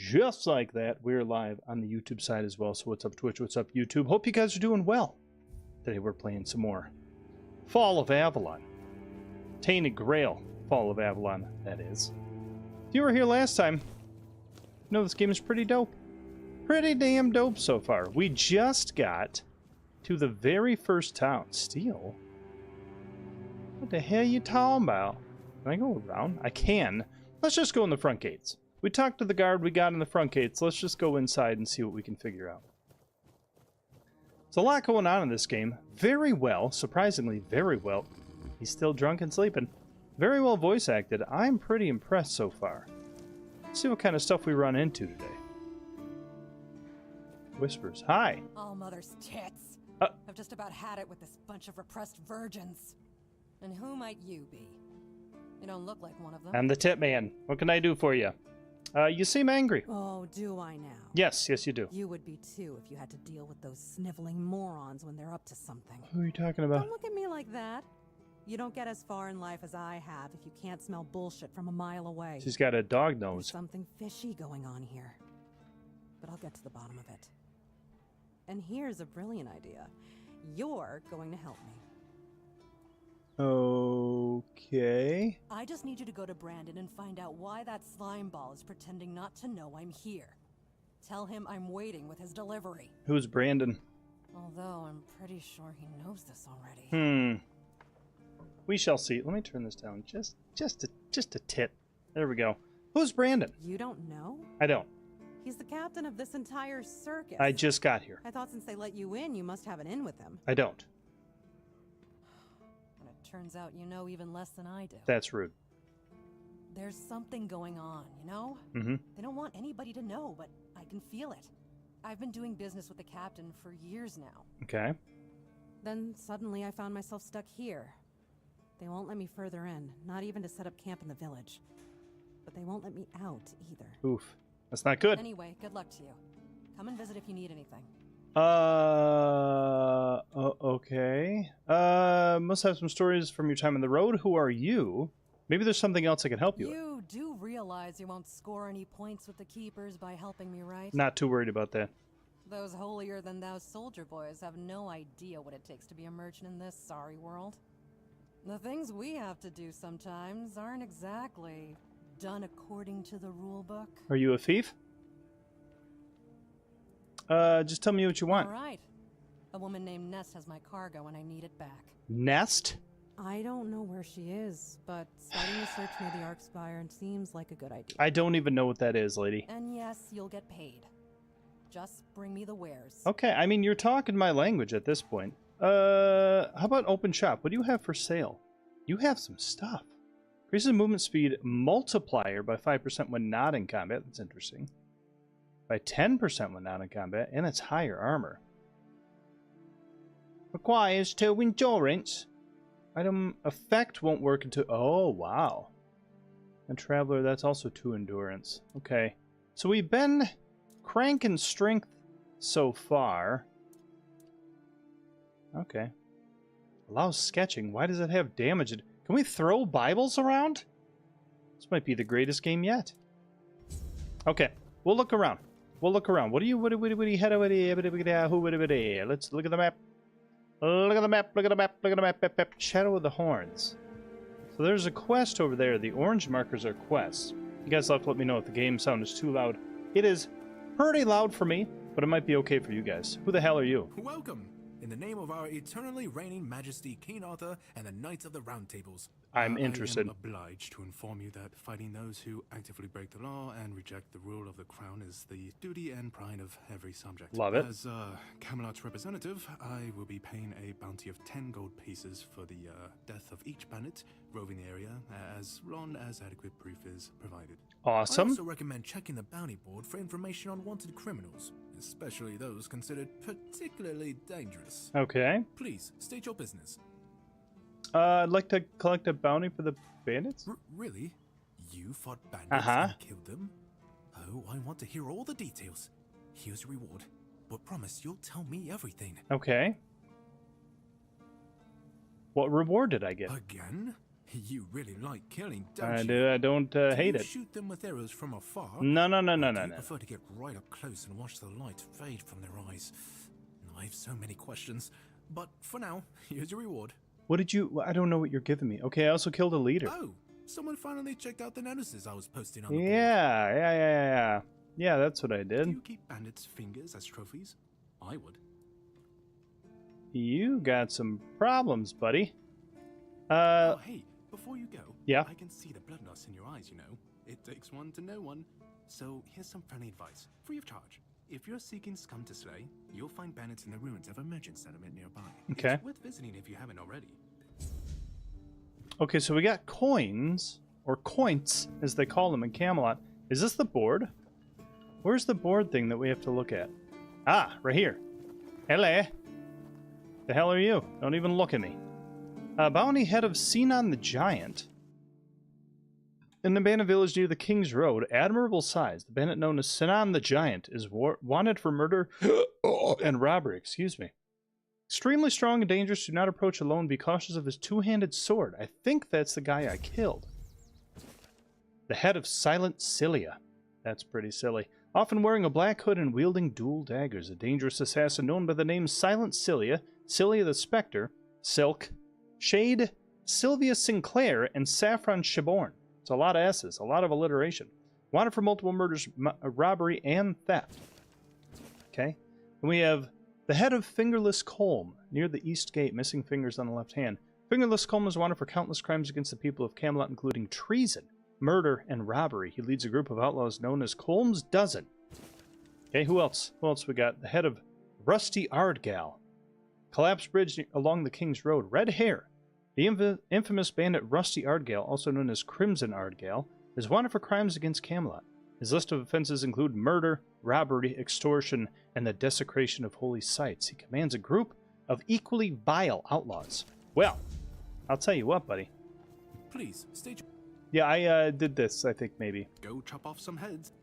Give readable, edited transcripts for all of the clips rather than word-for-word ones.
just like that, we're live on the YouTube side as well. So what's up, Twitch? What's up, YouTube? Hope you guys are doing well. Today we're playing some more Fall of Avalon. Tainted Grail. Fall of Avalon, that is. If you were here last time, you know this game is pretty dope. Pretty damn dope so far. We just got to the very first town. Steel? What the hell are you talking about? Can I go around? I can. Let's just go in the front gates. We talked to the guard, we got in the front gates. Let's just go inside and see what we can figure out. There's a lot going on in this game. Very well, surprisingly very well. He's still drunk and sleeping. Very well voice acted. I'm pretty impressed so far. Let's see what kind of stuff we run into today. Whispers. Hi. All mother's tits. I've just about had it with this bunch of repressed virgins. And who might you be? You don't look like one of them. I'm the tip man. What can I do for you? You seem angry. Oh, do I now? Yes, yes you do. You would be too if you had to deal with those sniveling morons when they're up to something. Who are you talking about? Don't look at me like that. You don't get as far in life as I have if you can't smell bullshit from a mile away. She's got a dog nose. There's something fishy going on here. But I'll get to the bottom of it. And here's a brilliant idea. You're going to help me. Okay. I just need you to go to Brandon and find out why that slime ball is pretending not to know I'm here. Tell him I'm waiting with his delivery. Who's Brandon? Although I'm pretty sure he knows this already. We shall see. Let me turn this down just a tit. There we go. Who's Brandon? You don't know? I don't. He's the captain of this entire circus. I just got here. I thought since they let you in, you must have an in with him. I don't. And it turns out you know even less than I do. That's rude. There's something going on, you know? Mm-hmm. They don't want anybody to know, but I can feel it. I've been doing business with the captain for years now. Okay. Then suddenly I found myself stuck here. They won't let me further in, not even to set up camp in the village. But they won't let me out either. Oof. That's not good. Anyway, good luck to you. Come and visit if you need anything. Okay. Must have some stories from your time on the road. Who are you? Maybe there's something else I can help you with. You do realize you won't score any points with the keepers by helping me, right? Not too worried about that. Those holier-than-thou soldier boys have no idea what it takes to be a merchant in this sorry world. The things we have to do sometimes aren't exactly done according to the rule book. Are you a thief? Just tell me what you want. All right. A woman named Nest has my cargo and I need it back. Nest? I don't know where she is, but starting a search near the Ark Spire seems like a good idea. I don't even know what that is, lady. And yes, you'll get paid. Just bring me the wares. Okay, I mean, you're talking my language at this point. How about open shop? What do you have for sale? You have some stuff. Increases movement speed multiplier by 5% when not in combat. That's interesting. By 10% when not in combat, and it's higher armor. Requires 2 endurance. Item effect won't work until... Oh, wow. And Traveler, that's also 2 endurance. Okay. So we've been cranking strength so far. Okay. Allows sketching. Why does it have damage? Can we throw Bibles around? This might be the greatest game yet. Okay. We'll look around. We'll look around. What do you... Let's look at the map. Look at the map, look at the map, look at the map. Shadow of the Horns. So there's a quest over there. The orange markers are quests. You guys have to let me know if the game sound is too loud. It is pretty loud for me, but it might be okay for you guys. Who the hell are you? Welcome! In the name of our eternally reigning majesty, King Arthur, and the Knights of the Round Tables. I'm interested. I am obliged to inform you that fighting those who actively break the law and reject the rule of the crown is the duty and pride of every subject. Love it. As Camelot's representative, I will be paying a bounty of 10 gold pieces for the death of each bandit roving the area, as long as adequate proof is provided. Awesome. I also recommend checking the bounty board for information on wanted criminals, especially those considered particularly dangerous. Okay. Please, state your business. I'd like to collect a bounty for the bandits. Really? You fought bandits and killed them? Oh, I want to hear all the details. Here's your reward, but promise you'll tell me everything. Okay. What reward did I get? Again? You really like killing, don't I you? do. I don't hate Do you it. shoot them with arrows from afar? No, no, no, no, Or no, do you no. prefer to get right up close and watch the light fade from their eyes? I have so many questions, but for now, here's your reward. What did you? I don't know what you're giving me. Okay, I also killed a leader. Oh, someone finally checked out the notices I was posting on the board. Yeah. Yeah, that's what I did. Do you keep bandits' fingers as trophies? I would. You got some problems, buddy. Oh, hey, before you go, yeah. I can see the bloodlust in your eyes, you know. It takes one to know one. So here's some friendly advice, free of charge. If you're seeking scum to slay, you'll find bandits in the ruins of a merchant settlement nearby. Okay. It's worth visiting if you haven't already. Okay, so we got coins, or coins, as they call them in Camelot. Is this the board? Where's the board thing that we have to look at? Ah, right here. Hello. The hell are you? Don't even look at me. Bounty head of Sinon the Giant. In the abandoned village near the King's Road, admirable size, the bandit known as Sinon the Giant is wanted for murder and robbery. Excuse me. Extremely strong and dangerous. Do not approach alone. Be cautious of his two-handed sword. I think that's the guy I killed. The head of Silent Cilia. That's pretty silly. Often wearing a black hood and wielding dual daggers. A dangerous assassin known by the names Silent Cilia, Cilia the Spectre, Silk, Shade, Sylvia Sinclair, and Saffron Shiborn. It's a lot of S's, a lot of alliteration. Wanted for multiple murders, robbery, and theft. Okay. And we have the head of Fingerless Colm, near the East Gate, missing fingers on the left hand. Fingerless Colm is wanted for countless crimes against the people of Camelot, including treason, murder, and robbery. He leads a group of outlaws known as Colm's Dozen. Okay, who else? Who else we got? The head of Rusty Ardgal. Collapsed bridge along the King's Road. Red hair. The infamous bandit Rusty Ardgal, also known as Crimson Ardgal, is wanted for crimes against Camelot. His list of offenses include murder, robbery, extortion, and the desecration of holy sites. He commands a group of equally vile outlaws. Well, I'll tell you what, buddy. Please, stage. Yeah, I did this, I think, maybe. Go chop off some heads.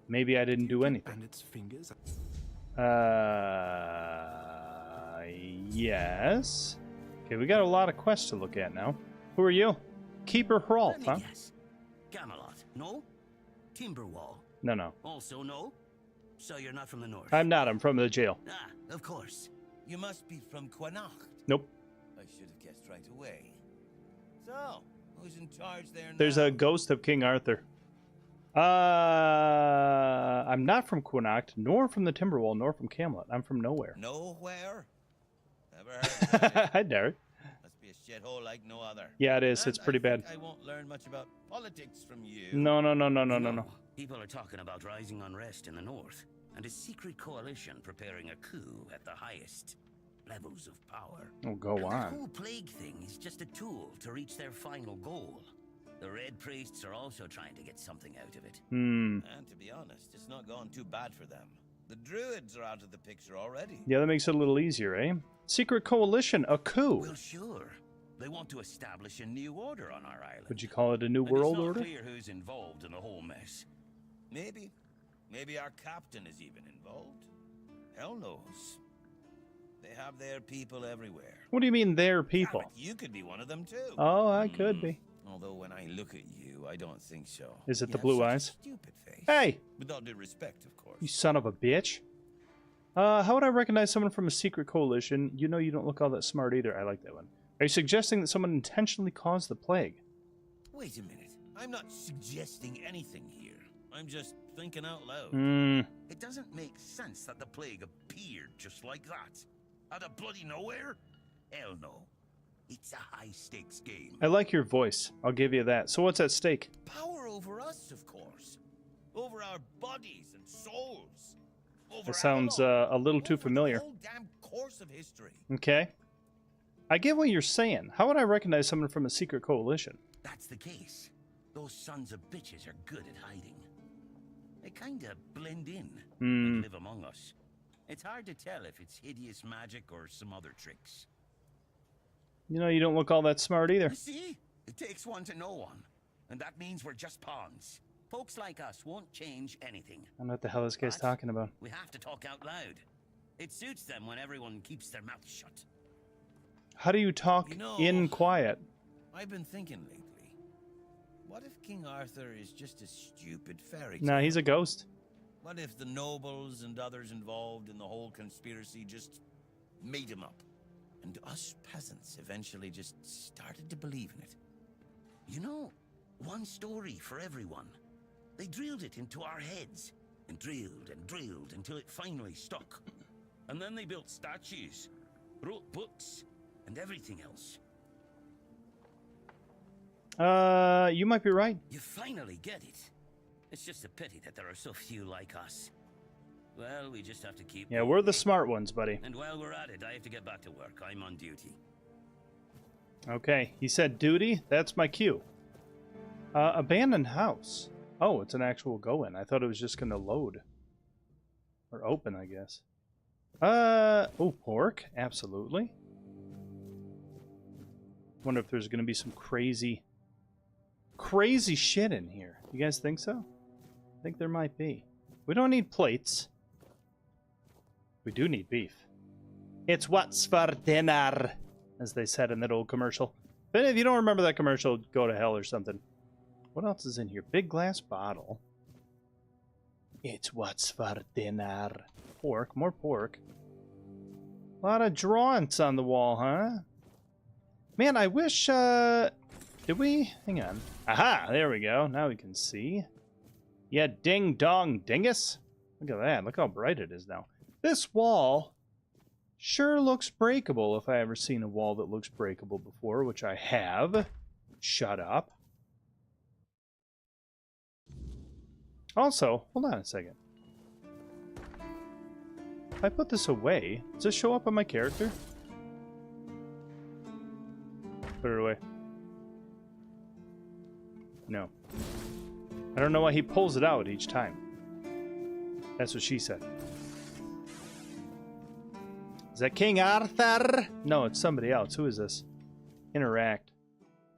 Maybe I didn't do anything. Bandits' fingers. Yes. Okay, we got a lot of quests to look at now. Who are you? Keeper Hrolf, huh? Yes. Camelot, no? Timberwall, No. also no? So you're not from the north? I'm not. I'm from the jail. Ah, of course. You must be from Quanacht. Nope. I should have guessed right away. So, who's in charge there now? There's a ghost of King Arthur. I'm not from Quanacht, nor from the Timberwall, nor from Camelot. I'm from nowhere. Nowhere? Never heard of it. Hi, Derek. Must be a shithole like no other. Yeah, it is. And It's pretty I bad. think I won't learn much about politics from you. No. People are talking about rising unrest in the north, and a secret coalition preparing a coup at the highest levels of power. Oh, go Now, on. the whole plague thing is just a tool to reach their final goal. The Red Priests are also trying to get something out of it. And to be honest, it's not gone too bad for them. The Druids are out of the picture already. Yeah, that makes it a little easier, eh? Secret coalition, a coup. Well, sure. They want to establish a new order on our island. Would you call it a new And world it's not order? clear who's involved in the whole mess. Maybe. Maybe our captain is even involved. Hell knows. They have their people everywhere. What do you mean, their people? Damn it, you could be one of them too. Oh, I could be. Although when I look at you, I don't think so. Is it You the have blue such a eyes? Stupid face. Hey! With all due respect, of course. You son of a bitch. How would I recognize someone from a secret coalition? You know you don't look all that smart either. I like that one. Are you suggesting that someone intentionally caused the plague? Wait a minute. I'm not suggesting anything here. I'm just thinking out loud. It doesn't make sense that the plague appeared just like that. Out of bloody nowhere? Hell no. It's a high-stakes game. I like your voice. I'll give you that. So what's at stake? Power over us, of course. Over our bodies and souls. Over That sounds Avalon. a little too Over familiar. The whole damn course of history. Okay. I get what you're saying. How would I recognize someone from a secret coalition? That's the case. Those sons of bitches are good at hiding. They kinda blend in and live among us. It's hard to tell if it's hideous magic or some other tricks. You know, you don't look all that smart either. You see? It takes one to know one. And that means we're just pawns. Folks like us won't change anything. I don't know what the hell this guy's What? talking about. We have to talk out loud. It suits them when everyone keeps their mouth shut. How do you talk You know- in quiet? I've been thinking lately. What if King Arthur is just a stupid fairy tale? No, he's a ghost. What if the nobles and others involved in the whole conspiracy just made him up? And us peasants eventually just started to believe in it. You know, one story for everyone. They drilled it into our heads, and drilled until it finally stuck. And then they built statues, wrote books, and everything else. You might be right. You finally get it. It's just a pity that there are so few like us. Well, we just have to keep Yeah, going. we're the smart ones, buddy. And while we're at it, I have to get back to work. I'm on duty. Okay, he said duty. That's my cue. Abandoned house. Oh, it's an actual go-in. I thought it was just going to load. Or open, I guess. Oh, pork. Absolutely. Wonder if there's going to be some crazy shit in here. You guys think so? I think there might be. We don't need plates. We do need beef. It's what's for dinner, as they said in that old commercial. But if you don't remember that commercial, go to hell or something. What else is in here? Big glass bottle. It's what's for dinner. Pork. More pork. A lot of drawings on the wall, huh? Man, I wish, did we? Hang on. Aha! There we go. Now we can see. Yeah, ding dong dingus. Look at that. Look how bright it is now. This wall sure looks breakable if I ever seen a wall that looks breakable before, which I have. Shut up. Also, hold on a second. If I put this away, does this show up on my character? Put it away. No. I don't know why he pulls it out each time. That's what she said. Is that King Arthur? No, it's somebody else. Who is this? Interact.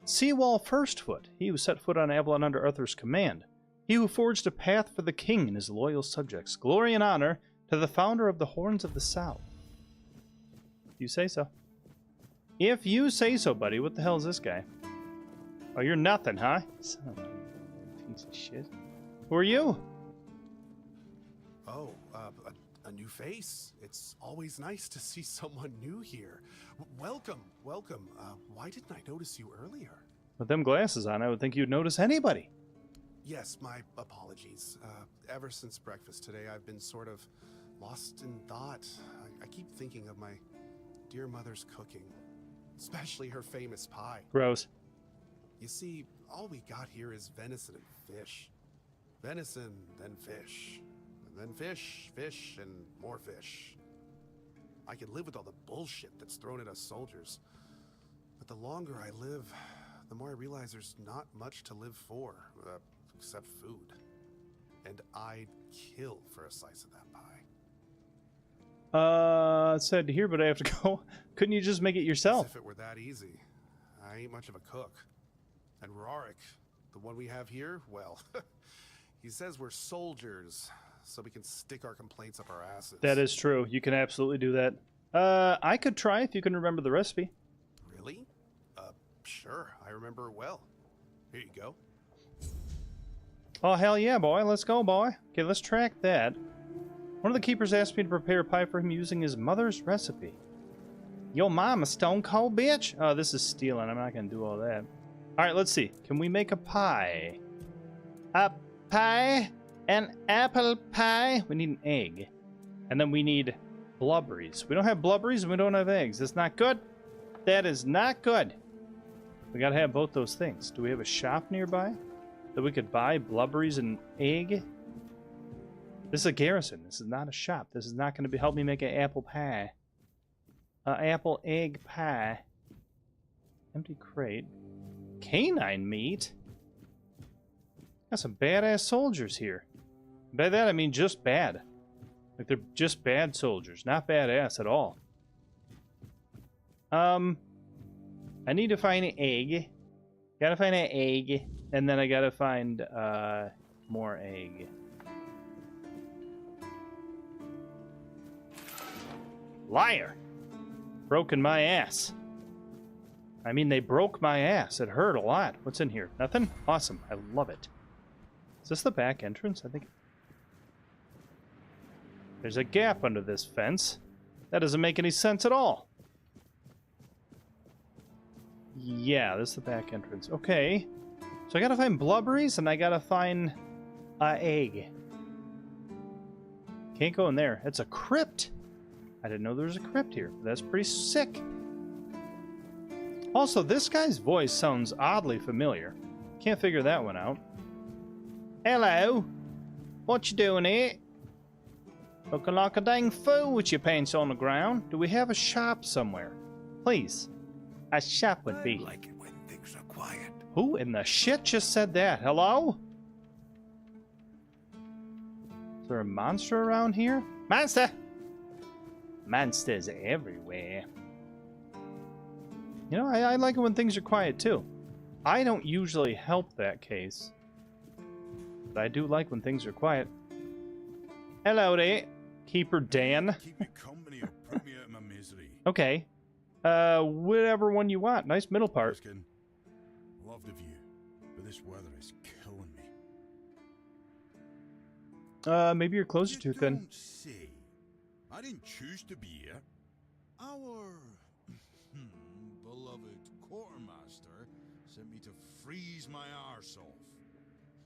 Seawall Firstfoot. He who set foot on Avalon under Arthur's command. He who forged a path for the king and his loyal subjects. Glory and honor to the founder of the Horns of the South. You say so. If you say so, buddy. What the hell is this guy? Oh, you're nothing, huh? Son of a piece of shit. Who are you? Oh, a new face. It's always nice to see someone new here. Welcome. Why didn't I notice you earlier? With them glasses on, I would think you'd notice anybody. Yes, my apologies. Ever since breakfast today, I've been sort of lost in thought. I keep thinking of my dear mother's cooking, especially her famous pie. Gross. You see, all we got here is venison and fish. Venison, then fish. And then fish, and more fish. I can live with all the bullshit that's thrown at us soldiers. But the longer I live, the more I realize there's not much to live for, except food. And I'd kill for a slice of that pie. Sad to hear, but I have to go. Couldn't you just make it yourself? As if it were that easy. I ain't much of a cook. And Rorik, the one we have here, well, he says we're soldiers, so we can stick our complaints up our asses. That is true. You can absolutely do that. I could try if you can remember the recipe. Really? Sure. I remember it well. Here you go. Oh, hell yeah, boy. Let's go, boy. Okay, let's track that. One of the keepers asked me to prepare a pie for him using his mother's recipe. Yo, mom, a stone cold bitch? Oh, this is stealing. I'm not going to do all that. All right, let's see. Can we make a pie? A pie? An apple pie? We need an egg. And then we need blubberies. We don't have blubberies and we don't have eggs. That's not good. That is not good. We got to have both those things. Do we have a shop nearby that we could buy blubberies and egg? This is a garrison. This is not a shop. This is not going to help me make an apple pie. Apple egg pie. Empty crate. Canine meat? Got some badass soldiers here. By that I mean just bad. Like they're just bad soldiers, not badass at all. I need to find an egg. Gotta find an egg. And then I gotta find more egg. Liar! Broken my ass. I mean, they broke my ass. It hurt a lot. What's in here? Nothing? Awesome. I love it. Is this the back entrance? I think... There's a gap under this fence. That doesn't make any sense at all. Yeah, this is the back entrance. Okay. So I gotta find blubberies, and I gotta find an egg. Can't go in there. It's a crypt. I didn't know there was a crypt here. That's pretty sick. Also, this guy's voice sounds oddly familiar. Can't figure that one out. Hello. What you doing here? Looking like a dang fool with your pants on the ground. Do we have a shop somewhere? Please. A shop would be. I like it when things are quiet. Who in the shit just said that? Hello? Is there a monster around here? Monster! Monsters everywhere. You know, I like it when things are quiet too. I don't usually help that case. But I do like when things are quiet. Hello there, Keeper Dan. Keep me company or put me out of my misery. Okay. Whatever one you want. Nice middle part. Just kidding. Love the view, but this weather is killing me. Maybe your clothes are too thin. Don't say. I didn't choose to be here. Our beloved quartermaster sent me to freeze my arse off.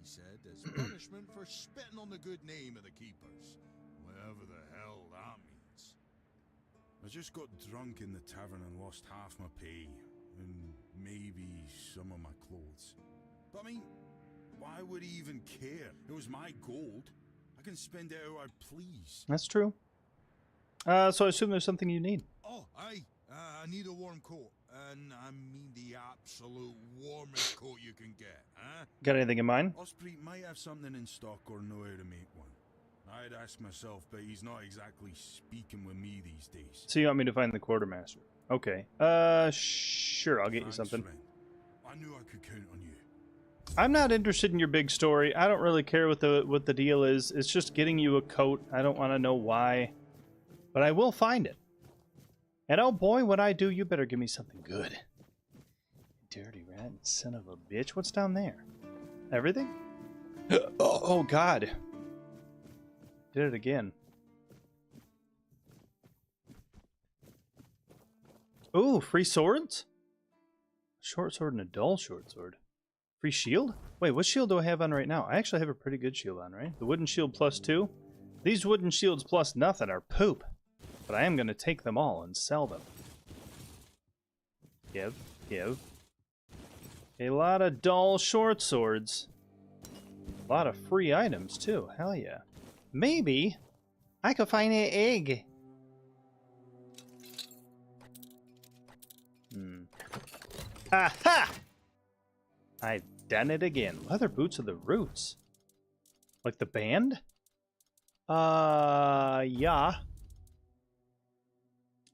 He said as punishment for spitting on the good name of the keepers, whatever the hell that means. I just got drunk in the tavern and lost half my pay, and maybe some of my clothes. But I mean, why would he even care? It was my gold. I can spend it how I please. That's true. So I assume there's something you need. Oh, I need a warm coat, and I mean the absolute warmest coat you can get, huh? Got anything in mind? Osprey might have something in stock or know how to make one. I'd ask myself, but he's not exactly speaking with me these days. So you want me to find the quartermaster? Okay. Sure, I'll get you something. Friend. I knew I could count on you. I'm not interested in your big story. I don't really care what the deal is. It's just getting you a coat. I don't want to know why. But I will find it. And oh boy, when I do, you better give me something good. Dirty rat son of a bitch. What's down there? Everything? Oh God. Did it again. Ooh, free swords? Short sword and a dull short sword. Free shield? Wait, what shield do I have on right now? I actually have a pretty good shield on, right? The wooden shield +2. These wooden shields plus nothing are poop. But I am going to take them all and sell them. Give. A lot of dull short swords. A lot of free items, too. Hell yeah. Maybe I could find an egg. Aha! I've done it again. Leather boots of the roots. Like the band? Yeah.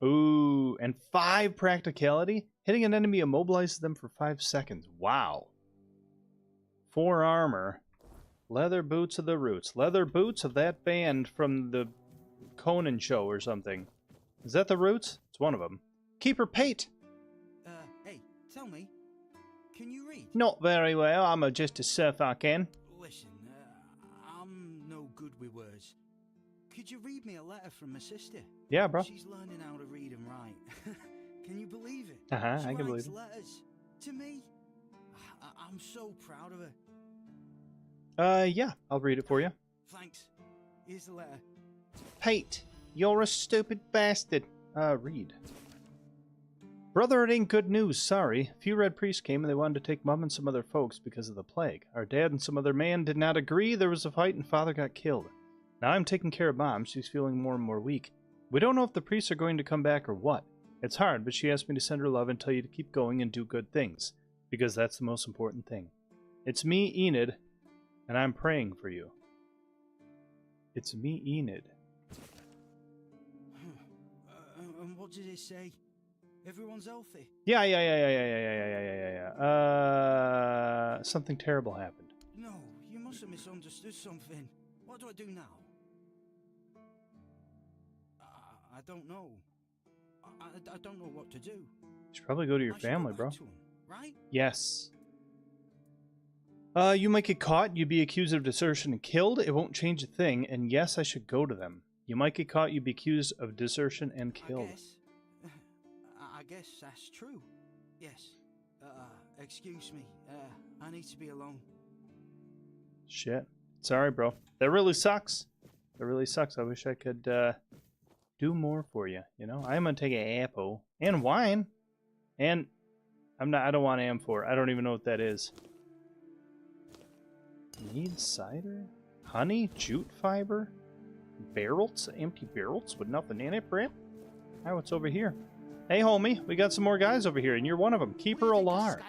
Ooh, and 5 practicality. Hitting an enemy immobilizes them for 5 seconds. Wow. 4 armor. Leather boots of the roots. Leather boots of that band from the Conan show or something. Is that the Roots? It's one of them. Keeper Pate. Hey, tell me, can you read? Not very well. I'm just as surf I can. Listen, I'm no good with words. Could you read me a letter from my sister? Yeah, bro. She's learning how to read and write. Can you believe it? I can believe writes it. letters to me. I'm so proud of her. Yeah, I'll read it for you. Thanks. Here's the letter. Pate, you're a stupid bastard. Read. Brother, it ain't good news, sorry. A few red priests came and they wanted to take Mum and some other folks because of the plague. Our dad and some other man did not agree. There was a fight and Father got killed. Now I'm taking care of Mom. She's feeling more and more weak. We don't know if the priests are going to come back or what. It's hard, but she asked me to send her love and tell you to keep going and do good things. Because that's the most important thing. It's me, Enid, and I'm praying for you. It's me, Enid. And what did it say? Everyone's healthy? Yeah. Something terrible happened. No, you must have misunderstood something. What do I do now? I don't know. I don't know what to do. You should probably go to your I should go family, back bro. to 'em, right? Yes. You might get caught, you'd be accused of desertion and killed. It won't change a thing, and yes, I should go to them. You might get caught, you'd be accused of desertion and killed. I guess that's true. Yes. Excuse me. I need to be alone. Shit. Sorry, bro. That really sucks. That really sucks. I wish I could do more for you. You know, I'm gonna take an apple and wine, and I don't want amphor. I don't even know what that is. Need cider, honey, jute fiber, barrels, empty barrels with nothing in it, Brent. Hi, what's over here? Hey, homie, we got some more guys over here, and you're one of them. Keeper Alar.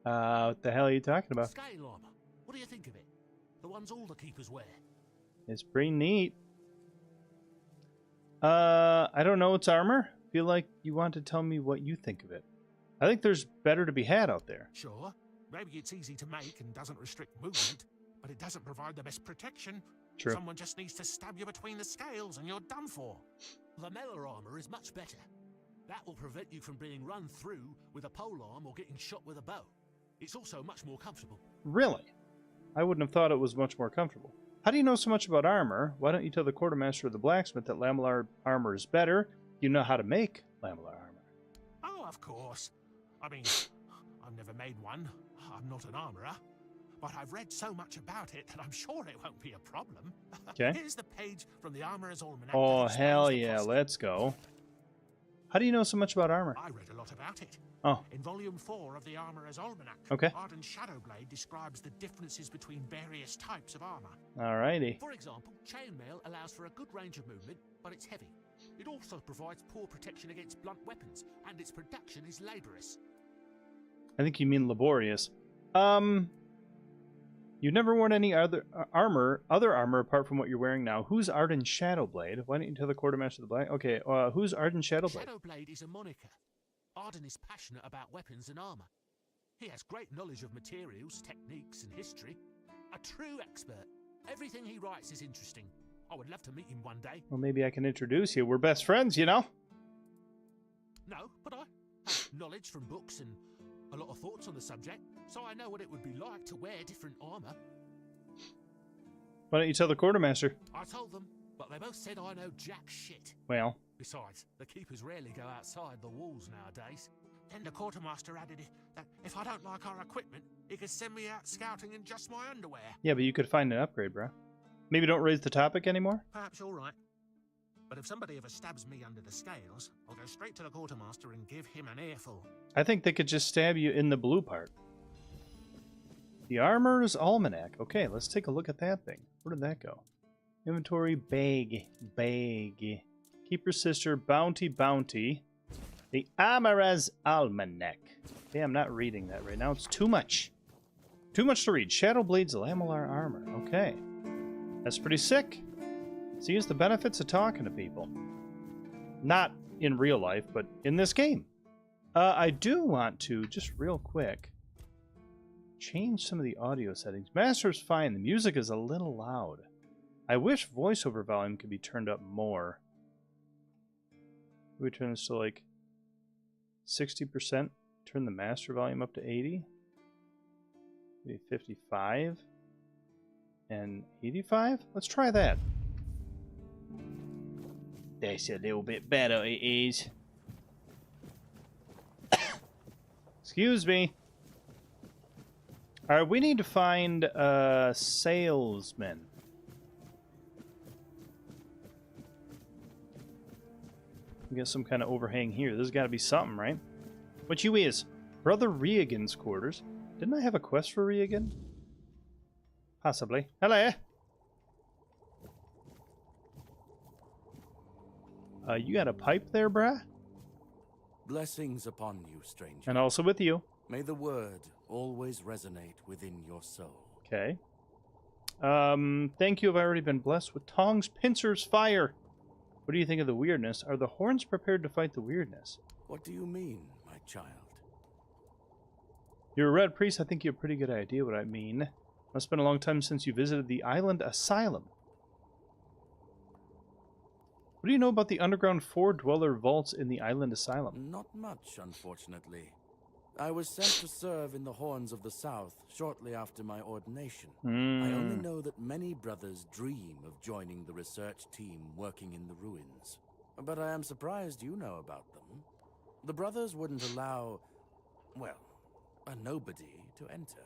What the hell are you talking about? Scale armor. What do you think of it? The ones all the keepers wear. It's pretty neat. I don't know. It's armor. Feel like you want to tell me what you think of it. I think there's better to be had out there. Sure. Maybe it's easy to make and doesn't restrict movement, but it doesn't provide the best protection. True. Someone just needs to stab you between the scales and you're done for. The metal armor is much better. That will prevent you from being run through with a polearm or getting shot with a bow. It's also much more comfortable. Really? I wouldn't have thought it was much more comfortable. How do you know so much about armor? Why don't you tell the quartermaster of the blacksmith that lamellar armor is better? You know how to make lamellar armor. Oh, of course. I mean, I've never made one. I'm not an armorer. But I've read so much about it that I'm sure it won't be a problem. Okay. Here's the page from the Armorer's Almanac. Oh, hell yeah, let's go. How do you know so much about armor? I read a lot about it. Oh. In Volume 4 of the Armorer's Almanac, Okay. Arden Shadowblade describes the differences between various types of armor. Alrighty. For example, chainmail allows for a good range of movement, but it's heavy. It also provides poor protection against blunt weapons, and its production is laborious. I think you mean laborious. You've never worn any other armor apart from what you're wearing now. Who's Arden Shadowblade? Why don't you tell the quartermaster of the black? Okay, who's Arden Shadowblade? Shadowblade is a moniker. Arden is passionate about weapons and armor. He has great knowledge of materials, techniques, and history. A true expert. Everything he writes is interesting. I would love to meet him one day. Well, maybe I can introduce you. We're best friends, you know? No, but I have knowledge from books and a lot of thoughts on the subject, so I know what it would be like to wear different armor. Why don't you tell the quartermaster? I told them, but they both said I know jack shit. Well. Besides, the keepers rarely go outside the walls nowadays. Then the quartermaster added that if I don't like our equipment, he could send me out scouting in just my underwear. Yeah, but you could find an upgrade, bro. Maybe don't raise the topic anymore? Perhaps you're right. But if somebody ever stabs me under the scales, I'll go straight to the quartermaster and give him an earful. I think they could just stab you in the blue part. The Armorer's Almanac. Okay, let's take a look at that thing. Where did that go? Inventory, bag. Keeper's Sister, Bounty. The Armorer's Almanac. Okay, I'm not reading that right now. It's too much. Too much to read. Shadowblade's lamellar armor. Okay. That's pretty sick. Sees the benefits of talking to people. Not in real life, but in this game. I do want to, just real quick, change some of the audio settings. Master's fine. The music is a little loud. I wish voiceover volume could be turned up more. We turn this to like 60%. Turn the master volume up to 80. Maybe 55. And 85? Let's try that. That's a little bit better, it is. Excuse me. Alright, we need to find a salesman. We got some kind of overhang here. There's got to be something, right? What you is? Brother Reagan's quarters. Didn't I have a quest for Reagan? Possibly. Hello. You got a pipe there, brah? Blessings upon you, stranger. And also with you. May the word always resonate within your soul. Okay. Thank you. I've already been blessed with tongs, pincers, fire. What do you think of the weirdness? Are the horns prepared to fight the weirdness? What do you mean, my child? You're a red priest. I think you have a pretty good idea what I mean. Must have been a long time since you visited the island asylum. What do you know about the underground four-dweller vaults in the island asylum? Not much, unfortunately. I was sent to serve in the Horns of the South shortly after my ordination. I only know that many brothers dream of joining the research team working in the ruins. But I am surprised you know about them. The brothers wouldn't allow, well, a nobody to enter.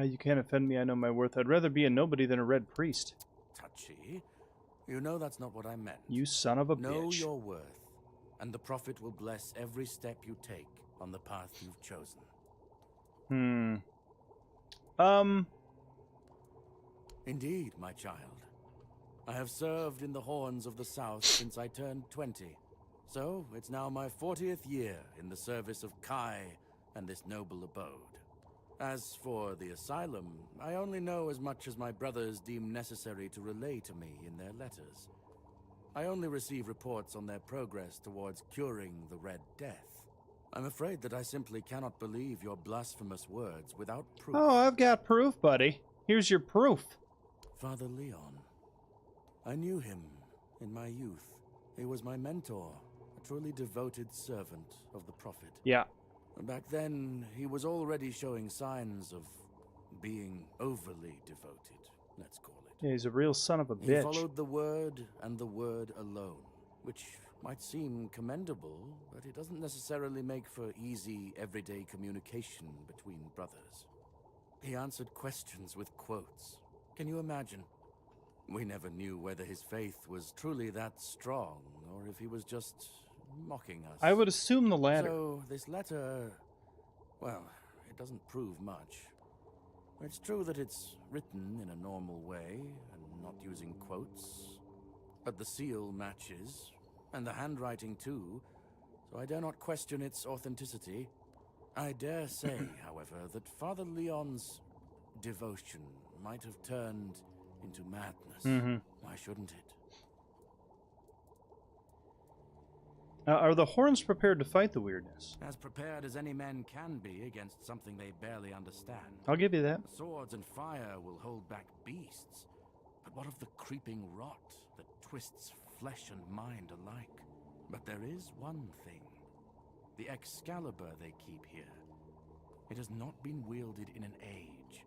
You can't offend me, I know my worth. I'd rather be a nobody than a red priest. Touchy. You know that's not what I meant. You son of a bitch. Know your worth, and the Prophet will bless every step you take on the path you've chosen. Indeed, my child. I have served in the Horns of the South since I turned 20. So, it's now my 40th year in the service of Kai and this noble abode. As for the asylum, I only know as much as my brothers deem necessary to relay to me in their letters. I only receive reports on their progress towards curing the Red Death. I'm afraid that I simply cannot believe your blasphemous words without proof. Oh, I've got proof, buddy. Here's your proof. Father Leon. I knew him in my youth. He was my mentor, a truly devoted servant of the Prophet. Yeah. Back then, he was already showing signs of being overly devoted, let's call it. Yeah, he's a real son of a bitch. He followed the word and the word alone, which might seem commendable, but it doesn't necessarily make for easy, everyday communication between brothers. He answered questions with quotes. Can you imagine? We never knew whether his faith was truly that strong, or if he was just mocking us. I would assume the latter. So, this letter, well, it doesn't prove much. It's true that it's written in a normal way, and not using quotes, but the seal matches, and the handwriting too, so I dare not question its authenticity. I dare say, however, that Father Leon's devotion might have turned into madness. Why shouldn't it? Are the Horns prepared to fight the weirdness? As prepared as any men can be against something they barely understand. I'll give you that. Swords and fire will hold back beasts, but what of the creeping rot that twists flesh and mind alike? But there is one thing. The Excalibur they keep here. It has not been wielded in an age,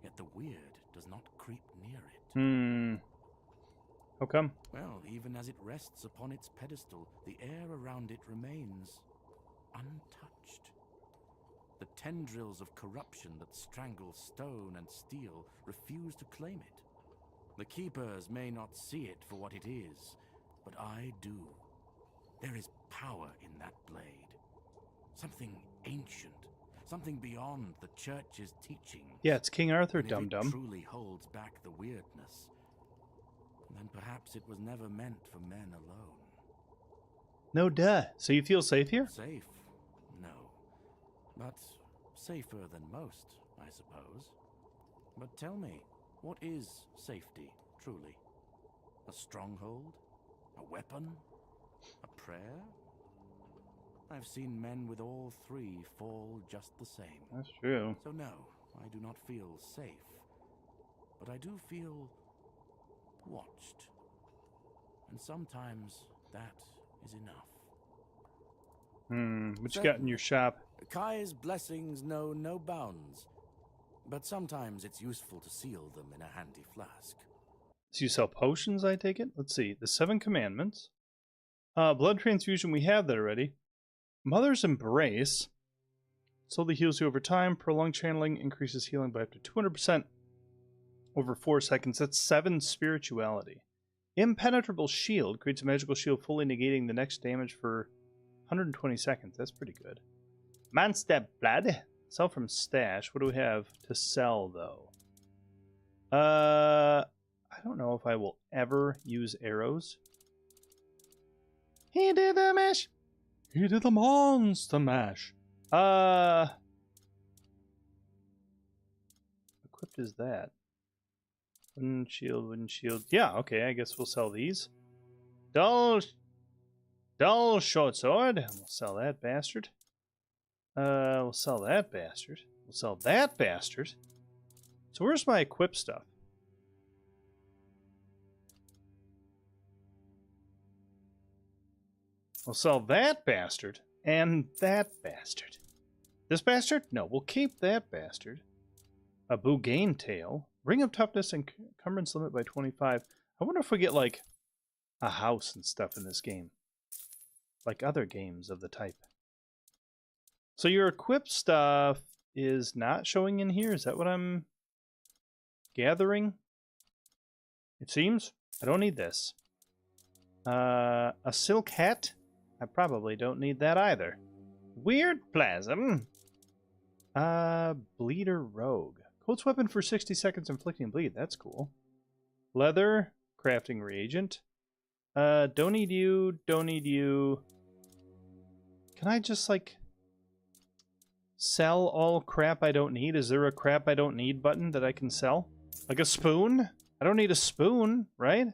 yet the weird does not creep near it. How come? Well, even as it rests upon its pedestal, the air around it remains untouched. The tendrils of corruption that strangle stone and steel refuse to claim it. The keepers may not see it for what it is, but I do. There is power in that blade. Something ancient. Something beyond the church's teaching. Yeah, it's King Arthur, And if dum-dum. it truly holds back the weirdness, then perhaps it was never meant for men alone. No duh. So you feel safe here? Safe? No. But safer than most, I suppose. But tell me, what is safety, truly? A stronghold? A weapon? A prayer? I've seen men with all three fall just the same. That's true. So no, I do not feel safe. But I do feel watched. And sometimes that is enough. What you got in your shop? Kai's blessings know no bounds. But sometimes it's useful to seal them in a handy flask. So you sell potions, I take it? Let's see. The 7 Commandments. Blood transfusion, we have that already. Mother's Embrace. Slowly heals you over time. Prolonged channeling increases healing by up to 200% over 4 seconds. That's 7 spirituality. Impenetrable Shield creates a magical shield fully negating the next damage for 120 seconds. That's pretty good. Monster Blood. Sell from stash. What do we have to sell, though? I don't know if I will ever use arrows. He did the mash. He did the monster mash. Equipped is that? Wooden shield. Yeah, okay, I guess we'll sell these. Dull short sword. We'll sell that bastard. We'll sell that bastard. We'll sell that bastard. So where's my equip stuff? We'll sell that bastard and that bastard. This bastard? No, we'll keep that bastard. A Bougain tail. Ring of toughness and encumbrance limit by 25. I wonder if we get, like, a house and stuff in this game. Like other games of the type. So your equip stuff is not showing in here? Is that what I'm gathering? It seems. I don't need this. A silk hat? I probably don't need that either. Weird plasm. Bleeder rogue. Colt's weapon for 60 seconds inflicting bleed. That's cool. Leather. Crafting reagent. Don't need you. Don't need you. Can I just, like, sell all crap I don't need? Is there a crap I don't need button that I can sell? Like a spoon? I don't need a spoon, right?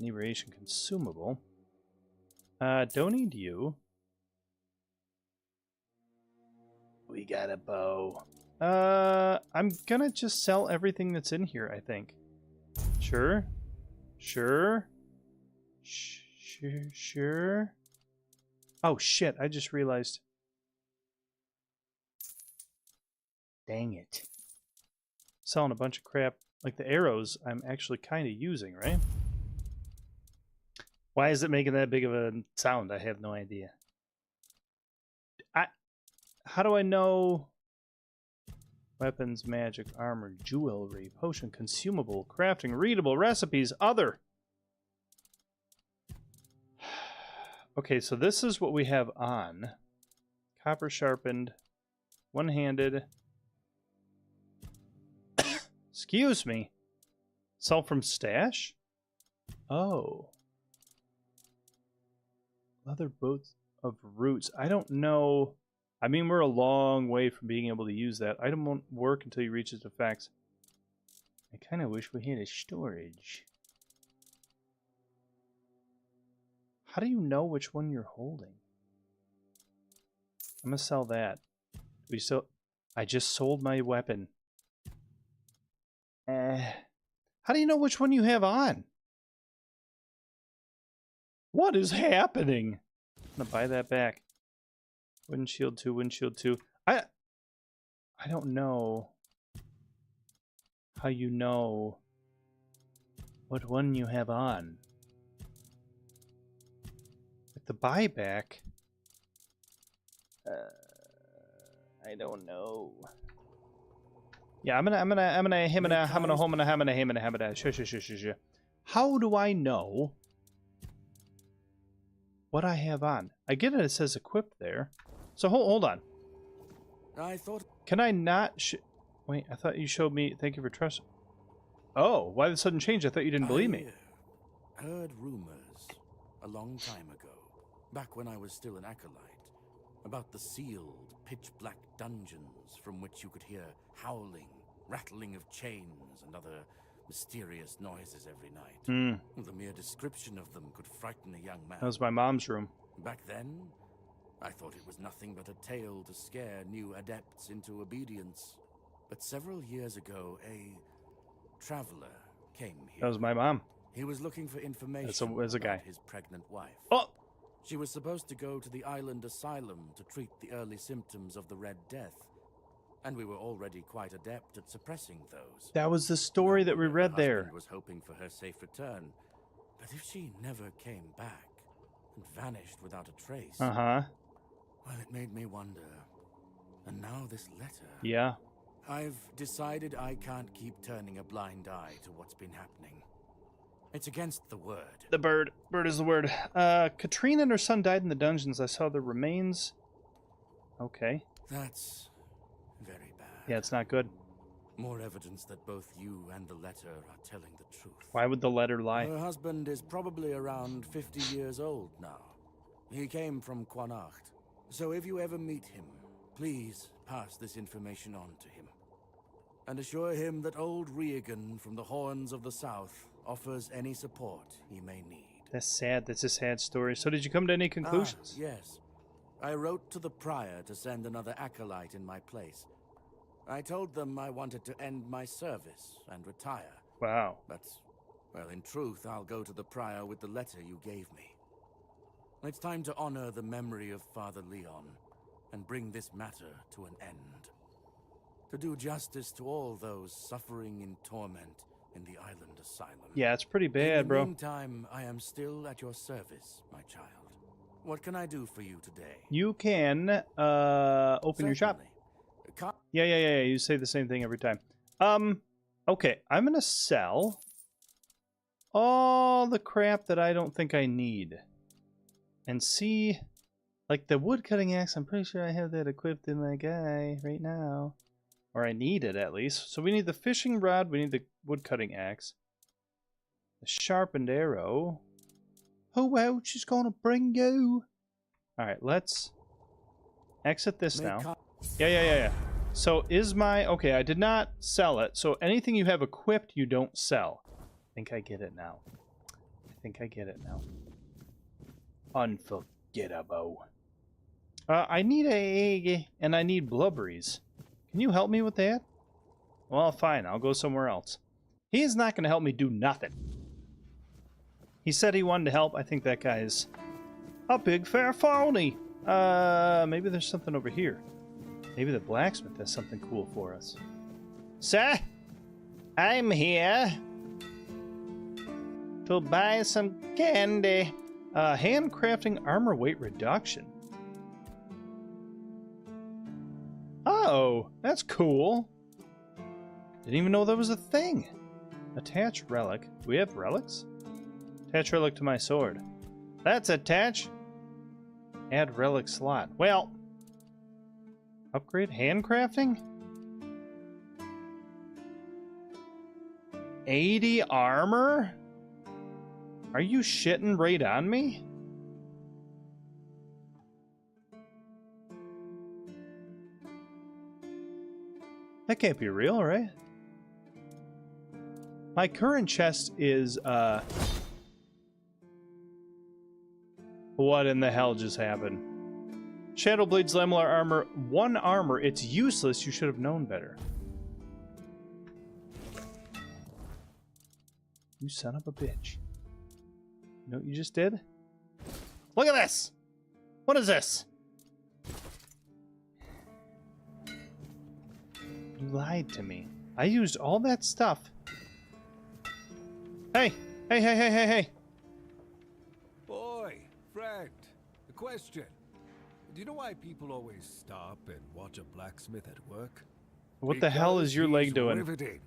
Inebriation consumable. Don't need you. We got a bow. I'm gonna just sell everything that's in here, I think. Sure. Sure. Sure. Oh, shit. I just realized. Dang it. Selling a bunch of crap. Like the arrows, I'm actually kind of using, right? Why is it making that big of a sound? I have no idea. How do I know? Weapons, magic, armor, jewelry, potion, consumable, crafting, readable, recipes, other. Okay, so this is what we have on. Copper sharpened, one-handed. Excuse me. Sell from stash? Oh. Leather boots of roots. I don't know. I mean, we're a long way from being able to use that. Item won't work until you reach its effects. I kind of wish we had a storage. How do you know which one you're holding? I'm gonna sell that. We still. I just sold my weapon. How do you know which one you have on? What is happening? I'm gonna buy that back. Windshield 2, windshield 2. I don't know how you know what one you have on. With the buyback, I don't know. Yeah, I'm gonna shush. How do I know what I have on? I get it. It says equip there. So hold on. I thought. Can I not? Wait, I thought you showed me. Thank you for trust. Oh, why the sudden change? I thought you didn't believe me. Heard rumors a long time ago, back when I was still an acolyte, about the sealed, pitch-black dungeons from which you could hear howling, rattling of chains, and other mysterious noises every night. The mere description of them could frighten a young man. That was my mom's room. Back then, I thought it was nothing but a tale to scare new adepts into obedience. But several years ago, a traveler came here. That was my mom. He was looking for information as a guy. about his pregnant wife. Oh! She was supposed to go to the island asylum to treat the early symptoms of the Red Death. And we were already quite adept at suppressing those. That was the story that we read there. Was hoping for her safe return. But if she never came back and vanished without a trace... Well, it made me wonder. And now this letter... Yeah. I've decided I can't keep turning a blind eye to what's been happening. It's against the word. The bird. Bird is the word. Katrina and her son died in the dungeons. I saw their remains. Okay. That's very bad. Yeah, it's not good. More evidence that both you and the letter are telling the truth. Why would the letter lie? Her husband is probably around 50 years old now. He came from Quanacht. So if you ever meet him, please pass this information on to him. And assure him that old Regan from the Horns of the South offers any support he may need. That's sad. That's a sad story. So did you come to any conclusions? Yes. I wrote to the prior to send another acolyte in my place. I told them I wanted to end my service and retire. Wow. But, well, in truth, I'll go to the prior with the letter you gave me. It's time to honor the memory of Father Leon and bring this matter to an end. To do justice to all those suffering in torment in the island asylum. Yeah, it's pretty bad, bro. In the meantime, I am still at your service, my child. What can I do for you today? You can open your shop. Yeah. You say the same thing every time. Okay, I'm gonna sell all the crap that I don't think I need. And see, like the wood cutting axe, I'm pretty sure I have that equipped in my guy right now. Or I need it at least. So we need the fishing rod, we need the wood cutting axe. The sharpened arrow. Who else is gonna bring you? Alright, let's exit this now. Yeah. So is my... Okay, I did not sell it. So anything you have equipped, you don't sell. I think I get it now. Unforgettable. I need an egg, and I need blubberries. Can you help me with that? Well, fine. I'll go somewhere else. He is not going to help me do nothing. He said he wanted to help. I think that guy's a big fair phony. Maybe there's something over here. Maybe the blacksmith has something cool for us. Sir, I'm here to buy some candy. Handcrafting armor weight reduction. Oh, that's cool. Didn't even know that was a thing. Attach relic. Do we have relics? Attach relic to my sword. That's attach. Add relic slot. Well, upgrade handcrafting? 80 armor? Are you shitting right on me? That can't be real, right? My current chest is, what in the hell just happened? Shadowblade's Lamellar armor, 1 armor. It's useless. You should have known better. You son of a bitch. You know what you just did? Look at this! What is this? You lied to me. I used all that stuff. Hey! Hey! Boy, friend, a question. Do you know why people always stop and watch a blacksmith at work? What the hell is your leg doing? Riveting.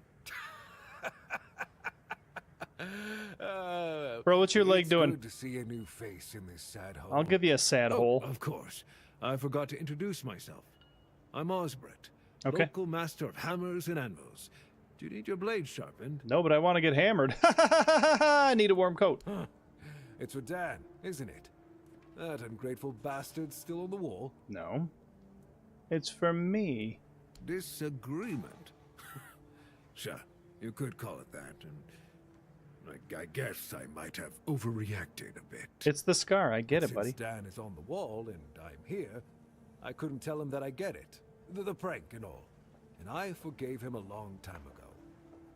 Bro, what's your leg doing? It's good to see a new face in this sad hole. I'll give you a sad hole. Of course. I forgot to introduce myself. I'm Osbert, okay. Local master of hammers and anvils. Do you need your blade sharpened? No, but I want to get hammered. I need a warm coat. Huh. It's for Dan, isn't it? That ungrateful bastard's still on the wall? No. It's for me. Disagreement? Sure, you could call it that, and I guess I might have overreacted a bit. It's the scar, I get it, buddy. Since Dan is on the wall and I'm here, I couldn't tell him that I get it. The prank and all. And I forgave him a long time ago.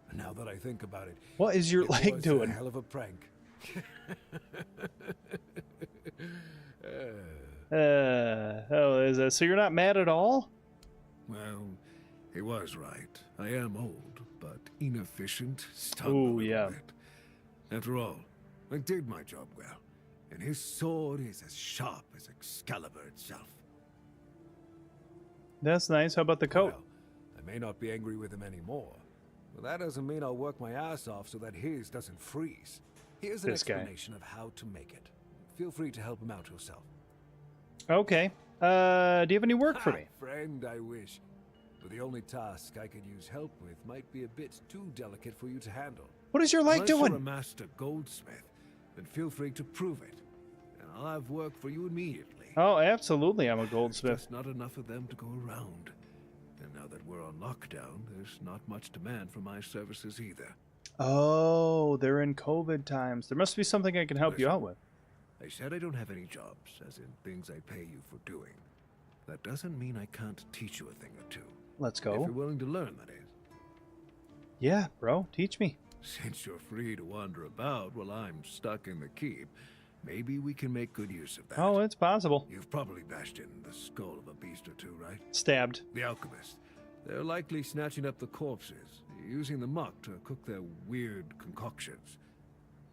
And now that I think about it... What is your leg doing? It was a hell of a prank. Is that so? You're not mad at all? Well, he was right. I am old, but inefficient. Oh yeah. Bit. After all, I did my job well, and his sword is as sharp as Excalibur itself. That's nice. How about the coat? Well, I may not be angry with him anymore, but that doesn't mean I'll work my ass off so that his doesn't freeze. Here's an explanation of how to make it. Feel free to help him out yourself. Okay. Do you have any work for me? Friend, I wish. But the only task I could use help with might be a bit too delicate for you to handle. What is your leg doing? Unless you're a master goldsmith, then feel free to prove it. And I'll have work for you immediately. Oh, absolutely, I'm a goldsmith. There's not enough of them to go around. And now that we're on lockdown, there's not much demand for my services either. Oh, they're in COVID times. There must be something I can help you out with. I said I don't have any jobs, as in things I pay you for doing. That doesn't mean I can't teach you a thing or two. Let's go. If you're willing to learn, that is. Yeah, bro, teach me. Since you're free to wander about while I'm stuck in the keep, Maybe we can make good use of that. Oh, it's possible. You've probably bashed in the skull of a beast or two, right? Stabbed. The alchemist. They're likely snatching up the corpses, using the muck to cook their weird concoctions.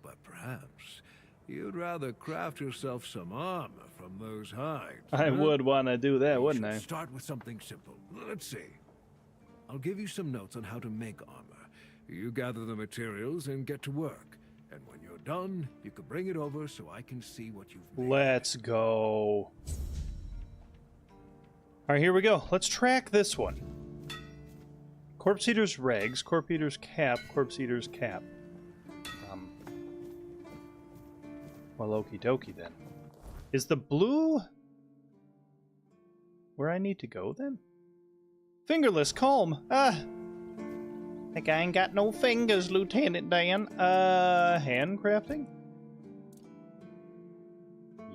But perhaps you'd rather craft yourself some armor from those hides. I would want to do that, wouldn't I? Start with something simple. Let's see. I'll give you some notes on how to make armor. You gather the materials and get to work. And when you're done, you can bring it over so I can see what you've made. Let's go. All right, here we go. Let's track this one. Corpse Eater's rags, Corpse Eater's cap, Corpse Eater's cap. Well, okie dokie then. Is the blue where I need to go then? Fingerless calm. Like I ain't got no fingers, Lieutenant Dan. Handcrafting?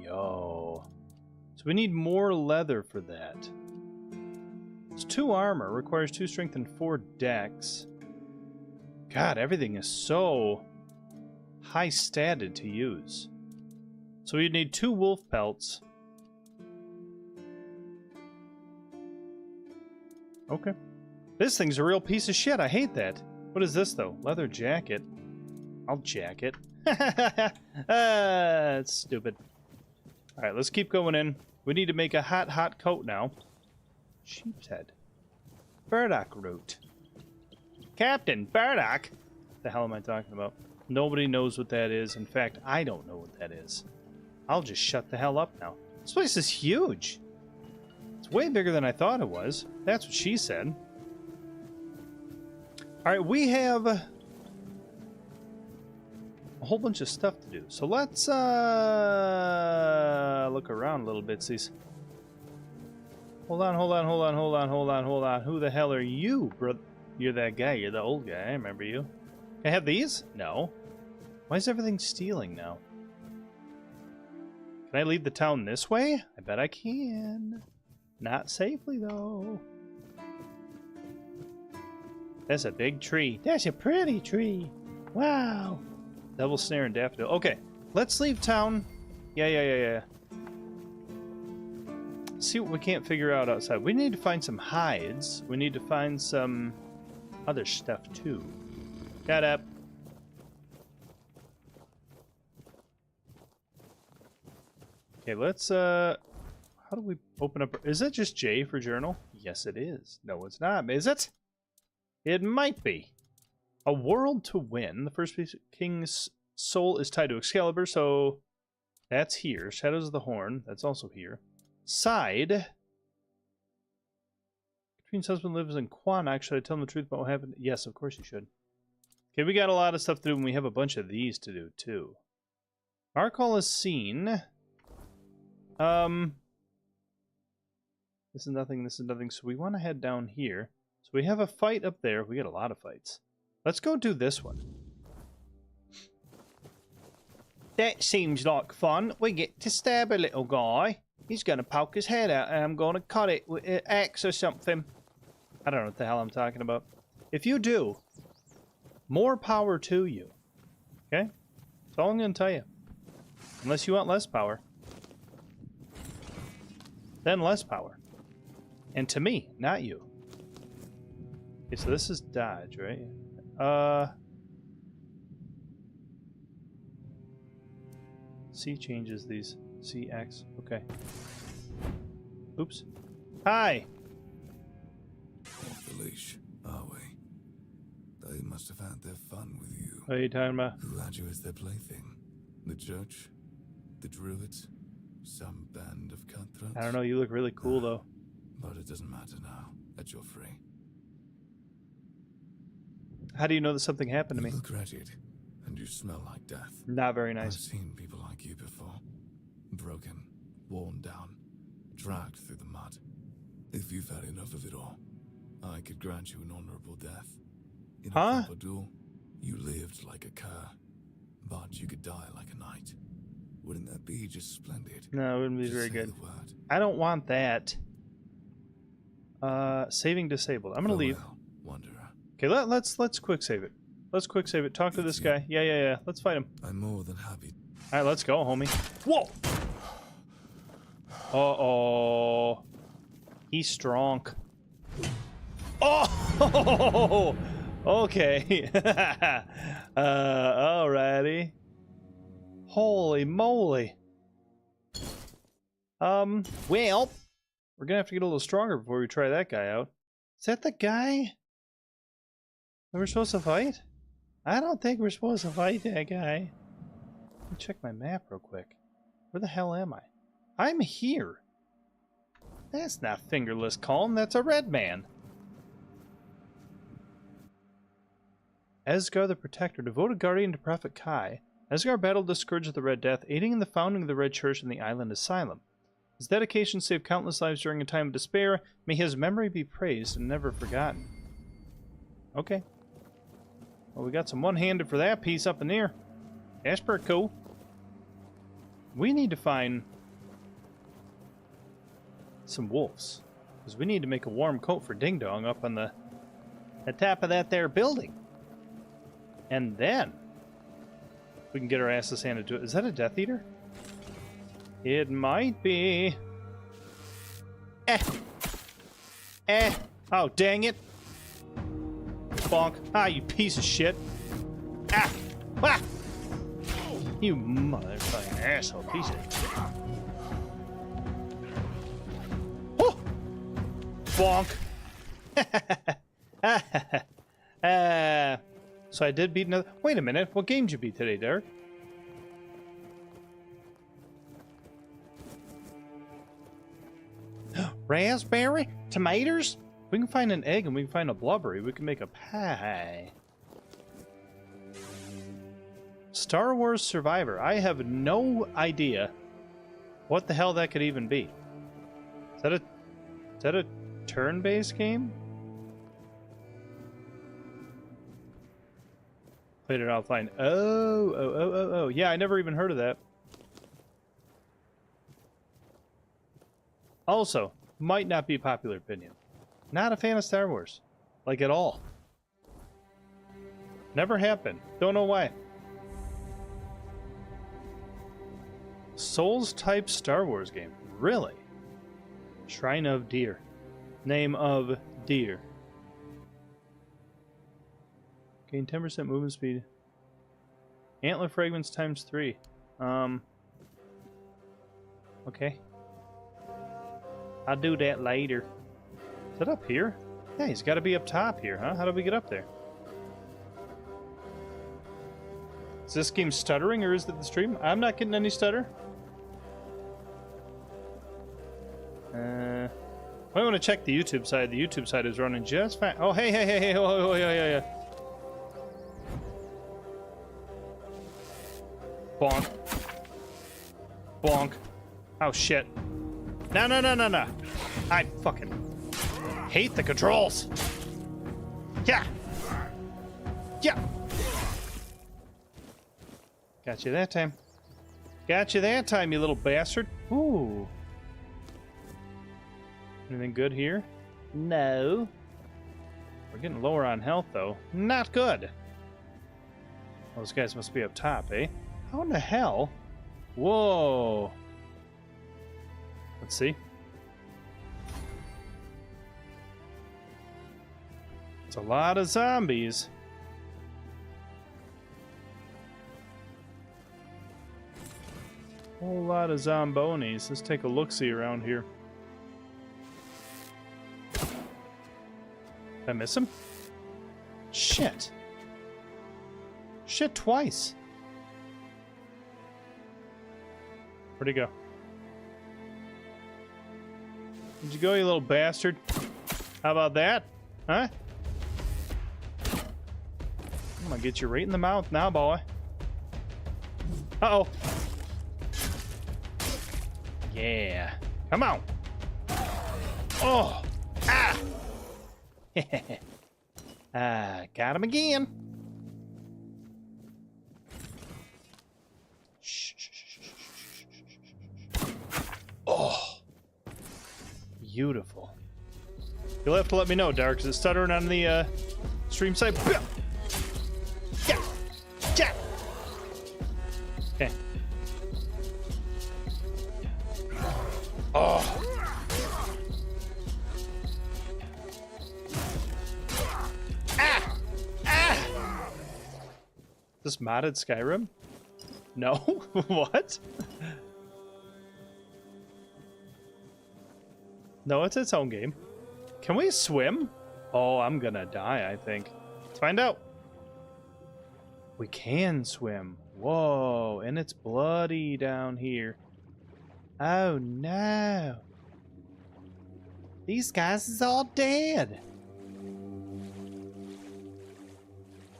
Yo. So we need more leather for that. It's 2 armor, requires 2 strength and 4 dex. God, everything is so high statted to use. So we'd need 2 wolf pelts. Okay. This thing's a real piece of shit. I hate that. What is this, though? Leather jacket. I'll jack it. It's stupid. Alright, let's keep going in. We need to make a hot coat now. Sheep's head. Burdock root. Captain Burdock? The hell am I talking about? Nobody knows what that is. In fact, I don't know what that is. I'll just shut the hell up now. This place is huge. It's way bigger than I thought it was. That's what she said. Alright, we have a whole bunch of stuff to do. So let's look around a little bitsies. Hold on. Who the hell are you, bro? You're that guy. You're the old guy. I remember you. Can I have these? No. Why is everything stealing now? Can I leave the town this way? I bet I can. Not safely, though. That's a big tree. That's a pretty tree. Wow. Double snare and daffodil. Okay, let's leave town. Yeah. See what we can't figure out outside. We need to find some hides. We need to find some other stuff, too. Shut up. Okay, let's, how do we open up? Is it just J for journal? Yes, it is. No, it's not. Is it? It might be. A world to win. The first piece of King's soul is tied to Excalibur, so that's here. Shadows of the Horn. That's also here. Side. Katrine's husband lives in Quannock. Should I tell him the truth about what happened? Yes, of course you should. Okay, we got a lot of stuff to do, and we have a bunch of these to do, too. Markall is seen. This is nothing, so we want to head down here. So we have a fight up there. We got a lot of fights. Let's go do this one. That seems like fun. We get to stab a little guy. He's going to poke his head out, and I'm going to cut it with an axe or something. I don't know what the hell I'm talking about. If you do, more power to you. Okay? That's all I'm going to tell you. Unless you want less power. Then less power. And to me, not you. Okay, so this is dodge, right? C changes these. CX. Okay. Oops. Hi! Off the leash, are we? They must have had their fun with you. What are you talking about? Who had you as their plaything? The church? The druids? Some band of cutthroats? I don't know, you look really cool though. But it doesn't matter now, that you're free. How do you know that something happened to me? You look wretched, and you smell like death. Not very nice. I've seen people like you before. Broken, worn down, dragged through the mud. If you've had enough of it all, I could grant you an honorable death. In a proper duel, you lived like a cur, but you could die like a knight. Wouldn't that be just splendid? No, it wouldn't be very good. I don't want that. Saving disabled. I'm gonna leave. Wanderer. Okay, let's quick save it. Let's quick save it. Talk to this guy. Yeah. Let's fight him. I'm more than happy. Alright, let's go, homie. Whoa! Uh-oh. He's strong. Oh! Okay. Alrighty. Holy moly. Well, we're gonna have to get a little stronger before we try that guy out. Is that the guy that we're supposed to fight? I don't think we're supposed to fight that guy. Let me check my map real quick. Where the hell am I? I'm here. That's not Fingerless Calm, that's a red man. Esgar the Protector, devoted guardian to Prophet Kai. Esgar battled the Scourge of the Red Death, aiding in the founding of the Red Church in the island Asylum. His dedication saved countless lives during a time of despair. May his memory be praised and never forgotten. Okay. Well, we got some one-handed for that piece up in there. That's pretty cool. We need to find some wolves, because we need to make a warm coat for Ding Dong up on the top of that there building. And then we can get our asses handed to it. Is that a Death Eater? It might be. Oh, dang it. Bonk. Ah, you piece of shit. Ah! Ah! You motherfucking asshole piece of... Oh! Bonk. So I did beat another... Wait a minute. What game did you beat today, Derek? Raspberry? Tomatoes? We can find an egg and we can find a blubbery. We can make a pie. Star Wars Survivor. I have no idea what the hell that could even be. Is that a turn-based game? Played it offline. Oh. Yeah, I never even heard of that. Also, might not be popular opinion. Not a fan of Star Wars. Like, at all. Never happened. Don't know why. Souls-type Star Wars game. Really? Shrine of Deer. Name of Deer. Gain 10% movement speed. Antler fragments times 3. Okay. I'll do that later. Is that up here? Yeah, he's got to be up top here, huh? How do we get up there? Is this game stuttering or is it the stream? I'm not getting any stutter. I want to check the YouTube side. The YouTube side is running just fine. Oh, hey. Oh, yeah. Bonk. Bonk. Oh, shit. No. I fucking hate the controls. Yeah. Got you that time. You little bastard. Ooh. Anything good here? No. We're getting lower on health, though. Not good. Those guys must be up top, eh? How in the hell? Whoa. Let's see. It's a lot of zombies. Whole lot of zombonis. Let's take a look-see around here. Did I miss him? Shit. Shit twice. Where'd he go? Where'd you go, you little bastard? How about that? Huh? I'm gonna get you right in the mouth now, boy. Uh-oh. Yeah. Come on. Oh. Ah. Got him again. Oh. Beautiful. You'll have to let me know, Dark. Is it stuttering on the stream side? Yeah. Okay. Oh. Ah! Ah! This modded Skyrim? No? What? No, it's its own game. Can we swim? Oh, I'm gonna die, I think. Let's find out. We can swim. Whoa, and it's bloody down here. Oh no. These guys is all dead.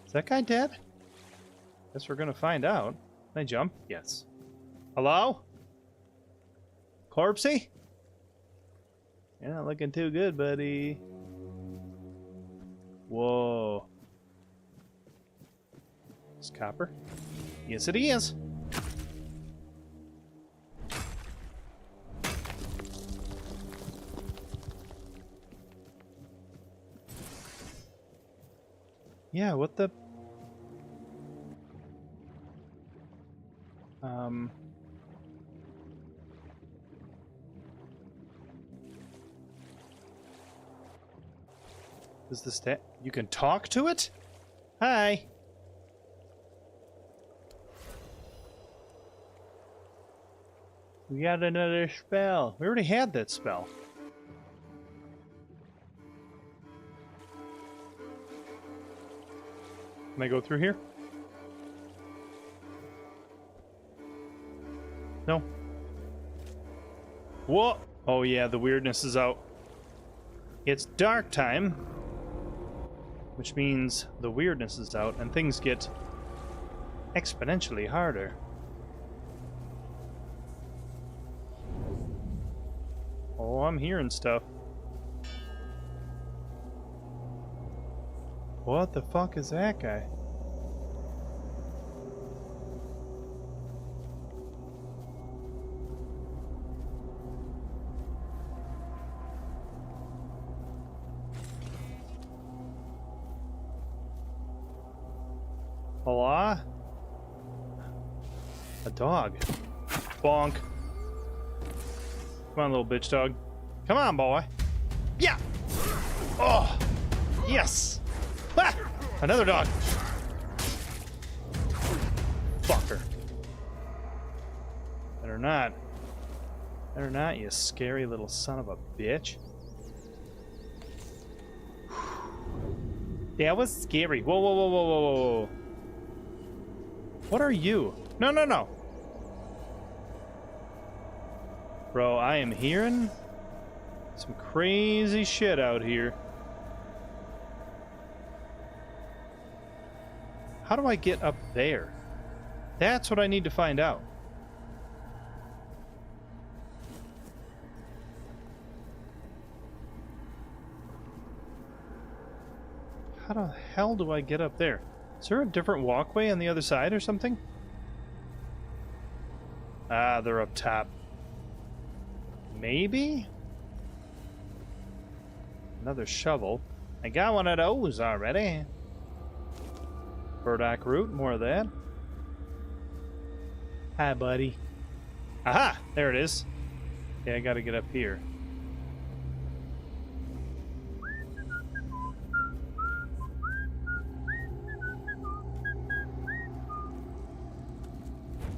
Is that guy dead? Guess we're gonna find out. Can I jump? Yes. Hello? Corpsey? You're not looking too good, buddy. Whoa. Is copper? Yes, it is. Yeah, what the... Is this that? You can talk to it? Hi. We got another spell. We already had that spell. Can I go through here? No. Whoa! Oh yeah, the weirdness is out. It's dark time, which means the weirdness is out and things get exponentially harder. Oh, I'm hearing stuff. What the fuck is that guy? Hola? A dog. Bonk. Come on, little bitch dog. Come on, boy. Yeah! Oh! Yes! Ah! Another dog! Fucker. Better not. Better not, you scary little son of a bitch. That was scary. Whoa, whoa, whoa, whoa, whoa, whoa. What are you? No, no, no. Bro, I am hearing some crazy shit out here. How do I get up there? That's what I need to find out. How the hell do I get up there? Is there a different walkway on the other side or something? Ah, they're up top. Maybe? Another shovel. I got one of those already. Burdock root, more of that. Hi, buddy. Aha! There it is. Yeah, I gotta get up here.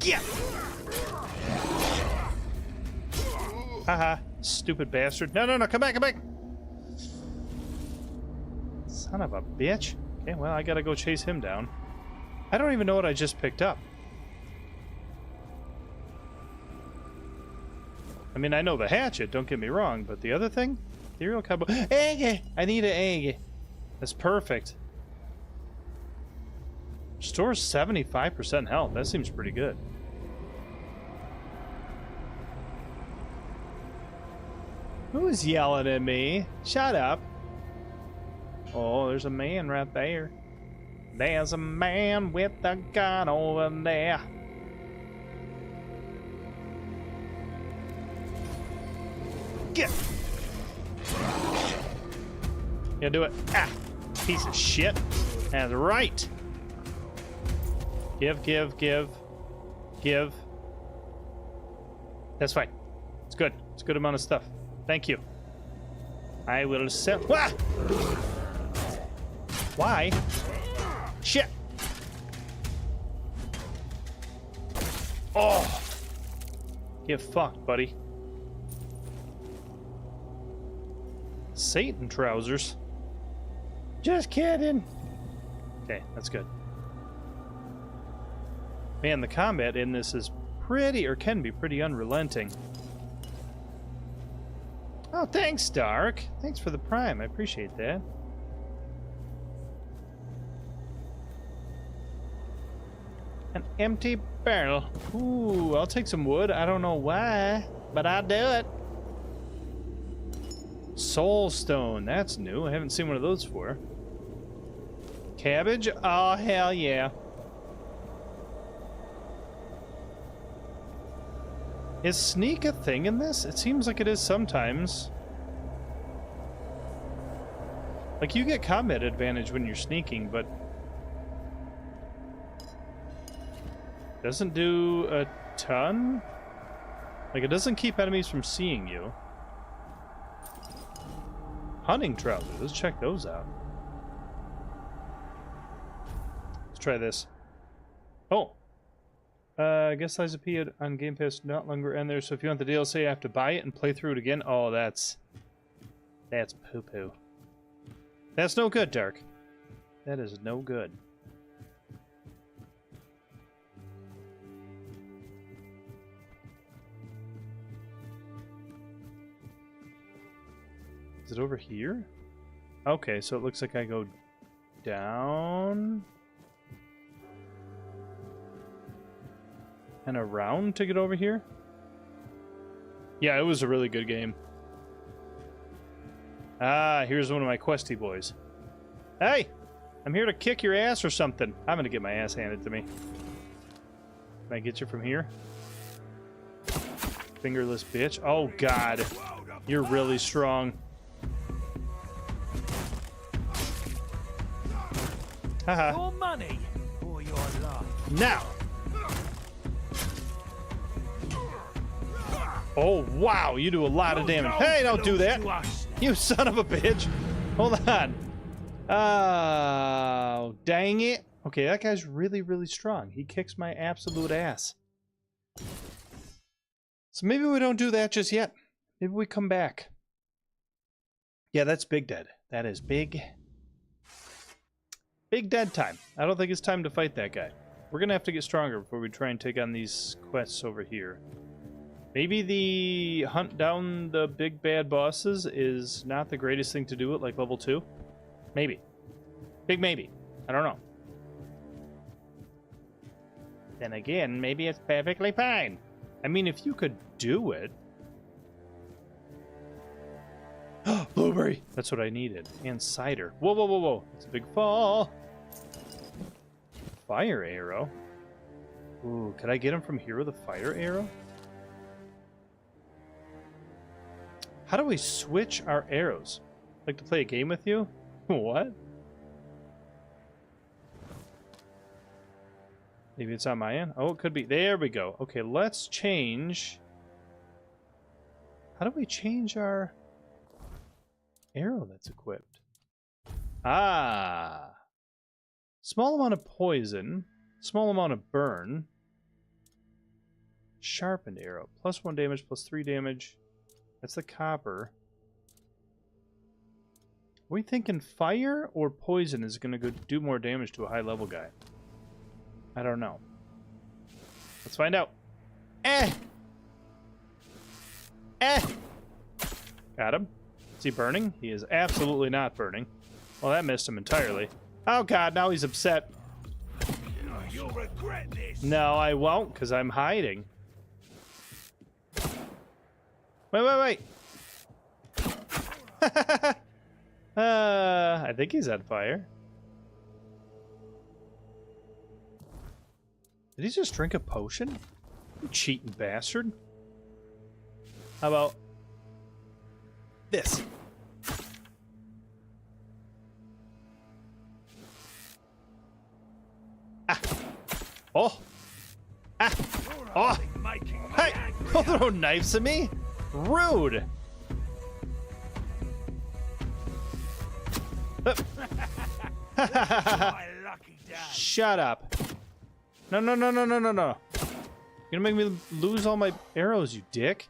Yeah! Haha, stupid bastard. No, no, no, come back, come back! Son of a bitch. Okay, well, I gotta go chase him down. I don't even know what I just picked up. I mean, I know the hatchet, don't get me wrong, but the other thing? Ethereal cowboy. Egg! I need an egg. That's perfect. Restores 75% health. That seems pretty good. Who's yelling at me? Shut up. Oh, there's a man right there. There's a man with a gun over there. Get. Yeah, do it. Ah, piece of shit. That's right. Give, give, give, give. That's fine. It's good. It's a good amount of stuff. Thank you. I will sell. Ah! Why? Shit. Oh. Get fucked, buddy. Satan trousers. Just kidding. Okay, that's good. Man, the combat in this is pretty, or can be pretty unrelenting. Oh, thanks, Dark. Thanks for the prime. I appreciate that. An empty barrel. Ooh, I'll take some wood. I don't know why, but I'll do it. Soul stone. That's new. I haven't seen one of those before. Cabbage? Oh, hell yeah. Is sneak a thing in this? It seems like it is sometimes. Like, you get combat advantage when you're sneaking, but doesn't do a ton? Like, it doesn't keep enemies from seeing you. Hunting trousers. Let's check those out. Let's try this. Oh. I guess Liza P on Game Pass not longer in there, so if you want the DLC, you have to buy it and play through it again. Oh, that's poo-poo. That's no good, Dark. That is no good. Is it over here? Okay, so it looks like I go down and around to get over here. Yeah, it was a really good game. Ah, here's one of my questy boys. Hey, I'm here to kick your ass or something. I'm gonna get my ass handed to me. Can I get you from here? Fingerless bitch. Oh God, you're really strong. Haha. Your money or your life. Now. Oh wow, you do a lot of damage. Hey, don't do that. You son of a bitch. Hold on. Oh, dang it. Okay, that guy's really, really strong. He kicks my absolute ass. So maybe we don't do that just yet. Maybe we come back. Yeah, that's Big Dead. That is big. Big Dead time. I don't think it's time to fight that guy. We're going to have to get stronger before we try and take on these quests over here. Maybe the hunt down the big bad bosses is not the greatest thing to do at like level 2. Maybe. Big maybe. I don't know. Then again, maybe it's perfectly fine. I mean, if you could do it. Blueberry! That's what I needed. And cider. Whoa, whoa, whoa, whoa. It's a big fall. Fire arrow. Ooh, could I get him from here with a fire arrow? How do we switch our arrows? Like to play a game with you? What? Maybe it's on my end? Oh, it could be. There we go. Okay, let's change. How do we change our arrow that's equipped? Ah. Small amount of poison. Small amount of burn. Sharpened arrow. +1 damage, +3 damage. That's the copper. Are we thinking fire or poison is going to go do more damage to a high level guy? I don't know. Let's find out. Eh! Eh! Got him. Is he burning? He is absolutely not burning. Well, that missed him entirely. Oh god, now he's upset. You'll regret this. No, I won't, because I'm hiding. Wait. I think he's on fire. Did he just drink a potion? You cheating bastard. How about this? Ah. Oh. Ah. Oh. Hey, don't throw knives at me. Rude! My lucky day. Shut up. No. You're gonna make me lose all my arrows, you dick.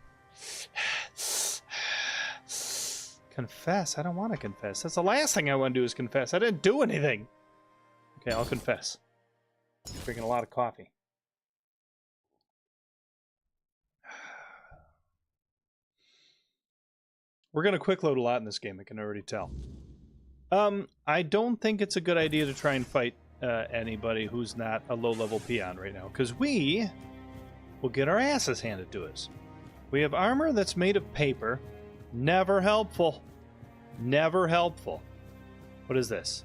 Confess. I don't want to confess. That's the last thing I want to do is confess. I didn't do anything. Okay, I'll confess. Drinking a lot of coffee. We're gonna quick load a lot in this game, I can already tell. I don't think it's a good idea to try and fight anybody who's not a low-level peon right now, because we will get our asses handed to us. We have armor that's made of paper. Never helpful. Never helpful. What is this?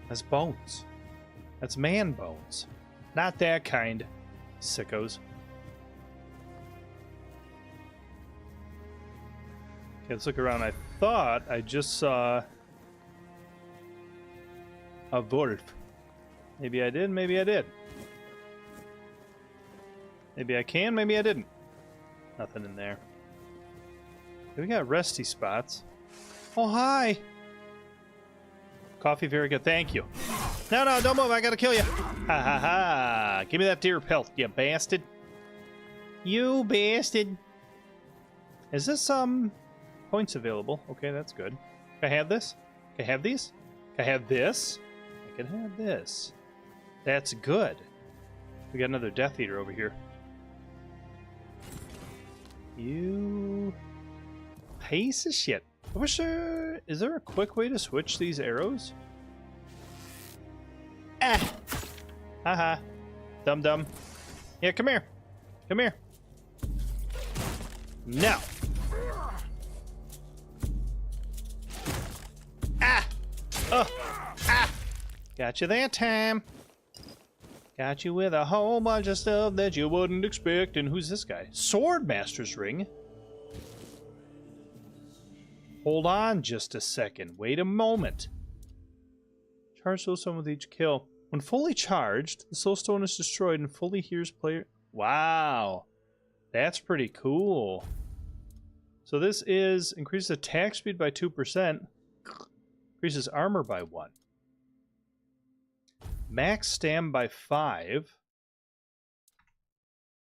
That's bones. That's man bones. Not that kind, sickos. Okay, let's look around. I thought I just saw a wolf. Maybe I did, maybe I did. Maybe I can, maybe I didn't. Nothing in there. We got resty spots. Oh, hi! Coffee, very good. Thank you. No, don't move. I gotta kill you. Ha ha ha. Give me that deer pelt, you bastard. You bastard. Is this, points available? Okay, that's good. Can I have this? Can I have these? Can I have this? I can have this. That's good. We got another Death Eater over here. You piece of shit. I wish there... Is there a quick way to switch these arrows? Ah! Haha. Dum-dum. Yeah, come here. Come here. No. Ah! Oh! Ah! Got you that time. Got you with a whole bunch of stuff that you wouldn't expect. And who's this guy? Swordmaster's Ring. Hold on just a second. Wait a moment. Charge soulstone with each kill. When fully charged, the soulstone is destroyed and fully heals player. Wow. That's pretty cool. So this is increases attack speed by 2%. Increases armor by 1. Max stam by 5.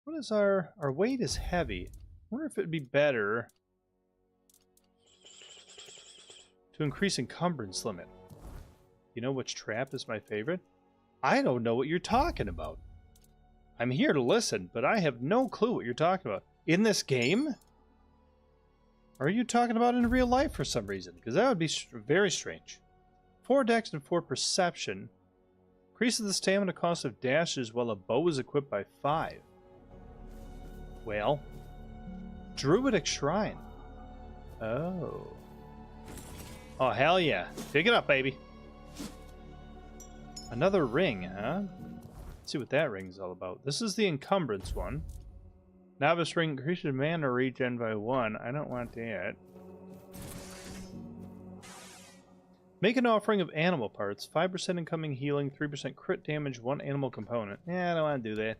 What is our weight is heavy. I wonder if it'd be better to increase encumbrance limit. You know which trap is my favorite? I don't know what you're talking about. I'm here to listen, but I have no clue what you're talking about. In this game? Or are you talking about in real life for some reason? Because that would be very strange. 4 dex and 4 perception. Increases the stamina cost of dashes while a bow is equipped by 5. Well, Druidic Shrine. Oh. Oh, hell yeah. Pick it up, baby. Another ring, huh? Let's see what that ring's all about. This is the encumbrance one. Novice ring increases mana regen by 1. I don't want that. Make an offering of animal parts. 5% incoming healing, 3% crit damage, 1 animal component. Yeah, I don't want to do that.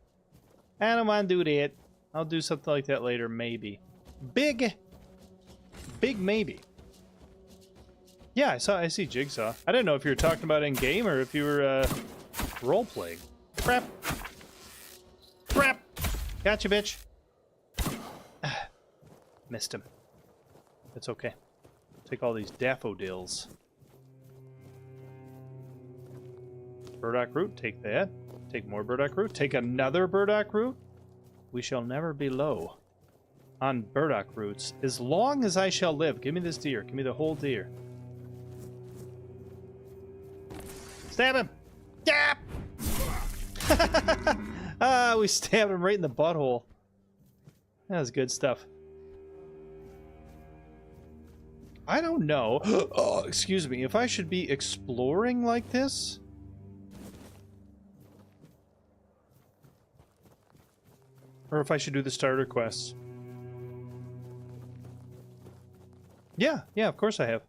I don't want to do that. I'll do something like that later, maybe. Big maybe. Yeah, I see Jigsaw. I didn't know if you were talking about in-game or if you were role-playing. Crap. Crap. Gotcha, bitch. Missed him. It's okay. Take all these daffodils. Burdock root, take that. Take more burdock root. Take another burdock root. We shall never be low on burdock roots as long as I shall live. Give me this deer. Give me the whole deer. Stab him! Stab! Ah, we stabbed him right in the butthole. That was good stuff. I don't know. Oh, excuse me. If I should be exploring like this? Or if I should do the starter quests. Yeah, of course I have.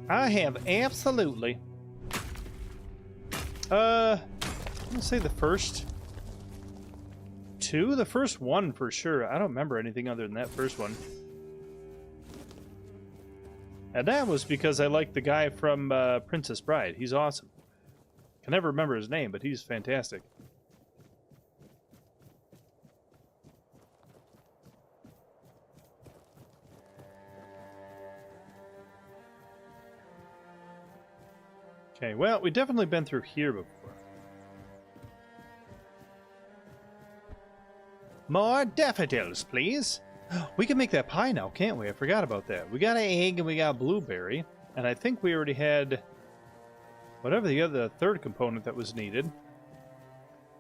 I have absolutely. gonna say the first two? The first one for sure. I don't remember anything other than that first one. And that was because I liked the guy from Princess Bride. He's awesome. Can never remember his name, but he's fantastic. Okay, well, we've definitely been through here before. More daffodils, please. We can make that pie now, can't we? I forgot about that. We got an egg and we got a blueberry. And I think we already had whatever the third component that was needed.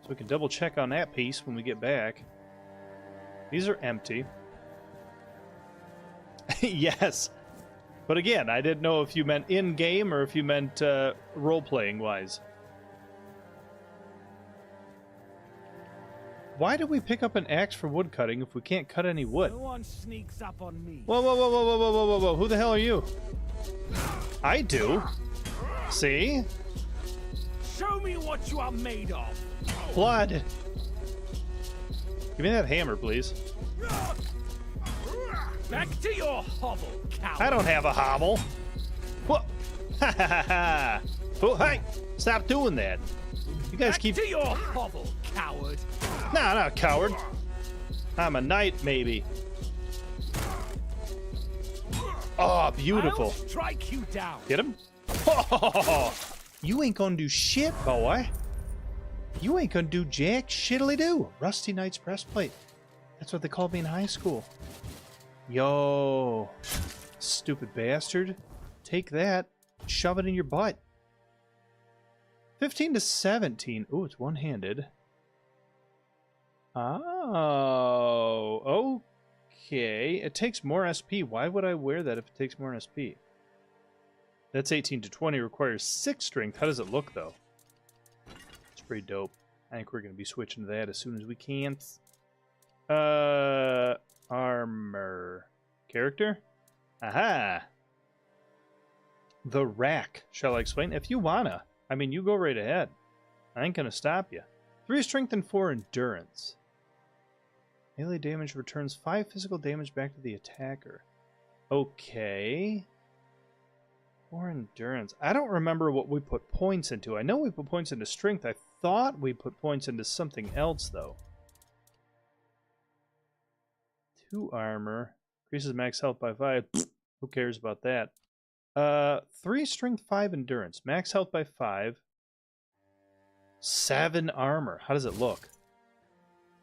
So we can double check on that piece when we get back. These are empty. Yes. But again, I didn't know if you meant in-game or if you meant role-playing wise. Why do we pick up an axe for wood cutting if we can't cut any wood? No one sneaks up on me. Whoa, whoa, whoa, whoa, whoa, whoa, whoa, whoa, whoa. Who the hell are you? I do. See? Show me what you are made of. Blood. Give me that hammer, please. Back to your hovel, coward. I don't have a hovel. What? Ha ha ha ha. Oh, hey! Stop doing that. You guys keep. Back to your hovel, coward. No, not a coward. I'm a knight, maybe. Oh, beautiful. I'll strike you down. Get him? Oh, you ain't gonna do shit, boy. You ain't gonna do jack shittily do. Rusty Knight's breastplate. That's what they called me in high school. Yo, stupid bastard. Take that. Shove it in your butt. 15 to 17. Ooh, it's one-handed. Oh, okay. It takes more SP. Why would I wear that if it takes more SP? That's 18 to 20. Requires 6 strength. How does it look, though? It's pretty dope. I think we're going to be switching to that as soon as we can. Armor. Character? Aha! The rack. Shall I explain? If you wanna. I mean, you go right ahead. I ain't gonna stop you. 3 strength and 4 endurance. Melee damage returns 5 physical damage back to the attacker. Okay. 4 endurance. I don't remember what we put points into. I know we put points into strength. I thought we put points into something else, though. 2 armor. Increases max health by 5. Who cares about that? 3 strength, 5 endurance. Max health by 5. 7 armor. How does it look?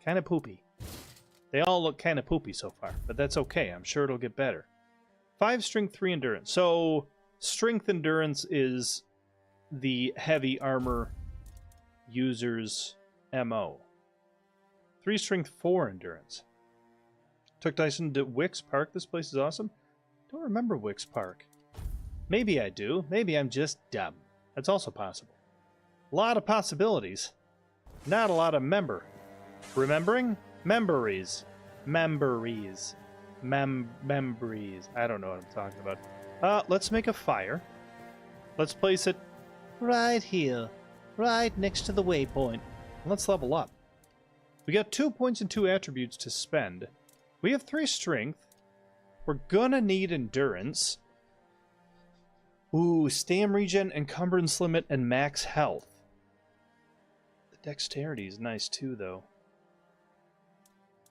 Kind of poopy. They all look kind of poopy so far, but that's okay. I'm sure it'll get better. 5 strength, 3 endurance. So, strength endurance is the heavy armor user's MO. 3 strength, 4 endurance. Took Dyson to Wicks Park. This place is awesome. Don't remember Wicks Park. Maybe I do. Maybe I'm just dumb. That's also possible. A lot of possibilities. Not a lot of remembering? Memories. Memories. Memories. I don't know what I'm talking about. Let's make a fire. Let's place it right here. Right next to the waypoint. Let's level up. We got 2 points and 2 attributes to spend. We have 3 strength. We're gonna need endurance. Ooh, stam regen, encumbrance limit, and max health. The dexterity is nice too, though.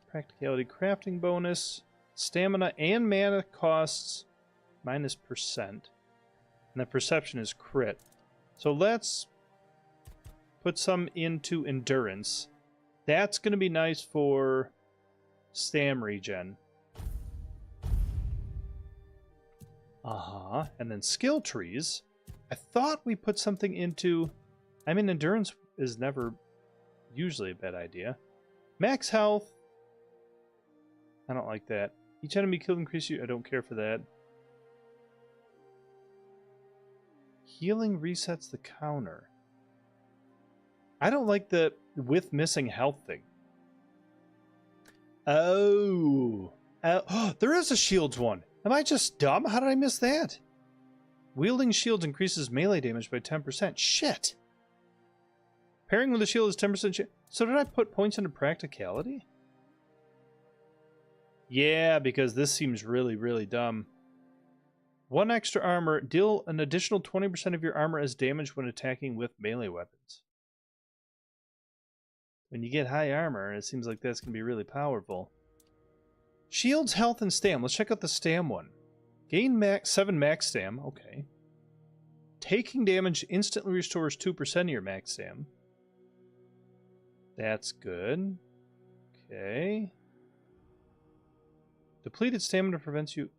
Practicality crafting bonus. Stamina and mana costs -%. And the perception is crit. So let's put some into endurance. That's gonna be nice for stam regen. And then skill trees. I thought we put something into... I mean, endurance is never usually a bad idea. Max health. I don't like that. Each enemy killed increase you... I don't care for that. Healing resets the counter. I don't like the with missing health thing. Oh, there is a shields one. Am I just dumb? How did I miss that? Wielding shields increases melee damage by 10%. Shit. Pairing with the shield is 10% chance. So did I put points into practicality? Yeah, because this seems really, really dumb. 1 extra armor. Deal an additional 20% of your armor as damage when attacking with melee weapons. When you get high armor, it seems like that's going to be really powerful. Shields, health, and stam. Let's check out the stam one. Gain 7 max stam. Okay. Taking damage instantly restores 2% of your max stam. That's good. Okay. Depleted stamina prevents you...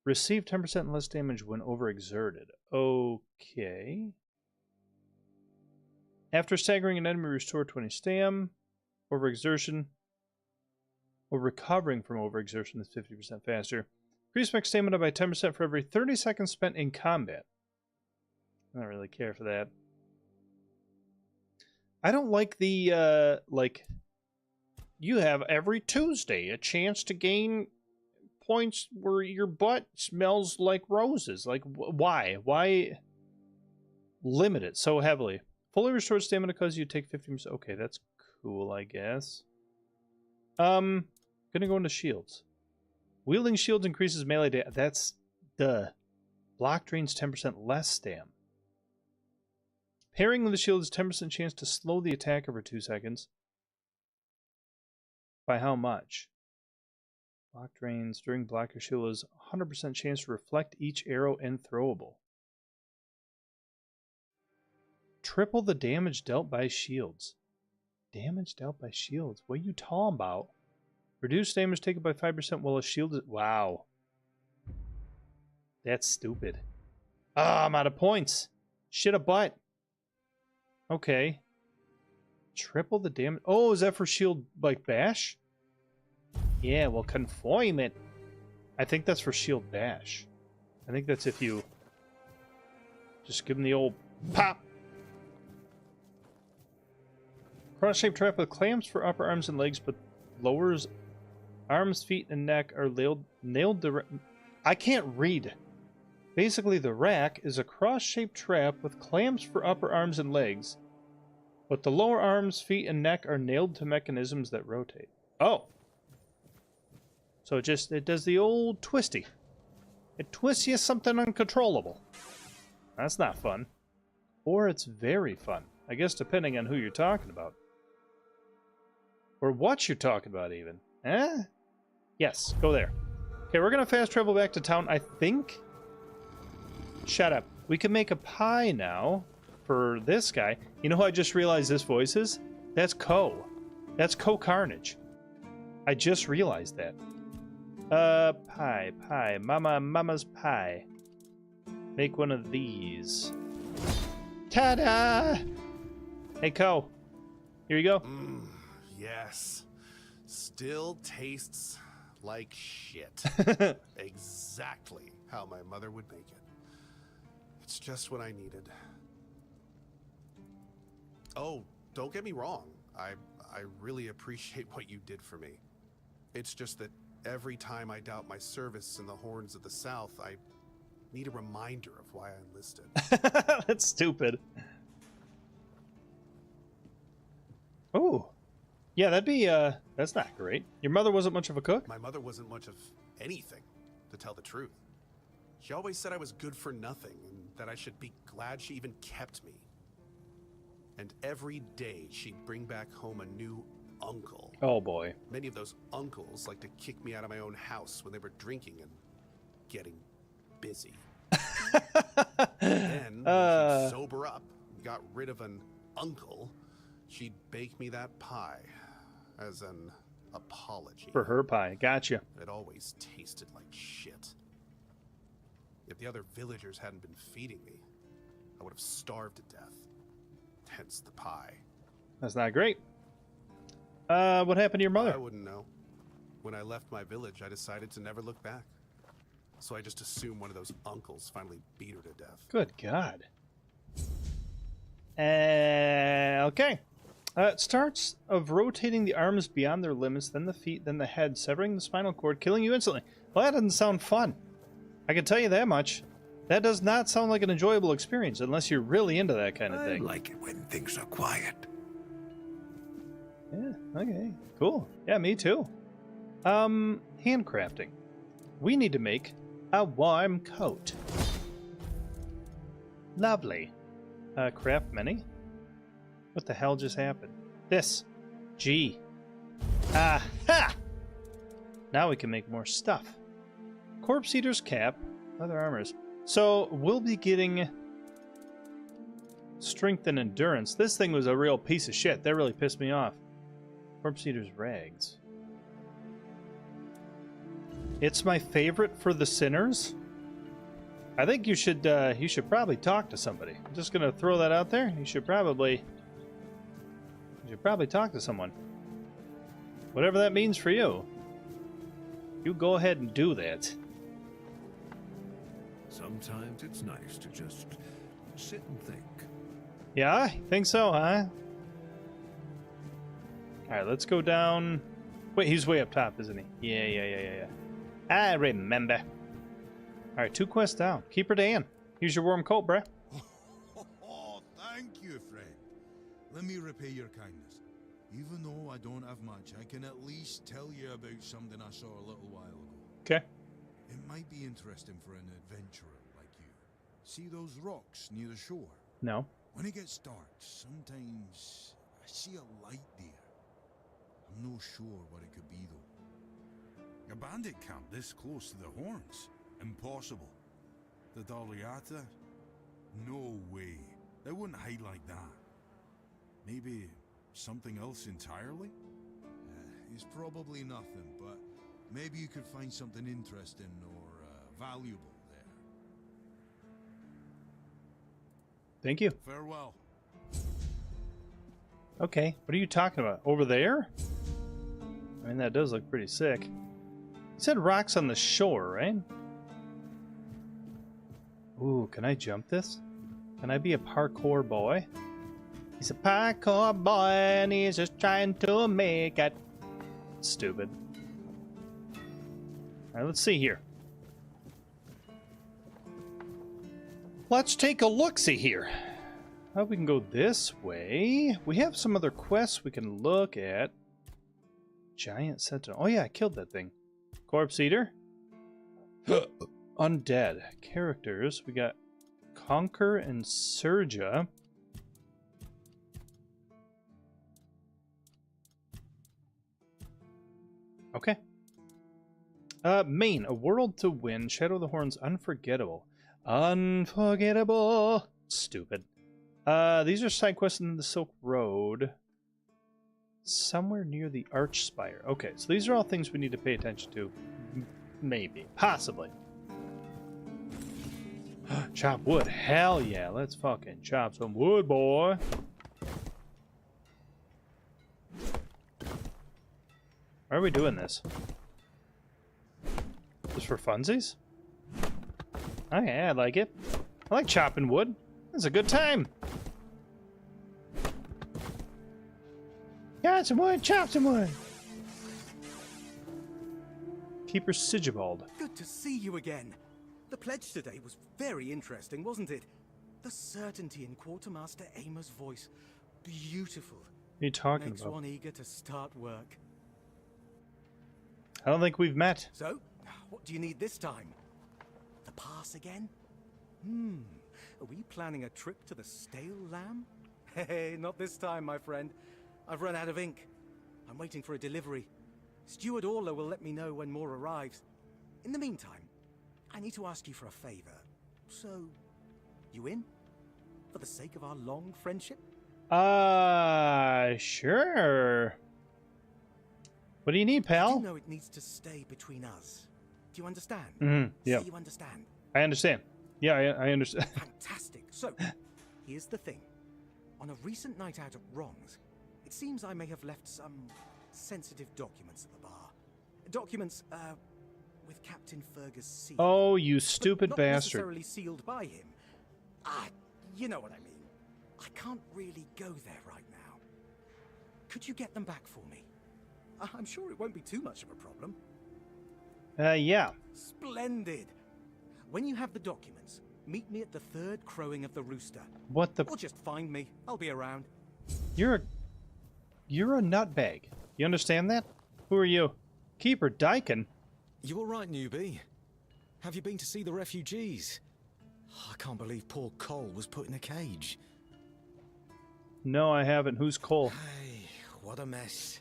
Receive 10% less damage when overexerted. Okay. After staggering an enemy, restore 20 stam. Overexertion. Or recovering from overexertion is 50% faster. Increase max stamina by 10% for every 30 seconds spent in combat. I don't really care for that. I don't like the, you have every Tuesday a chance to gain points where your butt smells like roses. Like, why? Why limit it so heavily? Fully restored stamina causes you take 50%. Okay, that's cool, I guess. Gonna go into shields. Wielding shields increases melee damage. That's duh. Block drains 10% less stam. Pairing with the shield is 10% chance to slow the attack over 2 seconds. By how much? Block drains during block or shield is 100% chance to reflect each arrow and throwable. Triple the damage dealt by shields. Damage dealt by shields? What are you talking about? Reduce damage taken by 5% while a shield is... Wow. That's stupid. Ah, I'm out of points. Shit a butt. Okay. Triple the damage... Oh, is that for shield, like, bash? Yeah, well, confinement. I think that's for shield bash. I think that's if you... Just give him the old pop. Cross-shaped trap with clamps for upper arms and legs, but lowers arms, feet, and neck are nailed direct. I can't read. Basically, the rack is a cross-shaped trap with clamps for upper arms and legs, but the lower arms, feet, and neck are nailed to mechanisms that rotate. Oh. So it does the old twisty. It twists you something uncontrollable. That's not fun. Or it's very fun. I guess depending on who you're talking about. Or what you're talking about, even. Eh? Yes, go there. Okay, we're going to fast travel back to town, I think. Shut up. We can make a pie now for this guy. You know who I just realized this voice is? That's Co. That's Co Carnage. I just realized that. Pie. Mama's pie. Make one of these. Ta-da! Hey, Co. Here you go. Yes. Still tastes like shit. Exactly how my mother would make it. It's just what I needed. Oh, don't get me wrong. I really appreciate what you did for me. It's just that every time I doubt my service in the Horns of the South, I need a reminder of why I enlisted. That's stupid. Oh. Yeah, that'd be, that's not great. Your mother wasn't much of a cook? My mother wasn't much of anything, to tell the truth. She always said I was good for nothing, and that I should be glad she even kept me. And every day she'd bring back home a new uncle. Oh boy. Many of those uncles like to kick me out of my own house when they were drinking and getting busy. Then, when she'd sober up and got rid of an uncle, she'd bake me that pie as an apology. For her pie, gotcha. It always tasted like shit. If the other villagers hadn't been feeding me, I would have starved to death. Hence the pie. That's not great. What happened to your mother? I wouldn't know. When I left my village, I decided to never look back. So I just assumed one of those uncles finally beat her to death. Good God. Okay. It starts of rotating the arms beyond their limits, then the feet, then the head, severing the spinal cord, killing you instantly. Well, that doesn't sound fun. I can tell you that much. That does not sound like an enjoyable experience unless you're really into that kind of I thing. like it when things are quiet. Yeah, okay, cool. Yeah, me too. Handcrafting. We need to make a warm coat. Lovely. Craft many? What the hell just happened? This. G. Aha! Now we can make more stuff. Corpse Eater's cap. Leather armors. So, we'll be getting strength and endurance. This thing was a real piece of shit. That really pissed me off. Corpse Eater's rags. It's my favorite for the sinners. I think you should probably talk to somebody. I'm just gonna throw that out there. You should probably talk to someone. Whatever that means for you. You go ahead and do that. Sometimes it's nice to just sit and think. Yeah, I think so, huh? Alright, let's go down. Wait, he's way up top, isn't he? Yeah. I remember. Alright, 2 quests down. Keeper Dan. Here's your warm coat, bruh. Oh, thank you, friend. Let me repay your kindness. Even though I don't have much, I can at least tell you about something I saw a little while ago. Okay. It might be interesting for an adventurer like you. See those rocks near the shore? No. When it gets dark, sometimes I see a light there. I'm not sure what it could be, though. A bandit camp this close to the Horns? Impossible. The Daliata? No way. They wouldn't hide like that. Maybe something else entirely? It's probably nothing, but maybe you could find something interesting or valuable there. Thank you. Farewell. Okay, what are you talking about? Over there? I mean, that does look pretty sick. You said rocks on the shore, right? Ooh, can I jump this? Can I be a parkour boy? He's a parkour boy and he's just trying to make it. Stupid. Alright, let's see here. Let's take a look-see here. Oh, we can go this way. We have some other quests we can look at. Giant Sentinel. Oh yeah, I killed that thing. Corpse Eater. Undead. Characters. We got Conquer and Surja. Okay. Main. A World to Win. Shadow of the Horns. Unforgettable. Unforgettable. Stupid. These are side quests in the Silk Road. Somewhere near the Arch Spire. Okay, so these are all things we need to pay attention to. Maybe. Possibly. Chop wood. Hell yeah. Let's fucking chop some wood, boy. Why are we doing this? Just for funsies? Oh yeah, I like it. I like chopping wood. It's a good time. Got some wood, chop some wood. Keeper Sigibald. Good to see you again. The pledge today was very interesting, wasn't it? The certainty in Quartermaster Aimer's voice. Beautiful. What are you talking Makes about? one eager to start work. I don't think we've met. So, what do you need this time? The pass again? Are we planning a trip to the Stale Lamb? Hey, not this time, my friend. I've run out of ink. I'm waiting for a delivery. Steward Orla will let me know when more arrives. In the meantime, I need to ask you for a favor. So, you in? For the sake of our long friendship? Sure. What do you need, pal? I do know it needs to stay between us. Do you understand? Yeah. So you understand? I understand. Yeah, I understand. Fantastic. So, here's the thing. On a recent night out at Wrongs, it seems I may have left some sensitive documents at the bar. Documents, with Captain Fergus seal. Oh, you stupid not bastard. necessarily sealed by him. You know what I mean. I can't really go there right now. Could you get them back for me? I'm sure it won't be too much of a problem. Yeah. Splendid. When you have the documents, Meet me at the third crowing of the rooster. What the? Or just find me. I'll be around. You're a nutbag. You understand that? Who are you? Keeper Dyken? You all right, newbie? Have you been to see the refugees? I can't believe poor Cole was put in a cage. No, I haven't. Who's Cole? Hey, what a mess.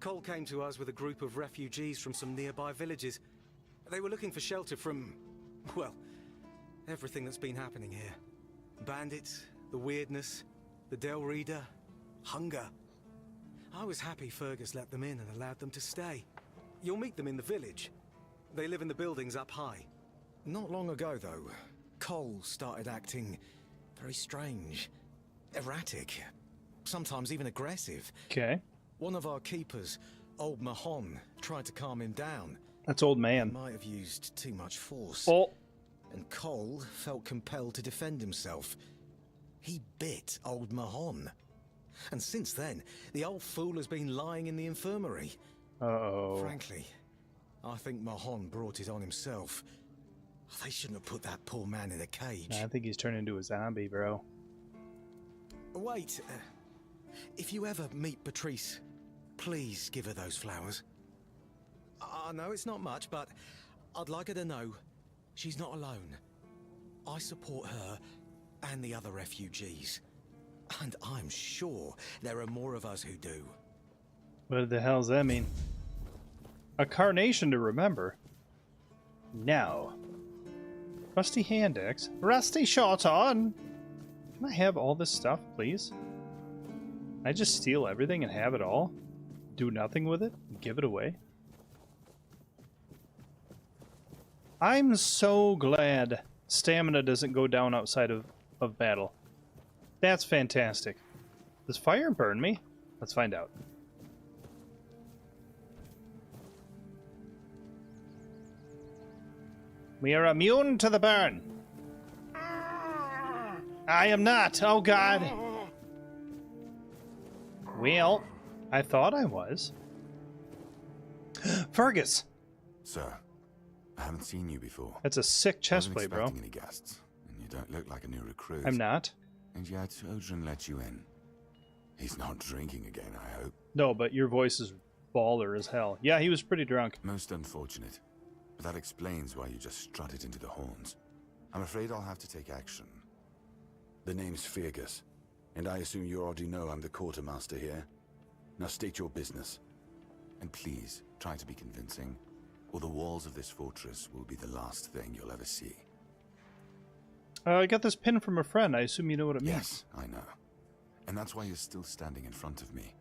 Cole came to us with a group of refugees from some nearby villages. They were looking for shelter from, well, everything that's been happening here. Bandits, the weirdness, the Del Reader, hunger. I was happy Fergus let them in and allowed them to stay. You'll meet them in the village. They live in the buildings up high. Not long ago, though, Cole started acting very strange, erratic, sometimes even aggressive. Okay. One of our keepers, Old Mahon, tried to calm him down. That's Old Man. Might have used too much force. Oh. And Cole felt compelled to defend himself. He bit Old Mahon. And since then, the old fool has been lying in the infirmary. Uh-oh. Frankly, I think Mahon brought it on himself. They shouldn't have put that poor man in a cage. I think he's turned into a zombie, bro. Wait. If you ever meet Patrice, please give her those flowers. I know it's not much, but I'd like her to know she's not alone. I support her and the other refugees. And I'm sure there are more of us who do. What the hell does that mean? A carnation to remember. Now. Rusty hand axe. Rusty shot on! Can I have all this stuff, please? Can I just steal everything and have it all? Do nothing with it? And give it away? I'm so glad stamina doesn't go down outside of battle. That's fantastic. Does fire burn me? Let's find out. We are immune to the burn. I am not. Oh, God. Well, I thought I was. Fergus. Sir, I haven't seen you before. That's a sick chest plate, bro. Wasn't expecting any guests, and you don't look like a new recruit. I'm not. And yet, Odrin let you in. He's not drinking again, I hope. No, but your voice is baller as hell. Yeah, he was pretty drunk. Most unfortunate. But that explains why you just strutted into the horns. I'm afraid I'll have to take action. The name's Fergus, and I assume you already know I'm the quartermaster here. Now state your business. And please, try to be convincing, or the walls of this fortress will be the last thing you'll ever see. I got this pin from a friend. I assume you know what it means. Yes, I know. And that's why you're still standing in front of me.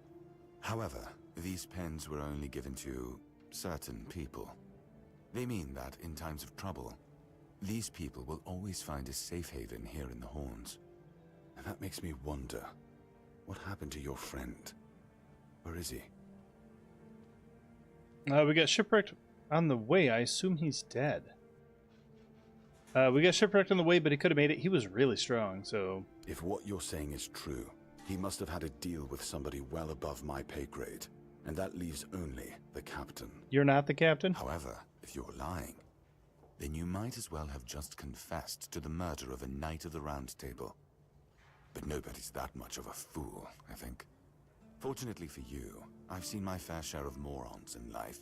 However, these pens were only given to certain people. They mean that in times of trouble, these people will always find a safe haven here in the Horns. And that makes me wonder, what happened to your friend? Where is he? We got shipwrecked on the way. I assume he's dead. We got shipwrecked on the way, but he could have made it. He was really strong, so... If what you're saying is true, he must have had a deal with somebody well above my pay grade. And that leaves only the captain. You're not the captain? However, if you're lying, then you might as well have just confessed to the murder of a Knight of the Round Table. But nobody's that much of a fool, I think. Fortunately for you, I've seen my fair share of morons in life,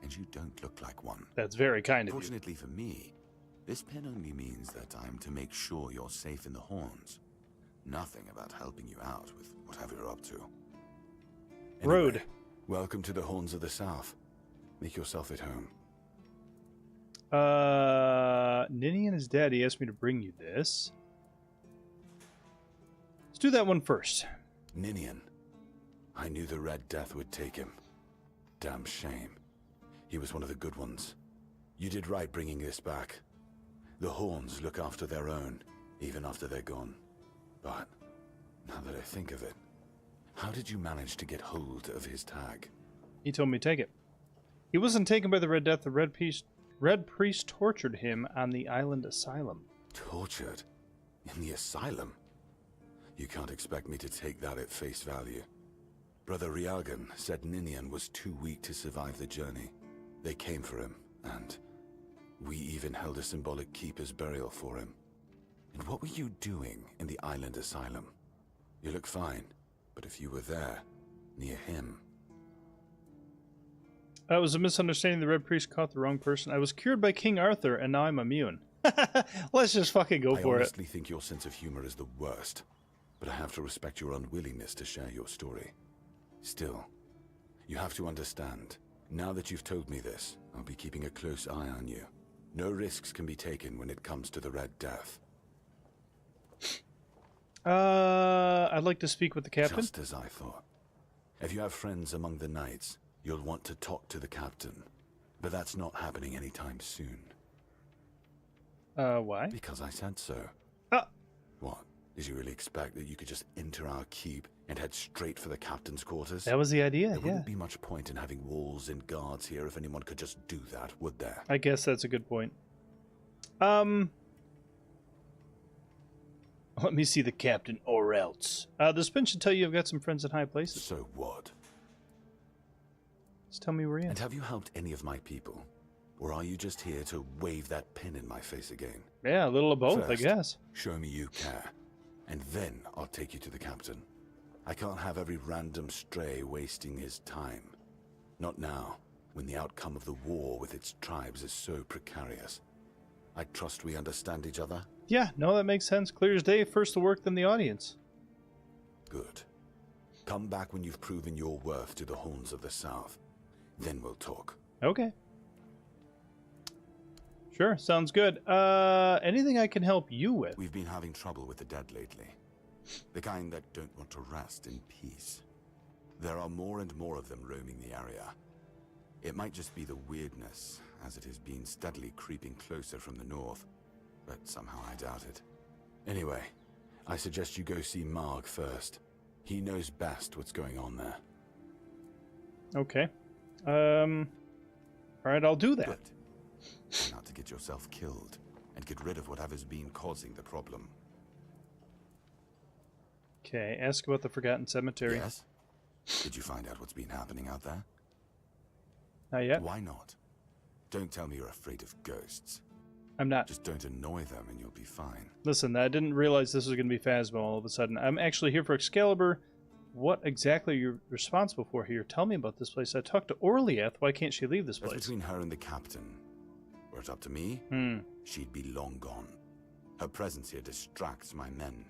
and you don't look like one. That's very kind of you. Fortunately for me, this pen only means that I'm to make sure you're safe in the Horns. Nothing about helping you out with whatever you're up to. Anyway, Rude. Welcome to the Horns of the South. Make yourself at home. Ninian is dead. He asked me to bring you this. Let's do that one first. Ninian. I knew the Red Death would take him. Damn shame. He was one of the good ones. You did right bringing this back. The Horns look after their own, even after they're gone. But, now that I think of it, how did you manage to get hold of his tag? He told me to take it. He wasn't taken by the Red Death. The Red Priest tortured him on the island asylum. Tortured? In the asylum? You can't expect me to take that at face value. Brother Rialgan said Ninian was too weak to survive the journey. They came for him, and we even held a symbolic keeper's burial for him. And what were you doing in the island asylum? You look fine, but if you were there, near him... It was a misunderstanding. The Red Priest caught the wrong person. I was cured by King Arthur, and now I'm immune. Let's just fucking go for it. I honestly think your sense of humor is the worst, but I have to respect your unwillingness to share your story. Still, you have to understand, now that you've told me this, I'll be keeping a close eye on you. No risks can be taken when it comes to the Red Death. I'd like to speak with the captain. Just as I thought. If you have friends among the knights, you'll want to talk to the captain. But that's not happening anytime soon. Why? Because I said so. What? Did you really expect that you could just enter our keep and head straight for the captain's quarters? That was the idea, There wouldn't be much point in having walls and guards here if anyone could just do that, would there? I guess that's a good point. Let me see the captain, or else. This pin should tell you I've got some friends in high places. So what? Just tell me where you are. And have you helped any of my people? Or are you just here to wave that pin in my face again? Yeah, a little of both, First, I guess. Show me you care, and then I'll take you to the captain. I can't have every random stray wasting his time. Not now, when the outcome of the war with its tribes is so precarious. I trust we understand each other? Yeah, no, that makes sense. Clear as day. First to work, then the audience. Good. Come back when you've proven your worth to the Horns of the South. Then we'll talk. Okay. Sure, sounds good. Anything I can help you with? We've been having trouble with the dead lately. The kind that don't want to rest in peace. There are more and more of them roaming the area. It might just be the weirdness, as it has been steadily creeping closer from the north, but somehow I doubt it. Anyway, I suggest you go see Marg first. He knows best what's going on there. Okay. Alright, I'll do that. Good. Not to get yourself killed, and get rid of whatever's been causing the problem. Okay, ask about the Forgotten Cemetery. Yes? Did you find out what's been happening out there? Not yet. Why not? Don't tell me you're afraid of ghosts. I'm not. Just don't annoy them and you'll be fine. Listen, I didn't realize this was going to be Phasma all of a sudden. I'm actually here for Excalibur. What exactly are you responsible for here? Tell me about this place. I talked to Orliath. Why can't she leave this place? That's between her and the captain. Were it up to me, she'd be long gone. Her presence here distracts my men.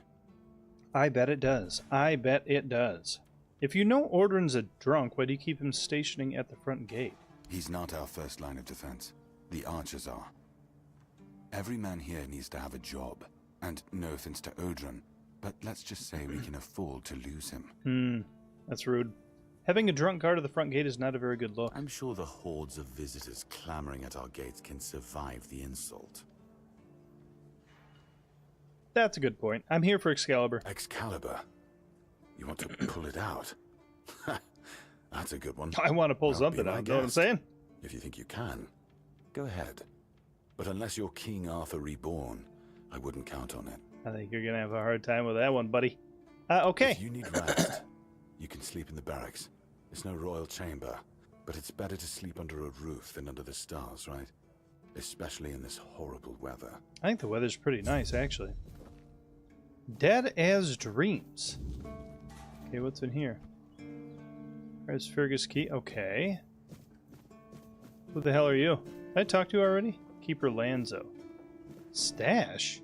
I bet it does. I bet it does. If you know Ordrin's a drunk, why do you keep him stationing at the front gate? He's not our first line of defense. The archers are. Every man here needs to have a job. And no offense to Odrin, but let's just say we can afford to lose him. That's rude. Having a drunk guard at the front gate is not a very good look. I'm sure the hordes of visitors clamoring at our gates can survive the insult. That's a good point. I'm here for Excalibur. Excalibur? You want to pull it out? That's a good one. I want to pull something out, you know what I'm saying? If you think you can, go ahead. But unless you're King Arthur reborn, I wouldn't count on it. I think you're going to have a hard time with that one, buddy. Okay. If you need rest, you can sleep in the barracks. It's no royal chamber, but it's better to sleep under a roof than under the stars, right? Especially in this horrible weather. I think the weather's pretty nice, actually. Dead as Dreams. Okay, what's in here? There's Fergus Key. Okay. Who the hell are you? Did I talk to you already? Keeper Lanzo. Stash?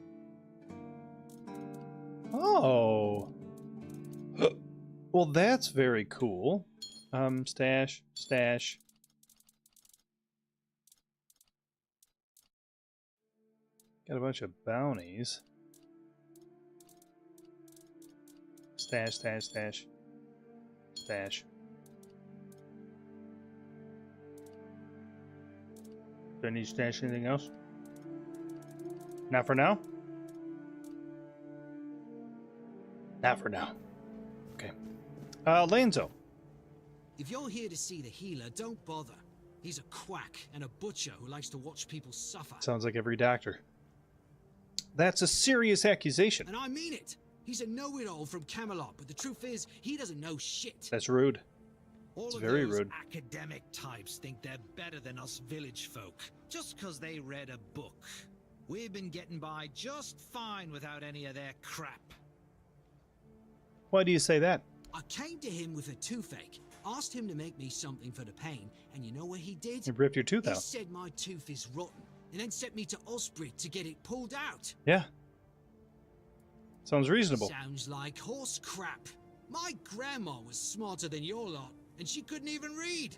Oh. Well, that's very cool. Stash. Got a bunch of bounties. Stash. Do I need to stash anything else? Not for now? Not for now. Okay. Lanzo. If you're here to see the healer, don't bother. He's a quack and a butcher who likes to watch people suffer. Sounds like every doctor. That's a serious accusation. And I mean it. He's a know-it-all from Camelot, but the truth is, he doesn't know shit. That's rude. All it's of very those rude. Academic types think they're better than us village folk, just because they read a book. We've been getting by just fine without any of their crap. Why do you say that? I came to him with a toothache, asked him to make me something for the pain, and you know what he did? You ripped your tooth He out. said my tooth is rotten, and then sent me to Osprey to get it pulled out. Yeah. Sounds reasonable. Sounds like horse crap. My grandma was smarter than your lot, and she couldn't even read.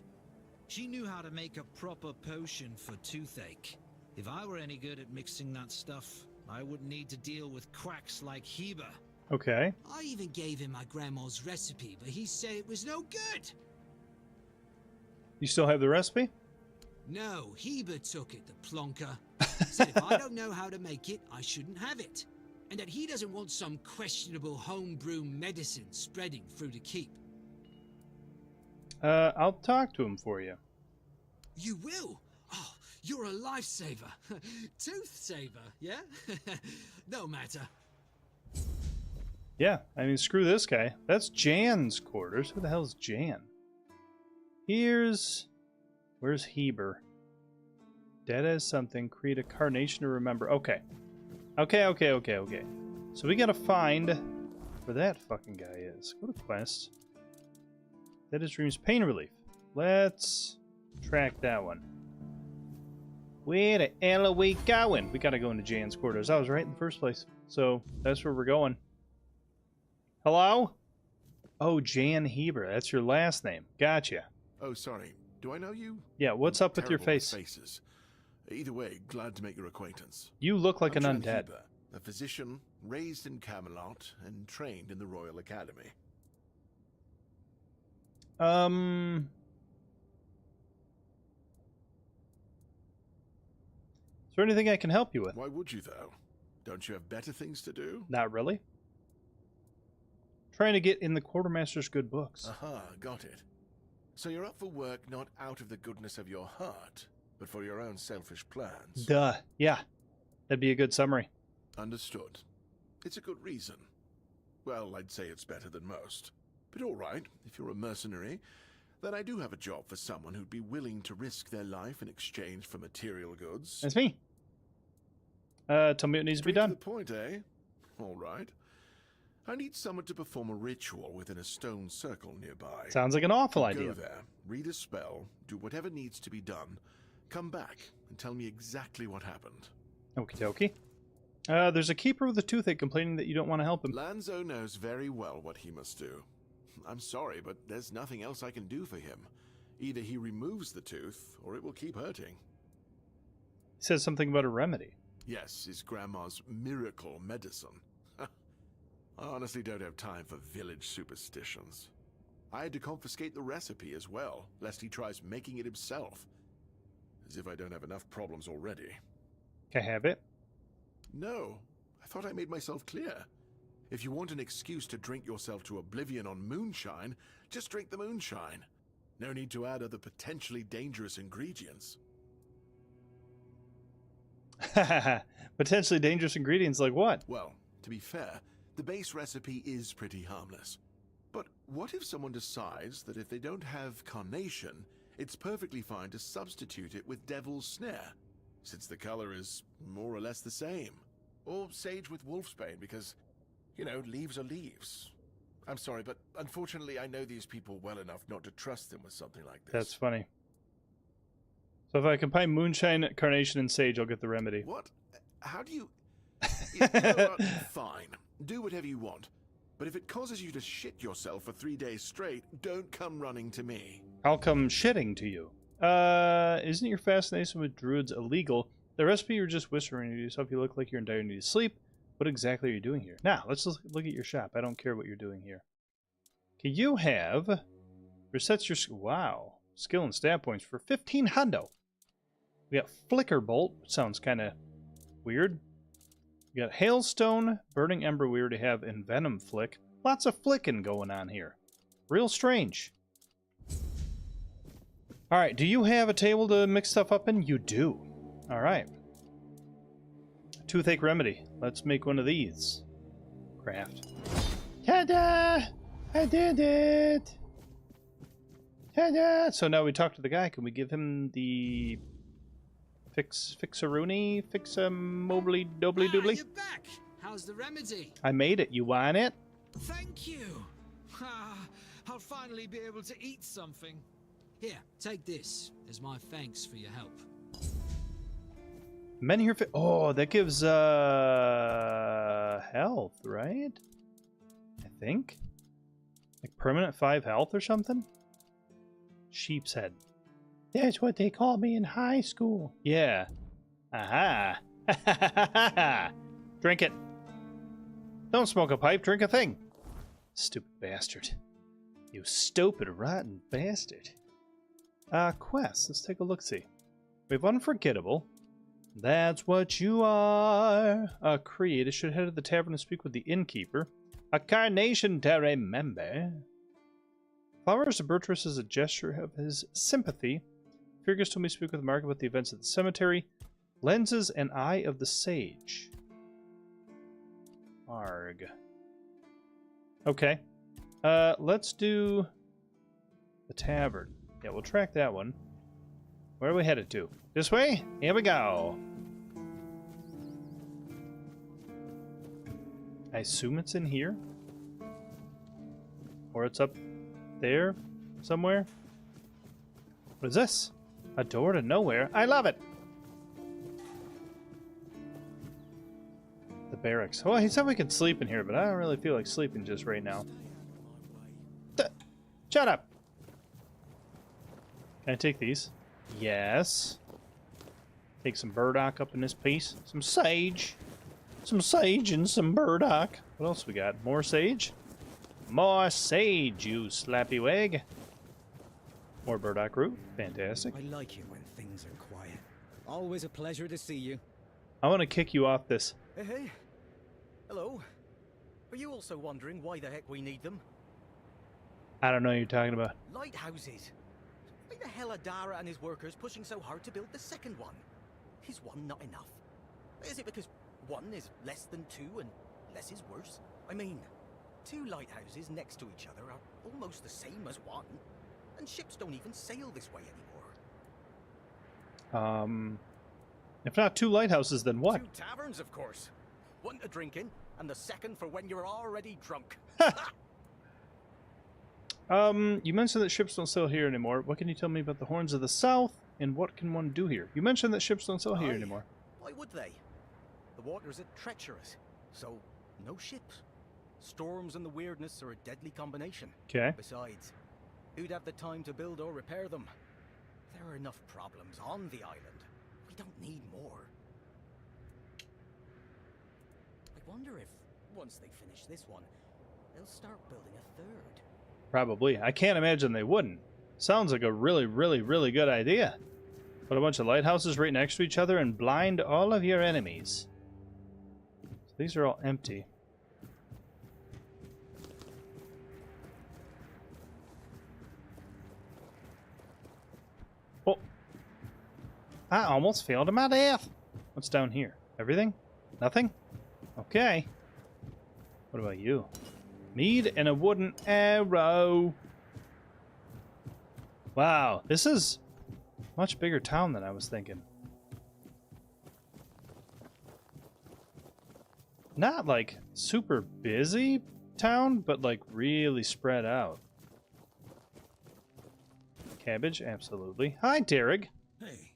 She knew how to make a proper potion for toothache. If I were any good at mixing that stuff, I wouldn't need to deal with quacks like Heber. Okay. I even gave him my grandma's recipe, but he said it was no good. You still have the recipe? No, Heber took it, the plonker. Said if I don't know how to make it, I shouldn't have it. And that he doesn't want some questionable homebrew medicine spreading through the keep. I'll talk to him for you. You will? Oh, you're a lifesaver. Tooth saver, yeah? No matter. Yeah, I mean, screw this guy. That's Jan's quarters. Who the hell's Jan? Where's Heber? Dead as something. Create a carnation to remember. Okay. Okay. So we gotta find where that fucking guy is. Go to quest. That is dreams pain relief. Let's track that one. Where the hell are we going? We gotta go into Jan's quarters. I was right in the first place. So that's where we're going. Hello? Oh, Jan Heber. That's your last name. Gotcha. Oh, sorry. Do I know you? Yeah, what's up with your face? Faces. Either way, glad to make your acquaintance. You look like I'm an Jan undead. Heber, a physician raised in Camelot and trained in the Royal Academy. Is there anything I can help you with? Why would you, though? Don't you have better things to do? Not really. Trying to get in the quartermaster's good books. Aha, got it. So you're up for work not out of the goodness of your heart, but for your own selfish plans. Duh. Yeah. That'd be a good summary. Understood. It's a good reason. Well, I'd say it's better than most. But all right, if you're a mercenary, then I do have a job for someone who'd be willing to risk their life in exchange for material goods. That's me. Tell me what needs to be Straight done. to the point, eh? All right. I need someone to perform a ritual within a stone circle nearby. Sounds like an awful Go idea. there, read a spell, do whatever needs to be done, come back and tell me exactly what happened. Okie dokie. There's a keeper with a toothache complaining that you don't want to help him. Lanzo knows very well what he must do. I'm sorry, but there's nothing else I can do for him. Either he removes the tooth, or it will keep hurting. He says something about a remedy. Yes, his grandma's miracle medicine. I honestly don't have time for village superstitions. I had to confiscate the recipe as well, lest he tries making it himself. As if I don't have enough problems already. Can I have it? No, I thought I made myself clear. If you want an excuse to drink yourself to oblivion on moonshine, just drink the moonshine. No need to add other potentially dangerous ingredients. Potentially dangerous ingredients like what? Well, to be fair, the base recipe is pretty harmless. But what if someone decides that if they don't have carnation, it's perfectly fine to substitute it with devil's snare, since the color is more or less the same? Or sage with wolfsbane, because, you know, leaves are leaves. I'm sorry, but unfortunately I know these people well enough not to trust them with something like this. That's funny. So if I combine moonshine, carnation, and sage, I'll get the remedy. What? How do you... You know what? Fine. Do whatever you want. But if it causes you to shit yourself for 3 days straight, don't come running to me. I'll come shitting to you. Isn't your fascination with druids illegal? The recipe you're just whispering to yourself, you look like you're in dire need of sleep. What exactly are you doing here? Now, let's just look at your shop. I don't care what you're doing here. Okay, you have... Resets your... Wow. Skill and stat points for 15 hundo. We got Flicker Bolt. Sounds kind of weird. We got Hailstone, Burning Ember we already have, and Venom Flick. Lots of flicking going on here. Real strange. Alright, do you have a table to mix stuff up in? You do. Alright. Toothache Remedy. Let's make one of these. Craft. Ta-da! I did it! Ta-da! So now we talk to the guy. Can we give him the Fix-a-rooney, fix-a-mobly doubly doobly. You're back. How's the remedy? I made it. You want it? Thank you. I'll finally be able to eat something. Here, take this as my thanks for your help. Men here. Oh, that gives health, right? I think. Like permanent 5 health or something. Sheep's head. That's what they called me in high school. Yeah. Aha. Drink it. Don't smoke a pipe, drink a thing. Stupid bastard. You stupid, rotten bastard. Quest. Let's take a look-see. We have Unforgettable. That's what you are. Creed. I should head to the tavern and speak with the innkeeper. A carnation to remember. Flowers to Bertrus is a gesture of his sympathy. Fergus told me to speak with Mark about the events at the cemetery. Lenses and Eye of the Sage. Arg. Okay. Let's do the tavern. Yeah, we'll track that one. Where are we headed to? This way? Here we go. I assume it's in here. Or it's up there somewhere. What is this? A door to nowhere. I love it. The barracks. Oh, he said we could sleep in here, but I don't really feel like sleeping just right now. Shut up. Can I take these? Yes. Take some burdock up in this piece. Some sage. Some sage and some burdock. What else we got? More sage? More sage, you slappy wag. More burdock root. Fantastic. I like it when things are quiet. Always a pleasure to see you. I want to kick you off this. Hey. Hello. Are you also wondering why the heck we need them? I don't know what you're talking about. Lighthouses. Why the hell are Dara and his workers pushing so hard to build the second one? Is one not enough? Is it because one is less than 2 and less is worse? I mean, 2 lighthouses next to each other are almost the same as one, and ships don't even sail this way anymore. If not 2 lighthouses, then what? 2 taverns, of course. One to drink in, and the second for when you're already drunk. You mentioned that ships don't sail here anymore. What can you tell me about the Horns of the South, and what can one do here? You mentioned that ships don't sail here anymore. Why would they? The waters are treacherous, so no ships. Storms and the weirdness are a deadly combination. Okay. Besides, who'd have the time to build or repair them? There are enough problems on the island. We don't need more. I wonder if, once they finish this one, they'll start building a third. Probably. I can't imagine they wouldn't. Sounds like a really, really, really good idea. Put a bunch of lighthouses right next to each other and blind all of your enemies. So these are all empty. Oh. I almost fell to my death. What's down here? Everything? Nothing? Okay. What about you? Mead and a wooden arrow. Wow, this is a much bigger town than I was thinking. Not like super busy town, but like really spread out. Cabbage, absolutely. Hi, Derek. Hey,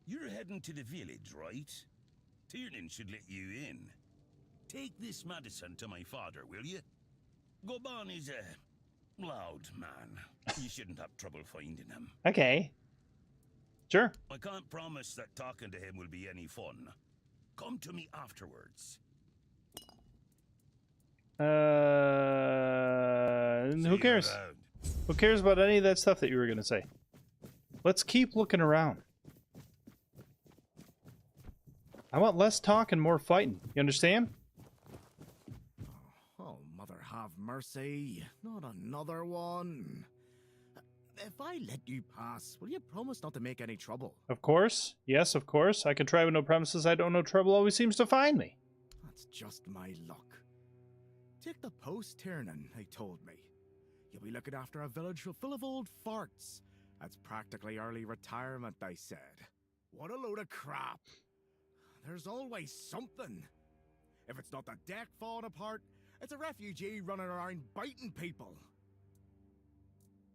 you're heading to the village, right? Tiernan should let you in. Take this medicine to my father, will you? Goban is a loud man. You shouldn't have trouble finding him. Okay. Sure. I can't promise that talking to him will be any fun. Come to me afterwards. Who cares? Who cares about any of that stuff that you were going to say? Let's keep looking around. I want less talk and more fighting. You understand? Oh, mother have mercy. Not another one. If I let you pass, will you promise not to make any trouble? Of course. Yes, of course. I can try with no promises. I don't know. Trouble always seems to find me. That's just my luck. Take the post, Tiernan, they told me. You'll be looking after a village full of old farts. That's practically early retirement, they said. What a load of crap. There's always something. If it's not the deck falling apart, it's a refugee running around biting people.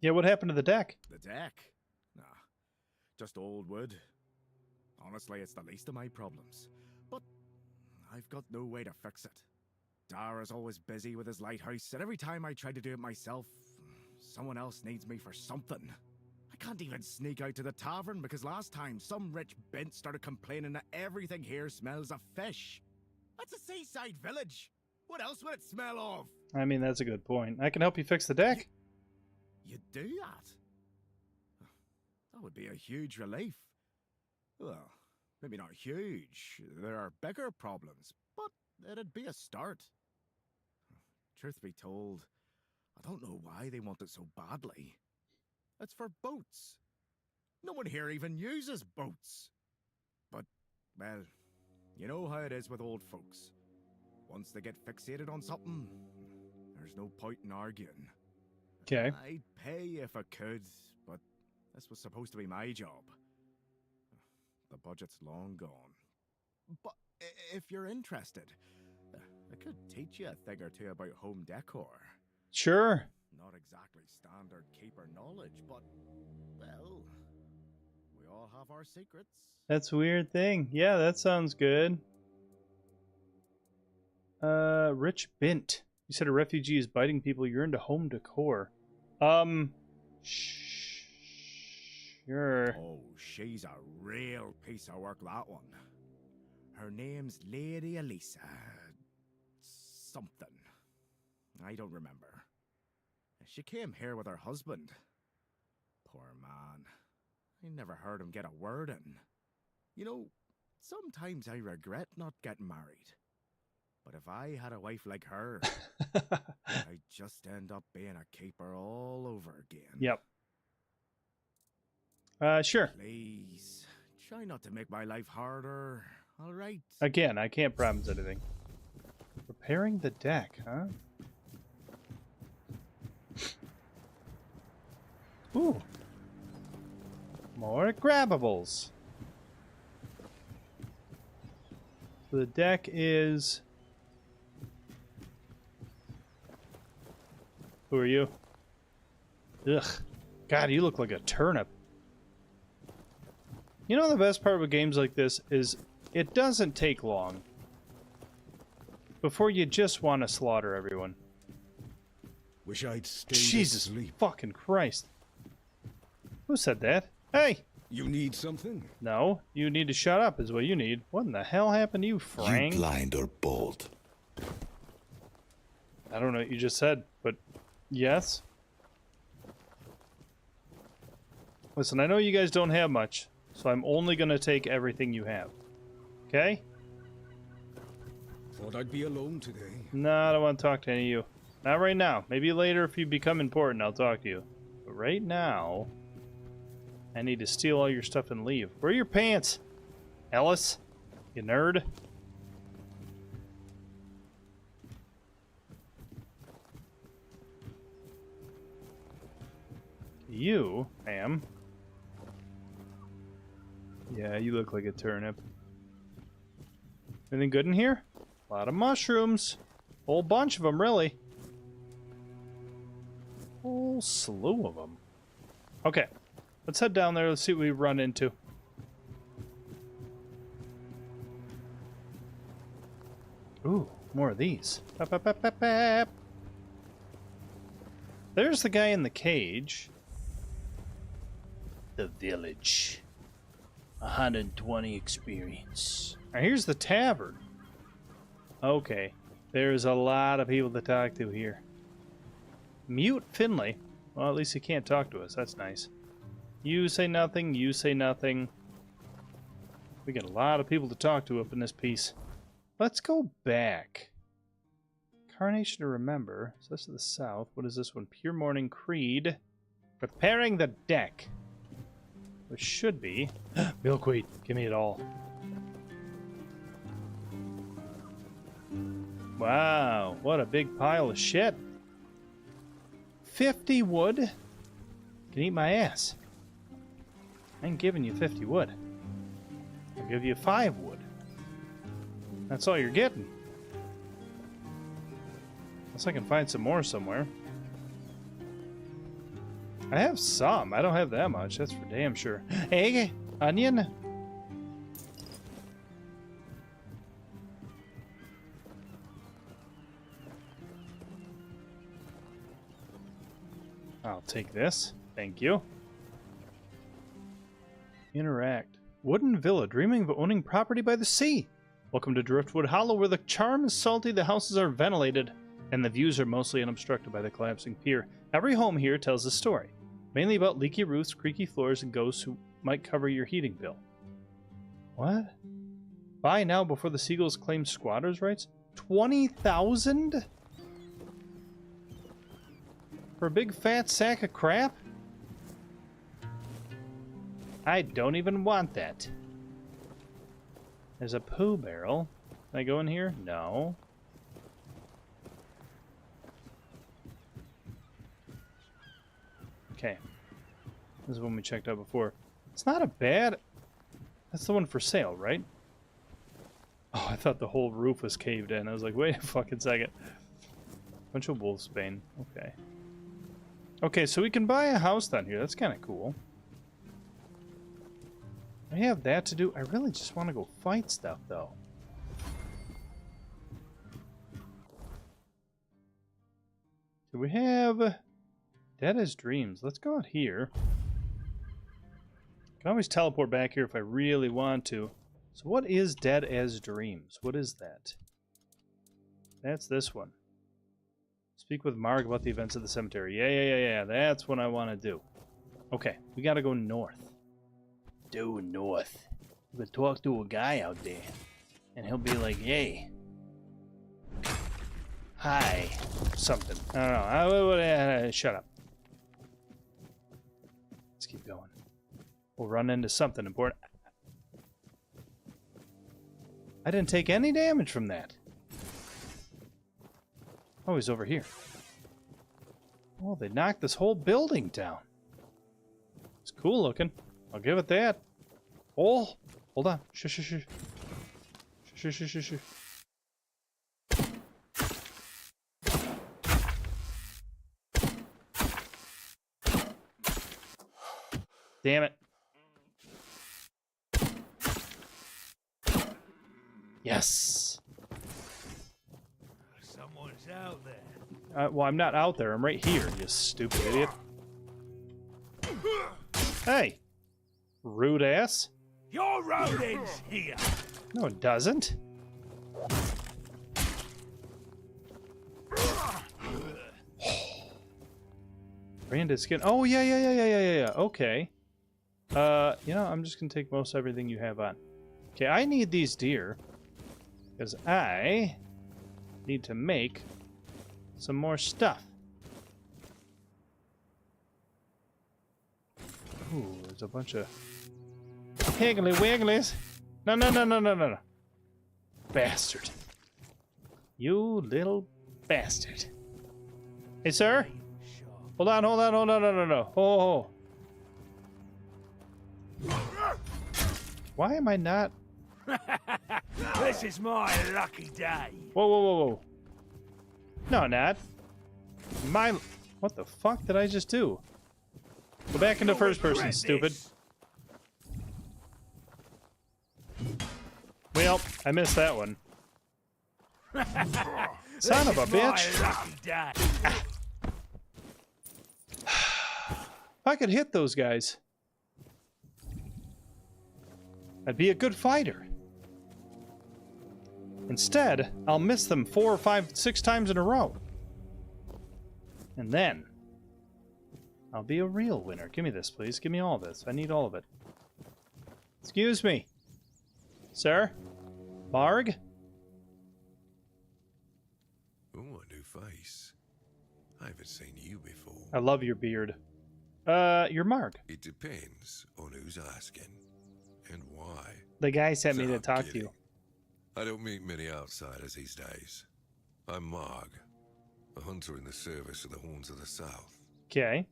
Yeah, what happened to the deck? The deck? Nah, just old wood. Honestly, it's the least of my problems. But I've got no way to fix it. Dara's always busy with his lighthouse, and every time I try to do it myself, someone else needs me for something. I can't even sneak out to the tavern because last time some rich bint started complaining that everything here smells of fish. That's a seaside village. What else would it smell of? I mean, that's a good point. I can help you fix the deck. You do that? That would be a huge relief. Well, maybe not huge. There are bigger problems, but it'd be a start. Truth be told, I don't know why they want it so badly. It's for boats. No one here even uses boats. But, well, you know how it is with old folks. Once they get fixated on something, there's no point in arguing. Okay. I'd pay if I could, but this was supposed to be my job. The budget's long gone. But if you're interested, I could teach you a thing or two about home decor. Sure. Not exactly standard keeper knowledge, but, well, we all have our secrets. That's a weird thing. Yeah, that sounds good. Rich Bint. You said a refugee is biting people. You're into home decor. Sure. Oh, she's a real piece of work, that one. Her name's Lady Elisa. Something. I don't remember. She came here with her husband. Poor man. I never heard him get a word in. You know, sometimes I regret not getting married. But if I had a wife like her, I'd just end up being a keeper all over again. Yep. Sure. Please, try not to make my life harder, all right? Again, I can't promise anything. Repairing the deck, huh? Ooh. More grabbables. So the deck is... Who are you? Ugh. God, you look like a turnip. You know the best part with games like this is it doesn't take long before you just want to slaughter everyone. Wish I'd stayed Jesus asleep. fucking Christ. Who said that? Hey! You need something? No, you need to shut up is what you need. What in the hell happened to you, Frank? You blind or bold? I don't know what you just said, but yes. Listen, I know you guys don't have much, so I'm only going to take everything you have. Okay? Thought I'd be alone today. No, I don't want to talk to any of you. Not right now. Maybe later if you become important, I'll talk to you. But right now, I need to steal all your stuff and leave. Where are your pants? Ellis? You nerd? You, ma'am. Yeah, you look like a turnip. Anything good in here? A lot of mushrooms. Whole bunch of them, really. Whole slew of them. Okay, let's head down there. Let's see what we run into. Ooh, more of these. Bap, bap, bap, bap, bap. There's the guy in the cage. The village. 120 experience. Now here's the tavern. Okay, there's a lot of people to talk to here. Mute Finley. Well, at least he can't talk to us. That's nice. You say nothing. You say nothing. We got a lot of people to talk to up in this piece. Let's go back. Carnation to remember. So that's to the south. What is this one? Pure Morning Creed. Repairing the deck. Which should be... Milkweed. Give me it all. Wow. What a big pile of shit. 50 wood? You can eat my ass. I ain't giving you 50 wood. give you 5 wood. That's all you're getting. Unless I can find some more somewhere. I have some. I don't have that much. That's for damn sure. Hey, onion. I'll take this. Thank you. Interact. Wooden villa, dreaming of owning property by the sea. Welcome to Driftwood Hollow, where the charm is salty, the houses are ventilated, and the views are mostly unobstructed by the collapsing pier. Every home here tells a story, mainly about leaky roofs, creaky floors, and ghosts who might cover your heating bill. What? Buy now before the seagulls claim squatters' rights? 20,000? For a big fat sack of crap? I don't even want that. There's a poo barrel. Can I go in here? No. Okay. This is one we checked out before. It's not a bad... That's the one for sale, right? Oh, I thought the whole roof was caved in. I was like, wait a fucking second. Bunch of wolfsbane. Okay. Okay, so we can buy a house down here. That's kind of cool. I have that to do. I really just want to go fight stuff, though. Do we have... Dead as Dreams. Let's go out here. I can always teleport back here if I really want to. So what is Dead as Dreams? What is that? That's this one. Speak with Marg about the events of the cemetery. Yeah. That's what I want to do. Okay, we gotta go north. Due north. We could talk to a guy out there. And he'll be like, yay. Hi. Something. I don't know. Shut up. Let's keep going. We'll run into something important. I didn't take any damage from that. Oh, he's over here. Oh, they knocked this whole building down. It's cool looking. I'll give it that. Oh, hold on. Shush. Damn it. Yes. Someone's out there. Well, I'm not out there. I'm right here, you stupid idiot. Hey. Rude ass. Your road ends here. No, it doesn't. Branded skin. Oh, yeah. Okay. You know, I'm just gonna take most everything you have on. Okay, I need these deer. Because I need to make some more stuff. Ooh, there's a bunch of higgly wigglies. No. Bastard. You little bastard. Hey, sir? Hold on. No. Oh. Why am I not? This is my lucky day. Whoa. No, not. What the fuck did I just do? Go back into first person, stupid. Well, I missed that one. Son of a bitch. If I could hit those guys, I'd be a good fighter. Instead, I'll miss them 4, 5, 6 times in a row. And then, I'll be a real winner. Give me this, please. Give me all this. I need all of it. Excuse me. Sir? Marg? Oh, a new face. I haven't seen you before. I love your beard. You're Marg. It depends on who's asking and why. The guy sent me to talk to you. I don't meet many outsiders these days. I'm Marg, a hunter in the service of the Horns of the South. Okay.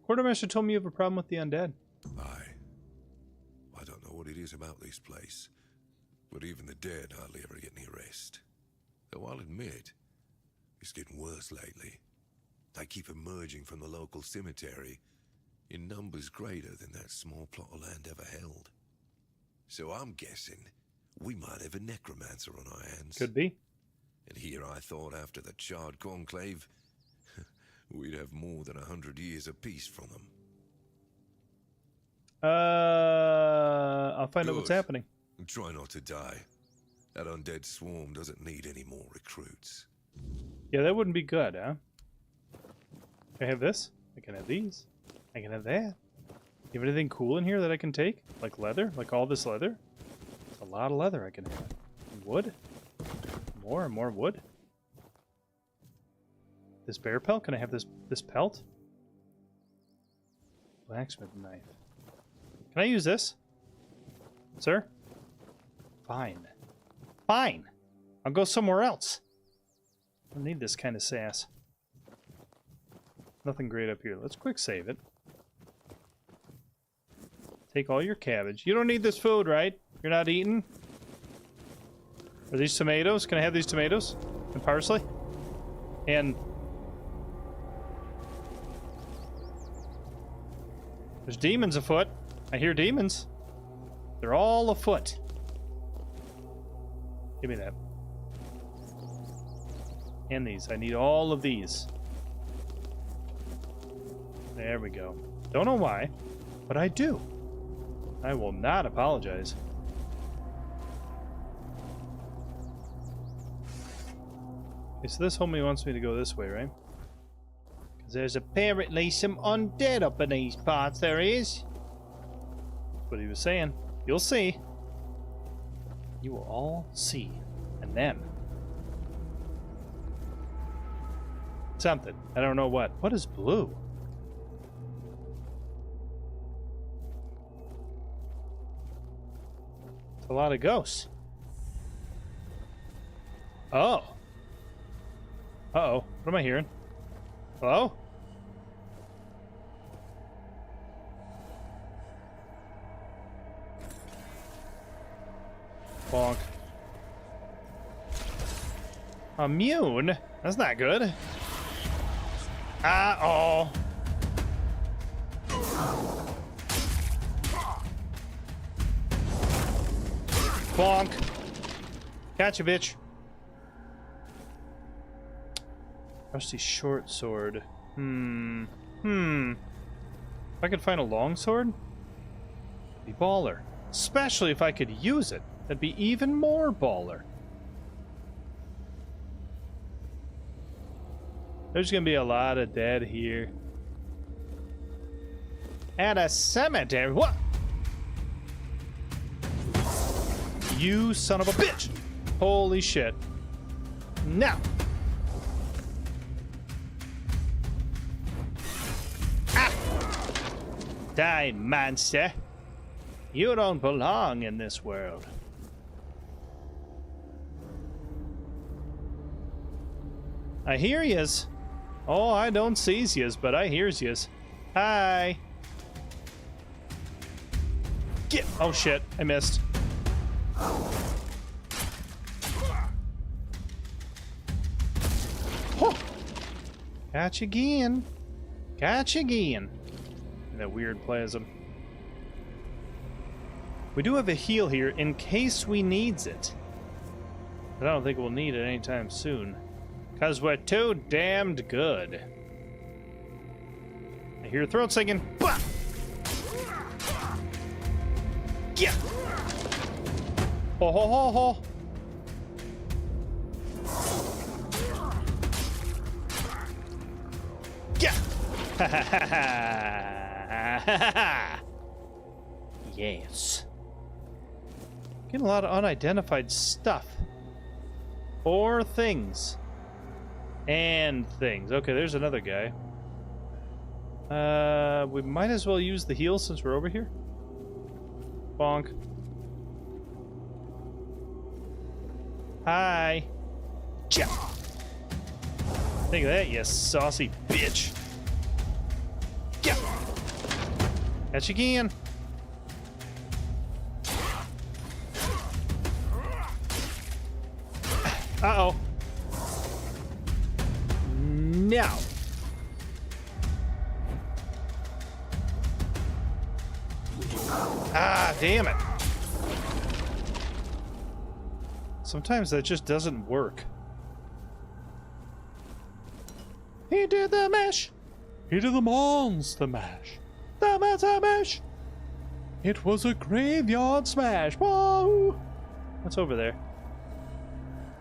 Quartermaster told me you have a problem with the undead. I don't know what it is about this place, but even the dead hardly ever get any rest. Though I'll admit, it's getting worse lately. They keep emerging from the local cemetery in numbers greater than that small plot of land ever held. So I'm guessing we might have a necromancer on our hands. Could be. And here I thought after the charred conclave, we'd have more than 100 years of peace from them. I'll find out what's happening. And try not to die. That undead swarm doesn't need any more recruits. Yeah, that wouldn't be good, huh? Can I have this? I can have these. I can have that. You have anything cool in here that I can take? Like leather? Like all this leather? It's a lot of leather I can have. Wood? More and more wood? This bear pelt? Can I have this pelt? Blacksmith knife. Can I use this? Sir? Fine. Fine! I'll go somewhere else. I don't need this kind of sass. Nothing great up here. Let's quick save it. Take all your cabbage. You don't need this food, right? You're not eating? Are these tomatoes? Can I have these tomatoes? And parsley? And... there's demons afoot. I hear demons. They're all afoot. Give me that. And these. I need all of these. There we go. Don't know why, but I do. I will not apologize. Okay, so this homie wants me to go this way, right? Because there's apparently some undead up in these parts, there is. That's what he was saying. You'll see. You will all see. And then... something. I don't know what. What is blue? It's a lot of ghosts. Oh. Uh-oh. What am I hearing? Hello? Bonk. Immune? That's not good. Oh. Bonk. Gotcha, bitch. Rusty short sword. If I could find a long sword, it'd be baller. Especially if I could use it. That'd be even more baller. There's gonna be a lot of dead here. At a cemetery. What? You son of a bitch! Holy shit. Now. Ah! Die, monster. You don't belong in this world. I hear yous. Oh, I don't sees yous, but I hears yous. Hi. Get. Oh shit, I missed. Oh. Catch again. Catch again. That weird plasm. We do have a heal here in case we needs it. But I don't think we'll need it anytime soon. Because we're too damned good. I hear throat singing. Bah! Yeah! Ho ho ho ho! Yeah! Ha ha ha ha! Ha ha! Yes. Getting a lot of unidentified stuff. Or things. And things. Okay, there's another guy. We might as well use the heal since we're over here. Bonk. Hi. Cha. Think of that, you saucy bitch. Yeah. Catch you again. Uh-oh. No. Ah, damn it. Sometimes that just doesn't work. He did the mash. He did the monster mash. The monster mash. It was a graveyard smash. Whoa. What's over there?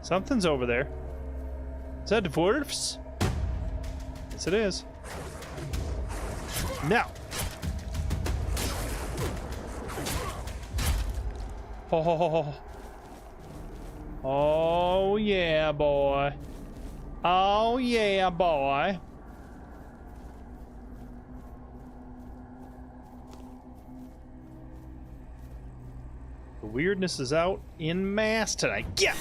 Something's over there. Is that dwarfs? Yes, it is. Now. Oh. Oh, yeah, boy. Oh, yeah, boy. The weirdness is out in mass tonight. Yeah!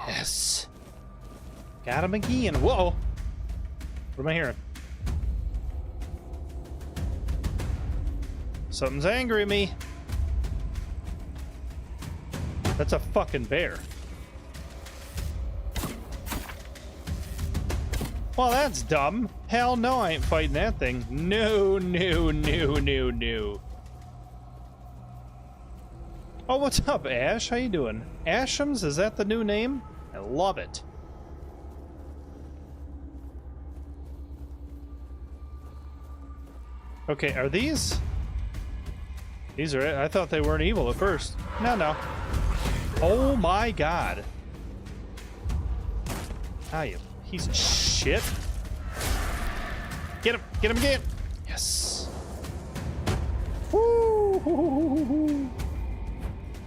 Yes. Got him again. Whoa. What am I hearing? Something's angry at me. That's a fucking bear. Well, that's dumb. Hell no, I ain't fighting that thing. No, no, no, no, no. Oh, what's up, Ash? How you doing? Ashams, is that the new name? I love it. Okay, are these? These are it. I thought they weren't evil at first. No, no. Oh my god. Ah, you piece of shit. Get him! Get him again! Yes! Woo!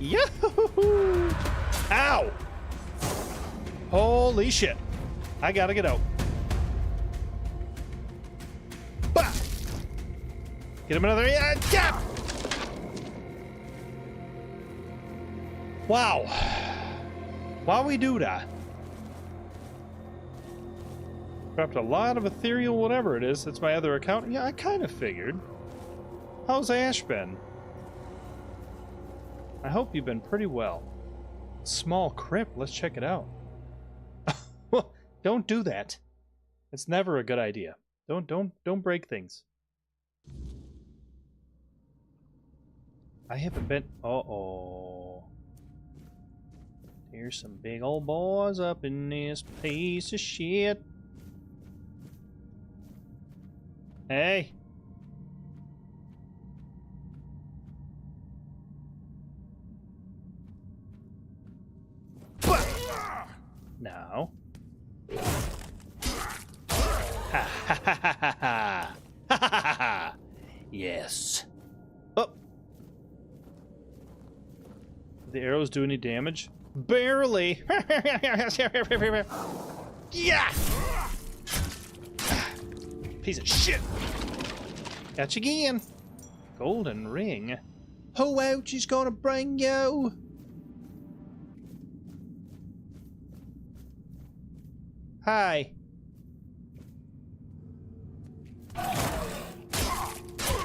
Yahoo! Ow! Holy shit. I gotta get out. Bah! Get him another. Yeah! Wow. Why we do that? Dropped a lot of ethereal whatever it is. That's my other account. Yeah, I kind of figured. How's Ash been? I hope you've been pretty well. Small crypt. Let's check it out. Don't do that. It's never a good idea. Don't break things. I haven't been. Uh-oh. Here's some big old boys up in this piece of shit. Hey. Now. Ha ha ha ha ha ha ha ha ha. Yes. Oh. Did the arrows do any damage? Barely. Yeah. Piece of shit. Got you again. Golden ring. Who out is gonna bring you? Hi.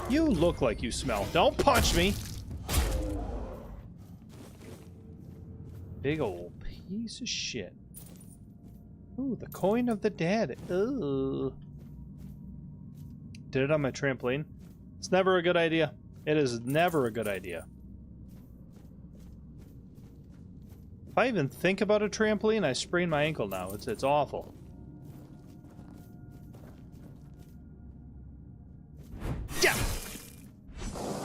You look like you smell. Don't punch me. Big old piece of shit. Ooh, the coin of the dead. Ugh. Did it on my trampoline. It's never a good idea. It is never a good idea. If I even think about a trampoline, I sprain my ankle now. It's awful. Yeah.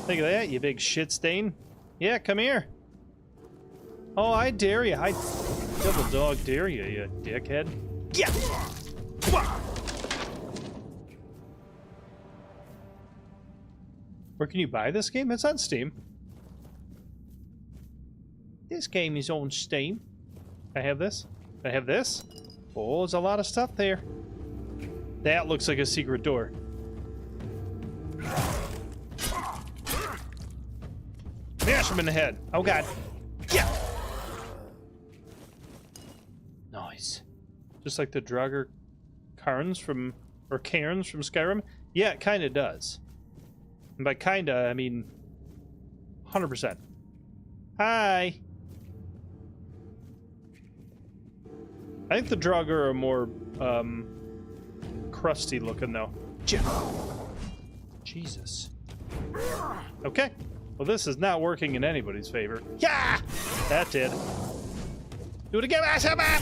Think of that, you big shit stain. Yeah, come here. Oh, I dare you. I double dog dare you, you dickhead. Yeah. Where can you buy this game? It's on Steam. This game is on Steam. I have this. I have this. Oh, there's a lot of stuff there. That looks like a secret door. Smash him in the head. Oh god. Yeah. Nice. Just like the Draugr Cairns from Skyrim. Yeah, it kind of does. And by kinda, I mean 100%. Hi. I think the Draugr are more crusty looking though. Jesus. Okay. Well, this is not working in anybody's favor. Yeah! That did. Do it again, Ashaba!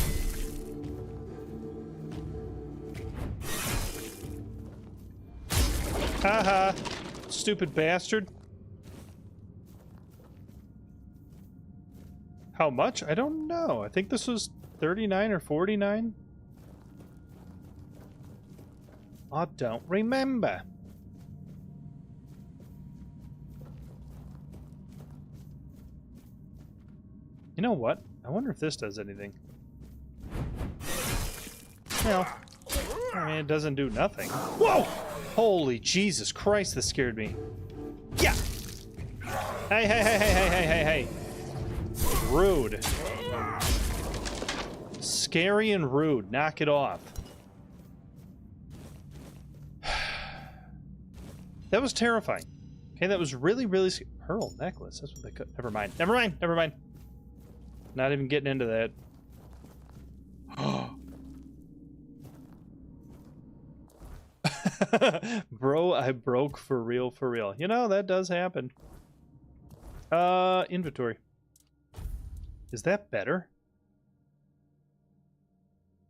Haha. Stupid bastard. How much? I don't know. I think this was 39 or 49. I don't remember. You know what? I wonder if this does anything. No. I mean, it doesn't do nothing. Whoa! Holy Jesus Christ, this scared me. Yeah! Hey, hey, hey, hey, hey, hey, hey, hey. Rude. Scary and rude. Knock it off. That was terrifying. Okay, that was really, really Pearl necklace. That's what they could. Never mind. Never mind. Never mind. Not even getting into that. Bro, I broke for real, for real. You know, that does happen. Inventory. Is that better?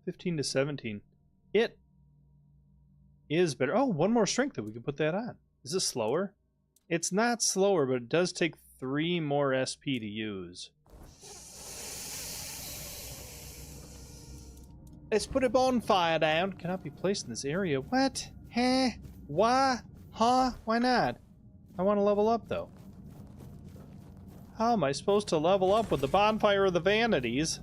15 to 17. It is better. Oh, one more strength that we can put that on. Is this slower? It's not slower, but it does take 3 more SP to use. Let's put a bonfire down. Cannot be placed in this area. What? Huh? Why? Huh? Why not? I want to level up, though. How am I supposed to level up with the bonfire of the vanities?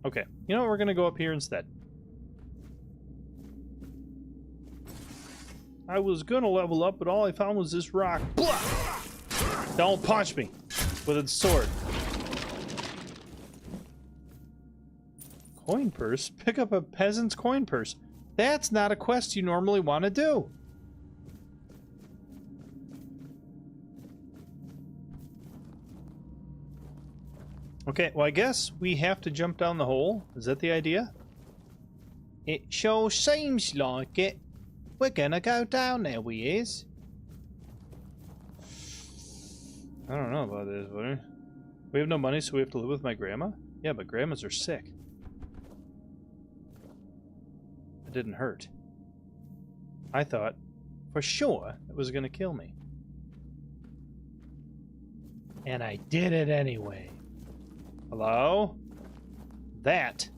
Okay. You know what? We're going to go up here instead. I was going to level up, but all I found was this rock. Blah! Don't punch me with a sword. Coin purse? Pick up a peasant's coin purse. That's not a quest you normally want to do. Okay, well, I guess we have to jump down the hole. Is that the idea? It sure seems like it. We're gonna go down there, we is. I don't know about this, buddy. We have no money, so we have to live with my grandma? Yeah, but grandmas are sick. It didn't hurt. I thought, for sure, it was gonna kill me. And I did it anyway. Hello? That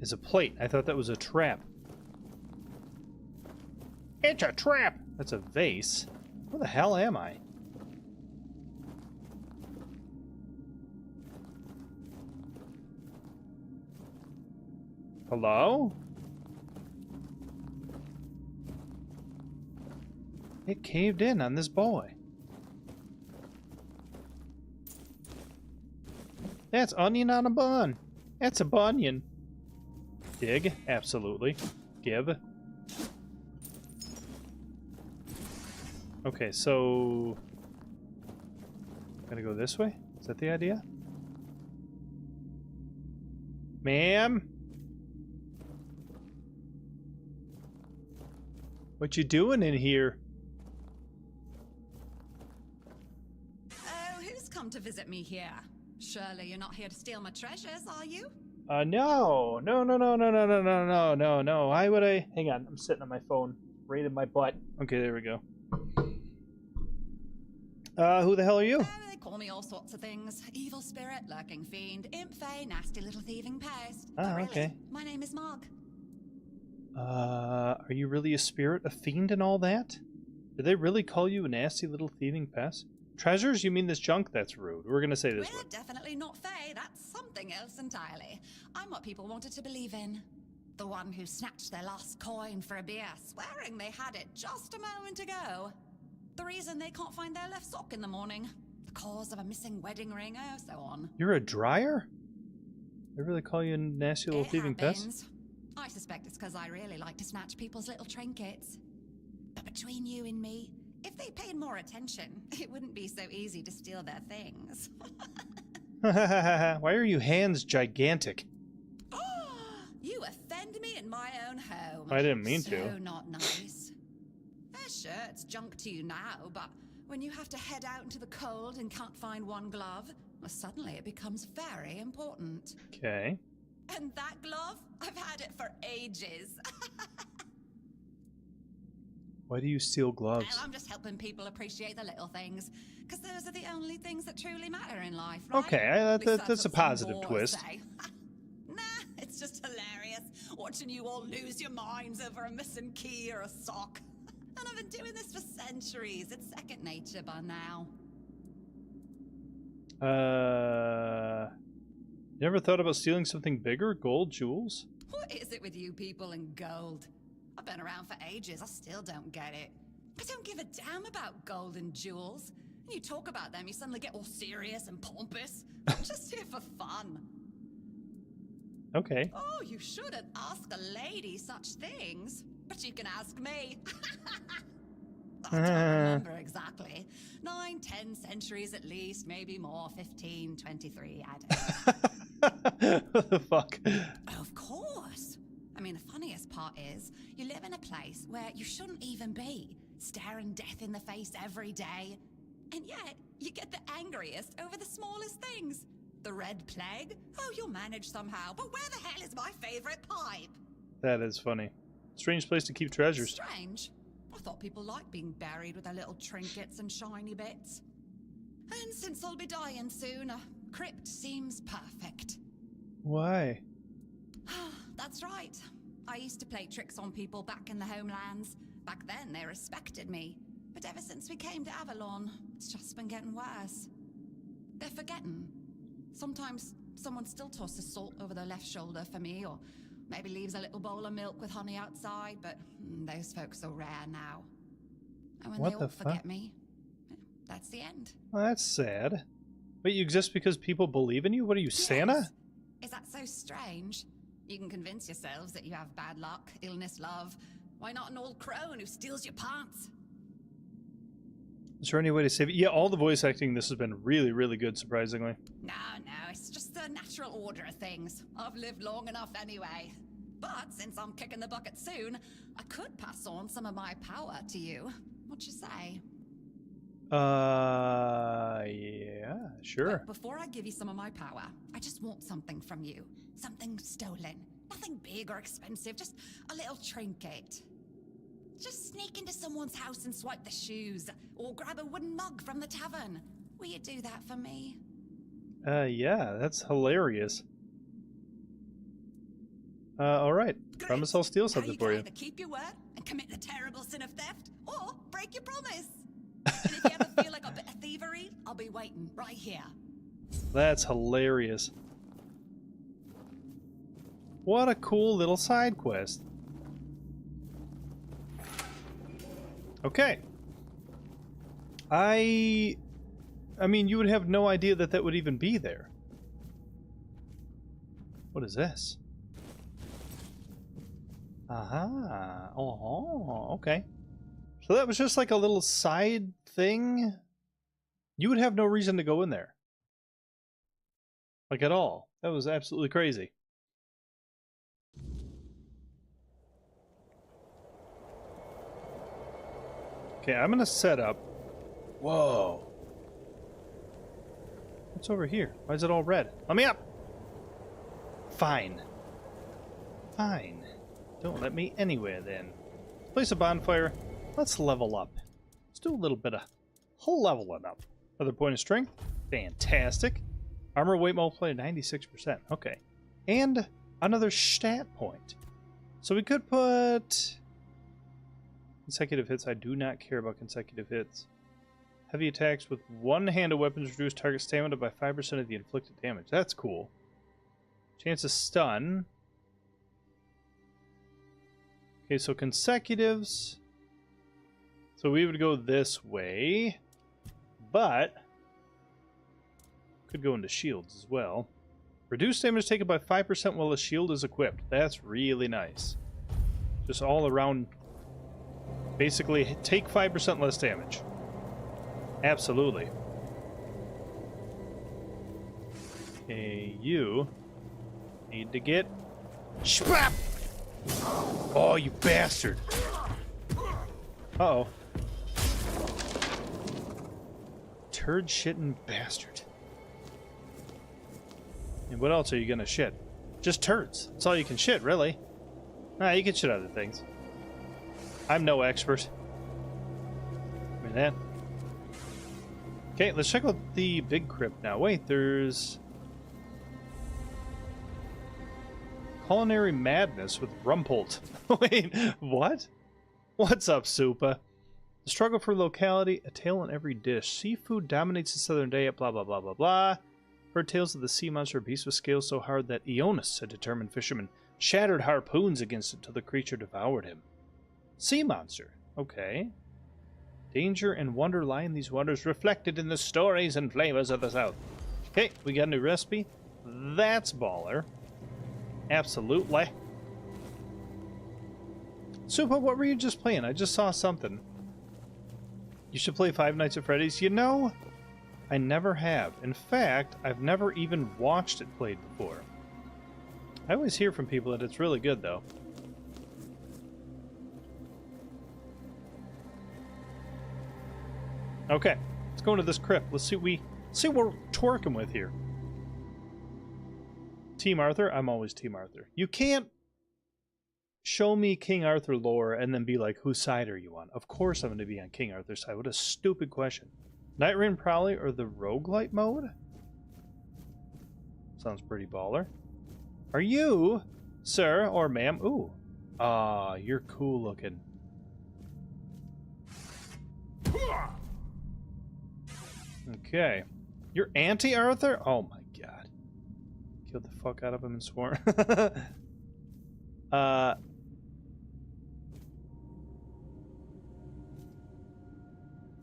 is a plate. I thought that was a trap. It's a trap! That's a vase. Where the hell am I? Hello? It caved in on this boy. That's onion on a bun. That's a bunion. Dig? Absolutely. Give. Okay, so... Gotta go this way? Is that the idea? Ma'am? What you doing in here? Oh, who's come to visit me here? Surely you're not here to steal my treasures, are you? No. No. Why would I? Hang on, I'm sitting on my phone, right in my butt. Okay, there we go. Who the hell are you? Oh, they call me all sorts of things. Evil spirit, lurking fiend, imp fae, nasty little thieving pest. Oh, really, okay. My name is Marg. Are you really a spirit, a fiend and all that? Did they really call you a nasty little thieving pest? Treasures? You mean this junk? That's rude. We're gonna say this We're one. definitely not fae. That's something else entirely. I'm what people wanted to believe in. The one who snatched their last coin for a beer, swearing they had it just a moment ago. The reason they can't find their left sock in the morning. The cause of a missing wedding ring, oh, so on. You're a dryer? They really call you a nasty little thieving pest? I suspect it's because I really like to snatch people's little trinkets. But between you and me, If they paid more attention, it wouldn't be so easy to steal their things. Why are you hands gigantic? You offend me in my own home. I didn't mean to. So not nice. Sure, it's junk to you now, but when you have to head out into the cold and can't find one glove, well, suddenly it becomes very important. Okay. And that glove? I've had it for ages. Why do you steal gloves? Well, I'm just helping people appreciate the little things, because those are the only things that truly matter in life, right? Okay, that's a positive twist. Nah, it's just hilarious watching you all lose your minds over a missing key or a sock. And I've been doing this for centuries. It's second nature by now. You ever thought about stealing something bigger? Gold, jewels? What is it with you people and gold? I've been around for ages. I still don't get it. I don't give a damn about gold and jewels. When you talk about them, you suddenly get all serious and pompous. I'm just here for fun. Okay. Oh, you shouldn't ask a lady such things. But you can ask me. I don't remember exactly. 9, 10 centuries at least, maybe more. 15, 23, I don't know. What the fuck? Of course. I mean, the funniest part is, you live in a place where you shouldn't even be, staring death in the face every day. And yet, you get the angriest over the smallest things. The Red Plague? Oh, you'll manage somehow. But where the hell is my favorite pipe? That is funny. Strange place to keep treasures. Strange? I thought people liked being buried with their little trinkets and shiny bits. And since I'll be dying soon, a crypt seems perfect. Why? That's right. I used to play tricks on people back in the homelands. Back then, they respected me. But ever since we came to Avalon, it's just been getting worse. They're forgetting. Sometimes someone still tosses salt over their left shoulder for me, or maybe leaves a little bowl of milk with honey outside, but those folks are rare now. And when What they the all fuck? forget me, that's the end. Well, that's sad. Wait, you exist because people believe in you? What are you, Santa? Is that so strange? You can convince yourselves that you have bad luck, illness, love. Why not an old crone who steals your pants? Is there any way to save it? Yeah, all the voice acting, this has been really, really good, surprisingly. No, it's just the natural order of things. I've lived long enough anyway. But since I'm kicking the bucket soon, I could pass on some of my power to you. What you say? Yeah, sure. But before I give you some of my power, I just want something from you. Something stolen. Nothing big or expensive, just a little trinket. Just sneak into someone's house and swipe the shoes, or grab a wooden mug from the tavern. Will you do that for me? Yeah, that's hilarious. Alright. Promise I'll steal something for you. Either keep your word and commit the terrible sin of theft, or break your promise. And if you ever feel like a bit of thievery, I'll be waiting right here. That's hilarious. What a cool little side quest. Okay. I mean, you would have no idea that that would even be there. What is this? Aha. Oh, okay. So that was just like a little side thing. You would have no reason to go in there. Like at all. That was absolutely crazy. Okay, I'm gonna set up. Whoa. What's over here? Why is it all red? Let me up! Fine. Fine. Don't let me anywhere then. Let's place a bonfire. Let's level up. Let's do a little bit of leveling up. Another point of strength. Fantastic. Armor weight multiplier 96%. Okay. And another stat point. So we could put consecutive hits. I do not care about consecutive hits. Heavy attacks with one-handed weapons reduce target stamina by 5% of the inflicted damage. That's cool. Chance of stun. Okay, so consecutives. So we would go this way, but could go into shields as well. Reduce damage taken by 5% while the shield is equipped. That's really nice. Just all around Basically, take 5% less damage. Absolutely. Okay, you need to get... Shpap! Oh, you bastard! Uh-oh. Turd-shitting bastard. And what else are you gonna shit? Just turds. That's all you can shit, really. Nah, you can shit other things. I'm no expert. Give me that. Okay, let's check out the big crypt now. Wait, there's... Culinary Madness with Rumpolt. Wait, what? What's up, Supa? The struggle for locality, a tale in every dish. Seafood dominates the southern diet, blah, blah, blah, blah, blah. Heard tales of the sea monster, a beast with scales so hard that Ionis, a determined fisherman, shattered harpoons against it till the creature devoured him. Sea monster. Okay. Danger and wonder lie in these waters, reflected in the stories and flavors of the south. Okay, we got a new recipe. That's baller. Absolutely. Supa, what were you just playing? I just saw something. You should play Five Nights at Freddy's. You know, I never have. In fact, I've never even watched it played before. I always hear from people that it's really good, though. Okay, let's go into this crypt. Let's see what we're twerking with here. Team Arthur? I'm always Team Arthur. You can't show me King Arthur lore and then be like, whose side are you on? Of course I'm going to be on King Arthur's side. What a stupid question. Night Rain Prowley or the roguelite mode? Sounds pretty baller. Are you, sir or ma'am? Ooh. Ah, you're cool looking. Okay. You're anti-Arthur? Oh my god. Killed the fuck out of him and swore.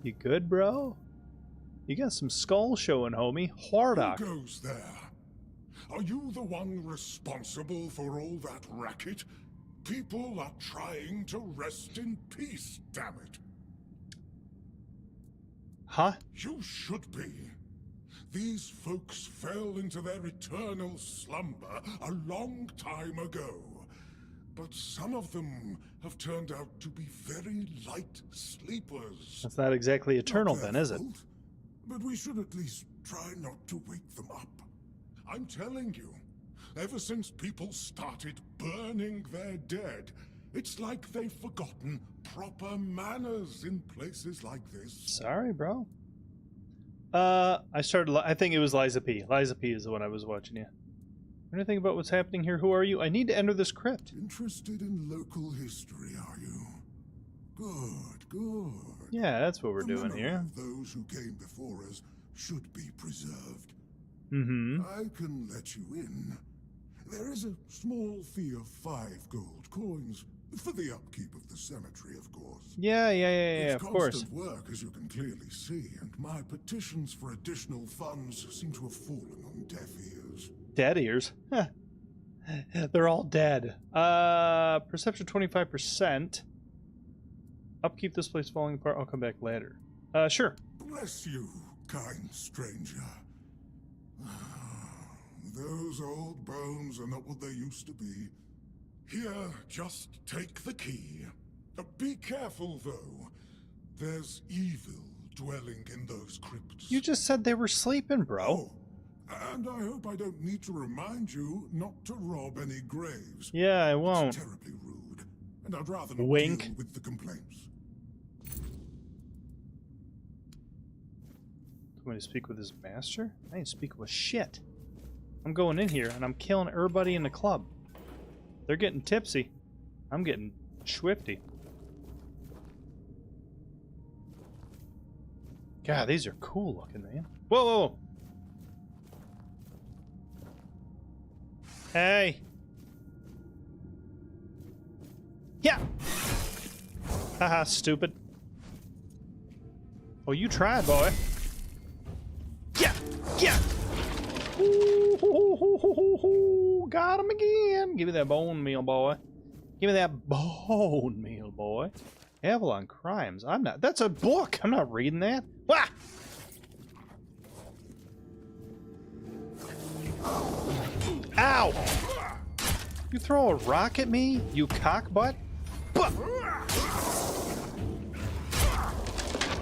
You good, bro? You got some skull showing, homie. Hardock. Who goes there? Are you the one responsible for all that racket? People are trying to rest in peace, damn it. Huh? You should be. These folks fell into their eternal slumber a long time ago. But some of them have turned out to be very light sleepers. That's not exactly eternal then, is it? But we should at least try not to wake them up. I'm telling you, ever since people started burning their dead, it's like they've forgotten proper manners in places like this. Sorry, bro. I think it was Liza P. Liza P is the one I was watching, yeah. Anything about what's happening here? Who are you? I need to enter this crypt. Interested in local history, are you? Good, good. Yeah, that's what we're doing here. Of those who came before us should be preserved. Mm-hmm. I can let you in. There is a small fee of 5 gold coins for the upkeep of the cemetery, of course. Yeah, of course. It's constant work, as you can clearly see, and my petitions for additional funds seem to have fallen on deaf ears. Dead ears? Huh. They're all dead. Perception 25%. Upkeep this place falling apart. I'll come back later. Sure. Bless you, kind stranger. Those old bones are not what they used to be. Here, just take the key. Be careful, though. There's evil dwelling in those crypts. You just said they were sleeping, bro. Oh, and I hope I don't need to remind you not to rob any graves. Yeah, I won't. It's terribly rude, and I'd rather not Wink. deal with the complaints. Want me to speak with his master? I ain't speaking with shit. I'm going in here and I'm killing everybody in the club. They're getting tipsy. I'm getting swifty. God, these are cool looking, man. Whoa, whoa, whoa. Hey. Yeah. Haha, stupid. Oh, you tried, boy. Yeah. Yeah. Ooh, got him again. Give me that bone meal, boy. Give me that bone meal, boy. Avalon Crimes. I'm not. That's a book. I'm not reading that. Wah! Ow! You throw a rock at me, you cockbutt?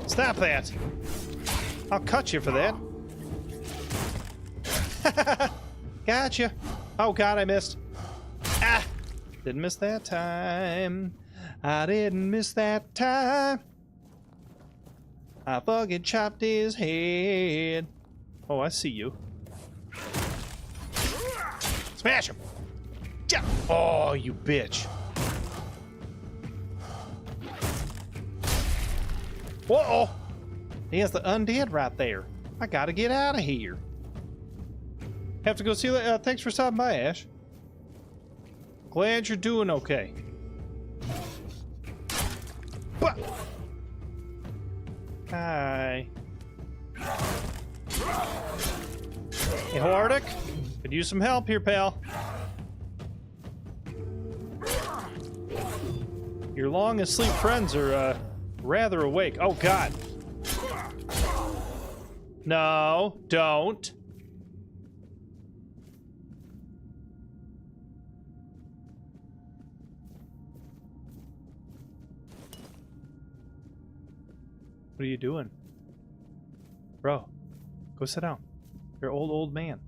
Stop that! I'll cut you for that. Gotcha. Oh god, I missed. Ah! Didn't miss that time. I didn't miss that time. I fucking chopped his head. Oh, I see you. Smash him! Yeah. Oh, you bitch. Whoa! He has the undead right there. I gotta get out of here. Have to go see that. Thanks for stopping by, Ash. Glad you're doing okay. Bah! Hi. Hey, Hordic. Could use some help here, pal. Your long asleep friends are, rather awake. Oh, God. No, don't. What are you doing? Bro, go sit down. You're an old man.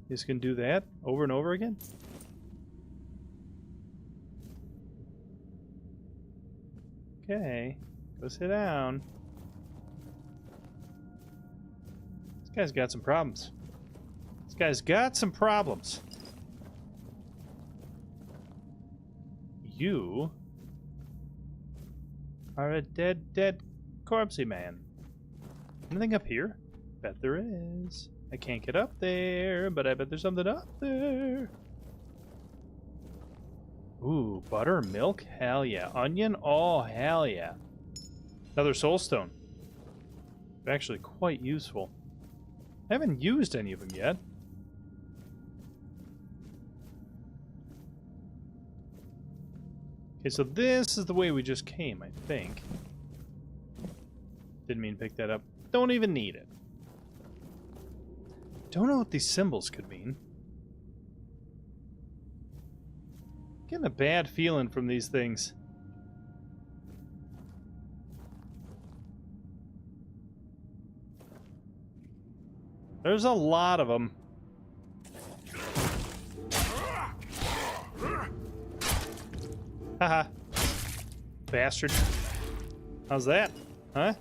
You just gonna do that over and over again? Okay, go sit down. This guy's got some problems. This guy's got some problems. You are a dead corpsey man. Anything up here? Bet there is. I can't get up there, but I bet there's something up there. Ooh, butter, milk? Hell yeah. Onion? Oh, hell yeah. Another soulstone. They're actually quite useful. I haven't used any of them yet. Okay, so this is the way we just came, I think. Didn't mean to pick that up. Don't even need it. Don't know what these symbols could mean. Getting a bad feeling from these things. There's a lot of them. Haha. Bastard. How's that? Huh?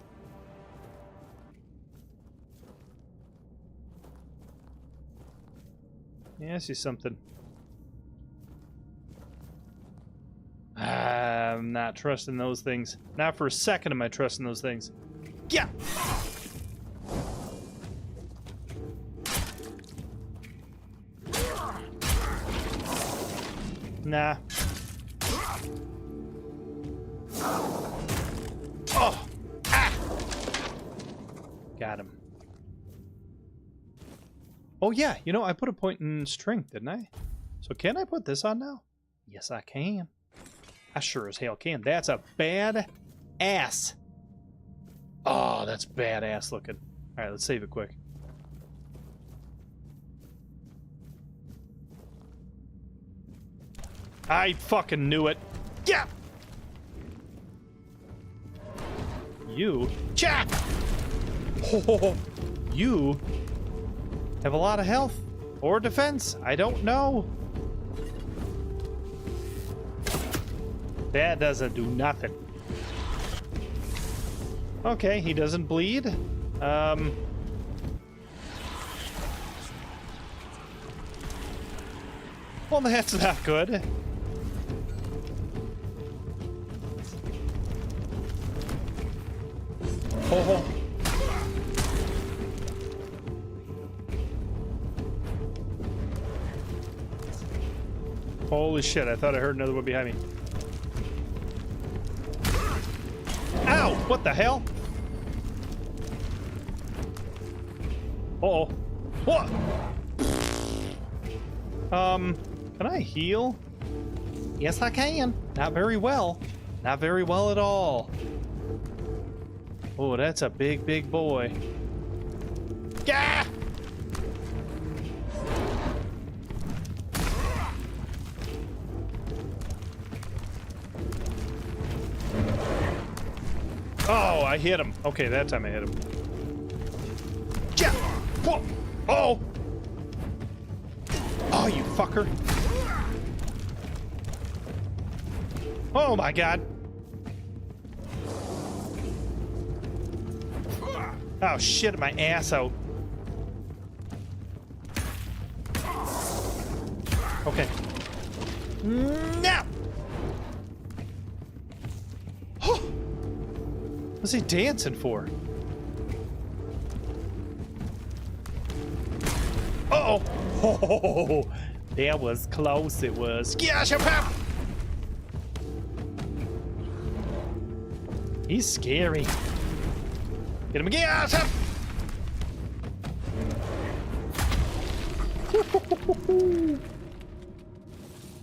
Yeah, I see something. I'm not trusting those things. Not for a second am I trusting those things. Yeah! Nah. Oh! Ah! Got him. Oh yeah, you know, I put a point in strength, didn't I? So can I put this on now? Yes, I can. I sure as hell can. That's a bad ass. Oh, that's badass looking. Alright, let's save it quick. I fucking knew it. Yeah! You... Chap! Oh, you have a lot of health. Or defense. I don't know. That doesn't do nothing. Okay, he doesn't bleed. Well, that's not good. Oh. Holy shit, I thought I heard another one behind me. Ow! What the hell? Uh-oh. What? Can I heal? Yes, I can. Not very well. Not very well at all. Oh, that's a big, big boy. Gah! Oh, I hit him. Okay, that time I hit him. Yeah. Whoa. Oh! Oh, you fucker. Oh my god. Oh shit, my ass out. Okay. Now! What's he dancing for? Uh-oh! Oh, that was close, it was. He's scary. Get him again!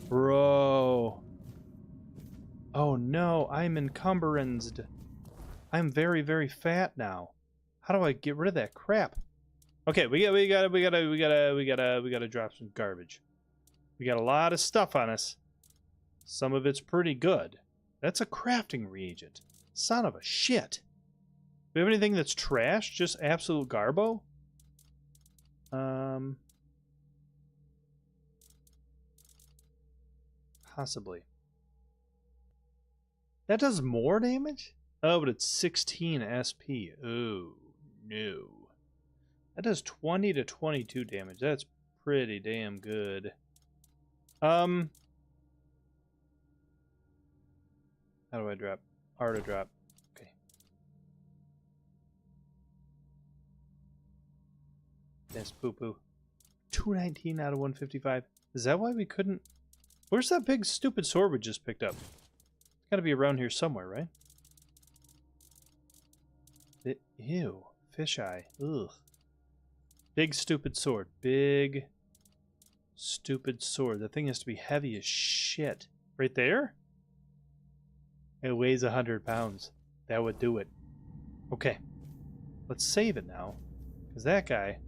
Bro. Oh no, I'm encumbered. I'm very, very fat now. How do I get rid of that crap? Okay, we gotta drop some garbage. We got a lot of stuff on us. Some of it's pretty good. That's a crafting reagent. Son of a shit. Do we have anything that's trash? Just absolute garbo? Possibly. That does more damage? Oh, but it's 16 SP. Oh, no. That does 20 to 22 damage. That's pretty damn good. How do I drop? R to drop. Okay. That's poo-poo. 219 out of 155. Is that why we couldn't... Where's that big stupid sword we just picked up? It's gotta be around here somewhere, right? Ew. Fisheye. Ugh. Big stupid sword. Big stupid sword. That thing has to be heavy as shit. Right there? It weighs 100 pounds. That would do it. Okay. Let's save it now. Because that guy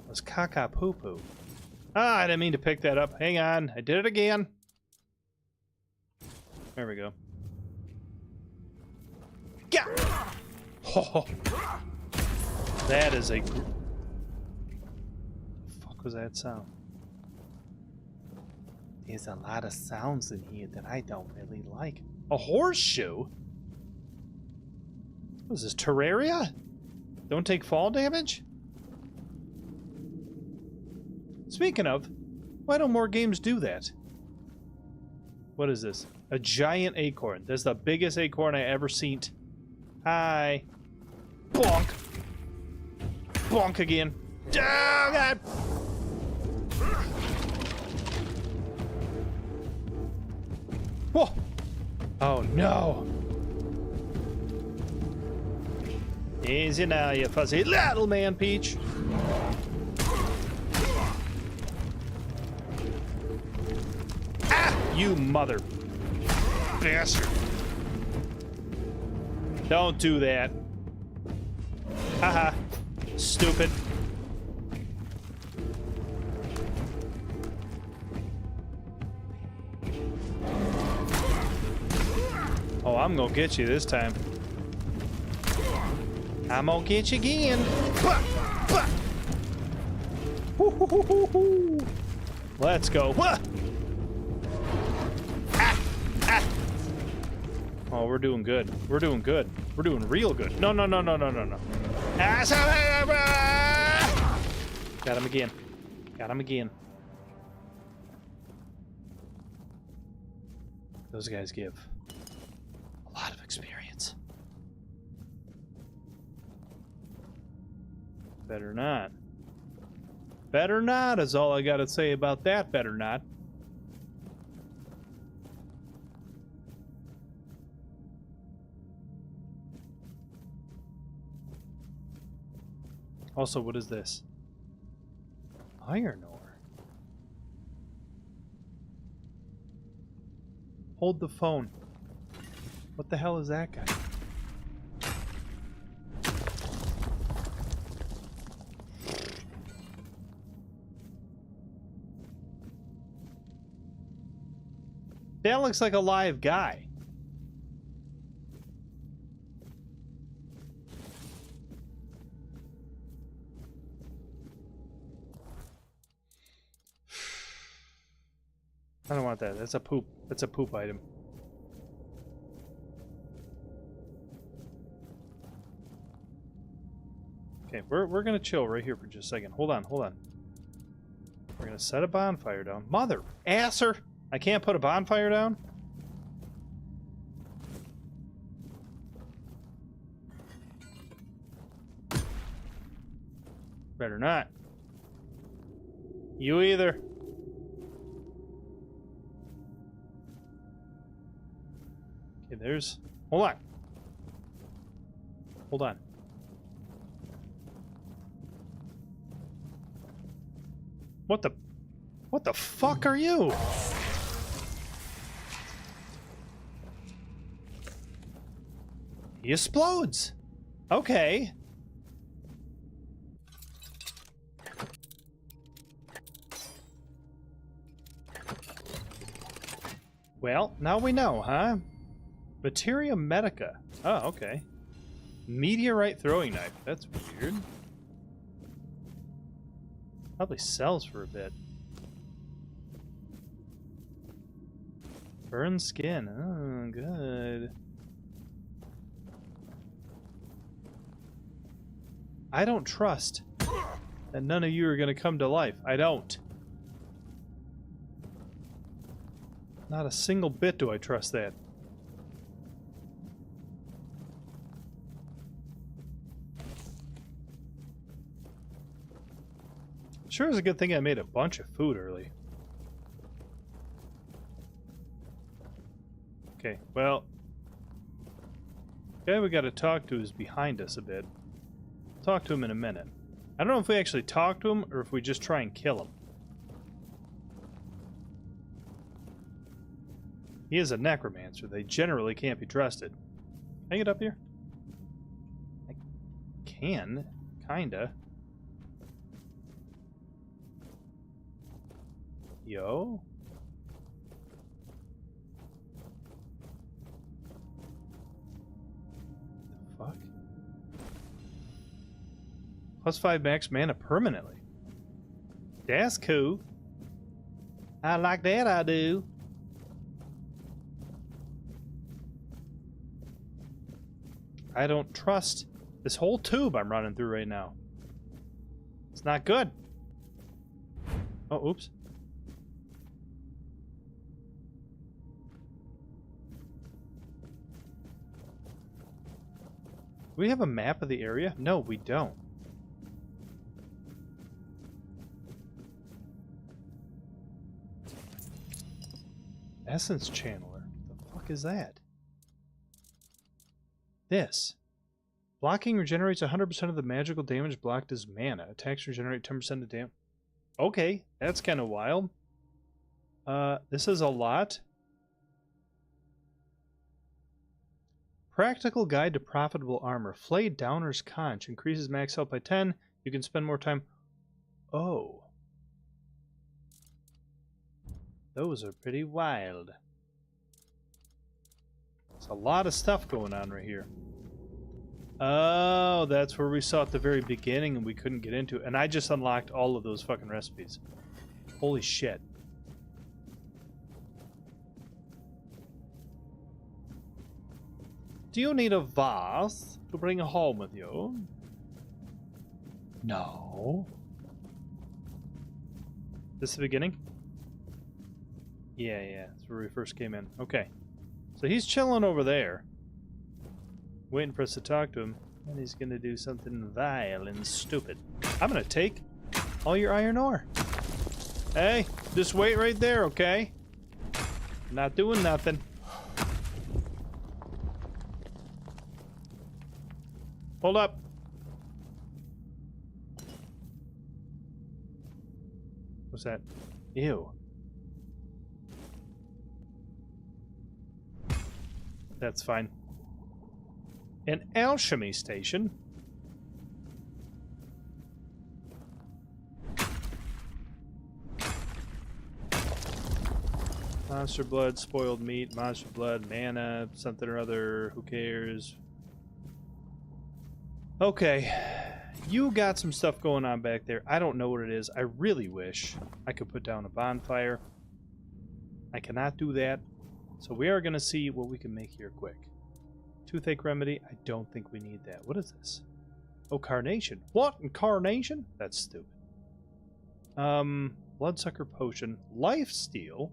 was caca poo poo. Ah, I didn't mean to pick that up. Hang on. I did it again. There we go. Yeah! Oh, that is a... The fuck was that sound? There's a lot of sounds in here that I don't really like. A horseshoe? What is this, Terraria? Don't take fall damage? Speaking of, why don't more games do that? What is this? A giant acorn. That's the biggest acorn I ever seen. Hi. Bonk. Bonk again. Oh, God. Whoa. Oh, no. Easy now, you fuzzy little man, Peach. Ah, you mother bastard. Don't do that. Haha. Stupid. Oh, I'm gonna get you this time. I'm gonna get you again. Let's go. Oh, we're doing good. We're doing good. We're doing real good. No, no, no, no, no, no, no. Got him again. Got him again. Those guys give a lot of experience. Better not. Better not is all I gotta say about that. Better not. Also, what is this? Iron ore. Hold the phone. What the hell is that guy? That looks like a live guy. I don't want that. That's a poop. That's a poop item. Okay, we're gonna chill right here for just a second. Hold on, hold on. We're gonna set a bonfire down. Mother asser! I can't put a bonfire down? Better not. You either. Okay, there's... Hold on. Hold on. What the fuck are you? He explodes. Okay. Well, now we know, huh? Materia Medica. Oh, okay. Meteorite throwing knife. That's weird. Probably sells for a bit. Burn skin. Oh, good. I don't trust that none of you are going to come to life. I don't. Not a single bit do I trust that. Sure is a good thing I made a bunch of food early. Okay, well... the guy we gotta talk to is behind us a bit. Talk to him in a minute. I don't know if we actually talk to him or if we just try and kill him. He is a necromancer. They generally can't be trusted. Can I get up here? I can. Kinda. Yo. The fuck? +5 max mana permanently. That's cool. I like that, I do. I don't trust this whole tube I'm running through right now. It's not good. Oh, oops. Do we have a map of the area? No, we don't. Essence Channeler. The fuck is that? This. Blocking regenerates 100% of the magical damage blocked as mana. Attacks regenerate 10% of damage. Okay, that's kind of wild. This is a lot. Practical Guide to Profitable Armor. Flayed Downer's Conch. Increases max health by 10. You can spend more time... Oh. Those are pretty wild. There's a lot of stuff going on right here. Oh, that's where we saw at the very beginning and we couldn't get into it. And I just unlocked all of those fucking recipes. Holy shit. Do you need a vase to bring home with you? No. This is the beginning? Yeah, that's where we first came in. Okay. So he's chilling over there. Waiting for us to talk to him. And he's gonna do something vile and stupid. I'm gonna take all your iron ore. Hey, just wait right there, okay? Not doing nothing. Hold up. What's that? Ew. That's fine. An alchemy station. Monster blood, spoiled meat, monster blood, mana, something or other, who cares? Okay, you got some stuff going on back there. I don't know what it is. I really wish I could put down a bonfire. I cannot do that. So we are going to see what we can make here quick. Toothache remedy, I don't think we need that. What is this? Oh, carnation. What? Carnation? That's stupid. Bloodsucker potion. Lifesteal.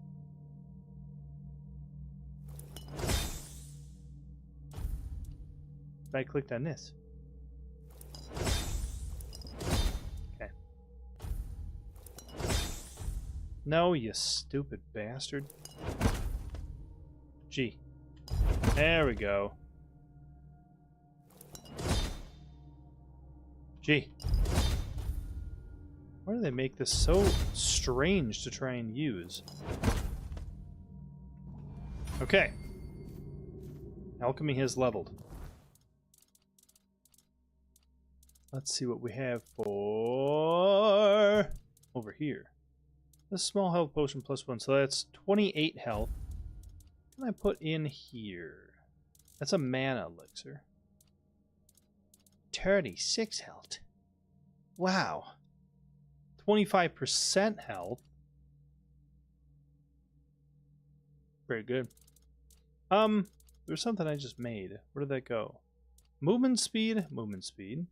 If I clicked on this. Okay. No, you stupid bastard. G. There we go. G. Why do they make this so strange to try and use? Okay. Alchemy has leveled. Let's see what we have for over here. This small health potion +1, so that's 28 health. What can I put in here? That's a mana elixir. 36 health. Wow. 25% health. Very good. There's something I just made. Where did that go? Movement speed. Movement speed.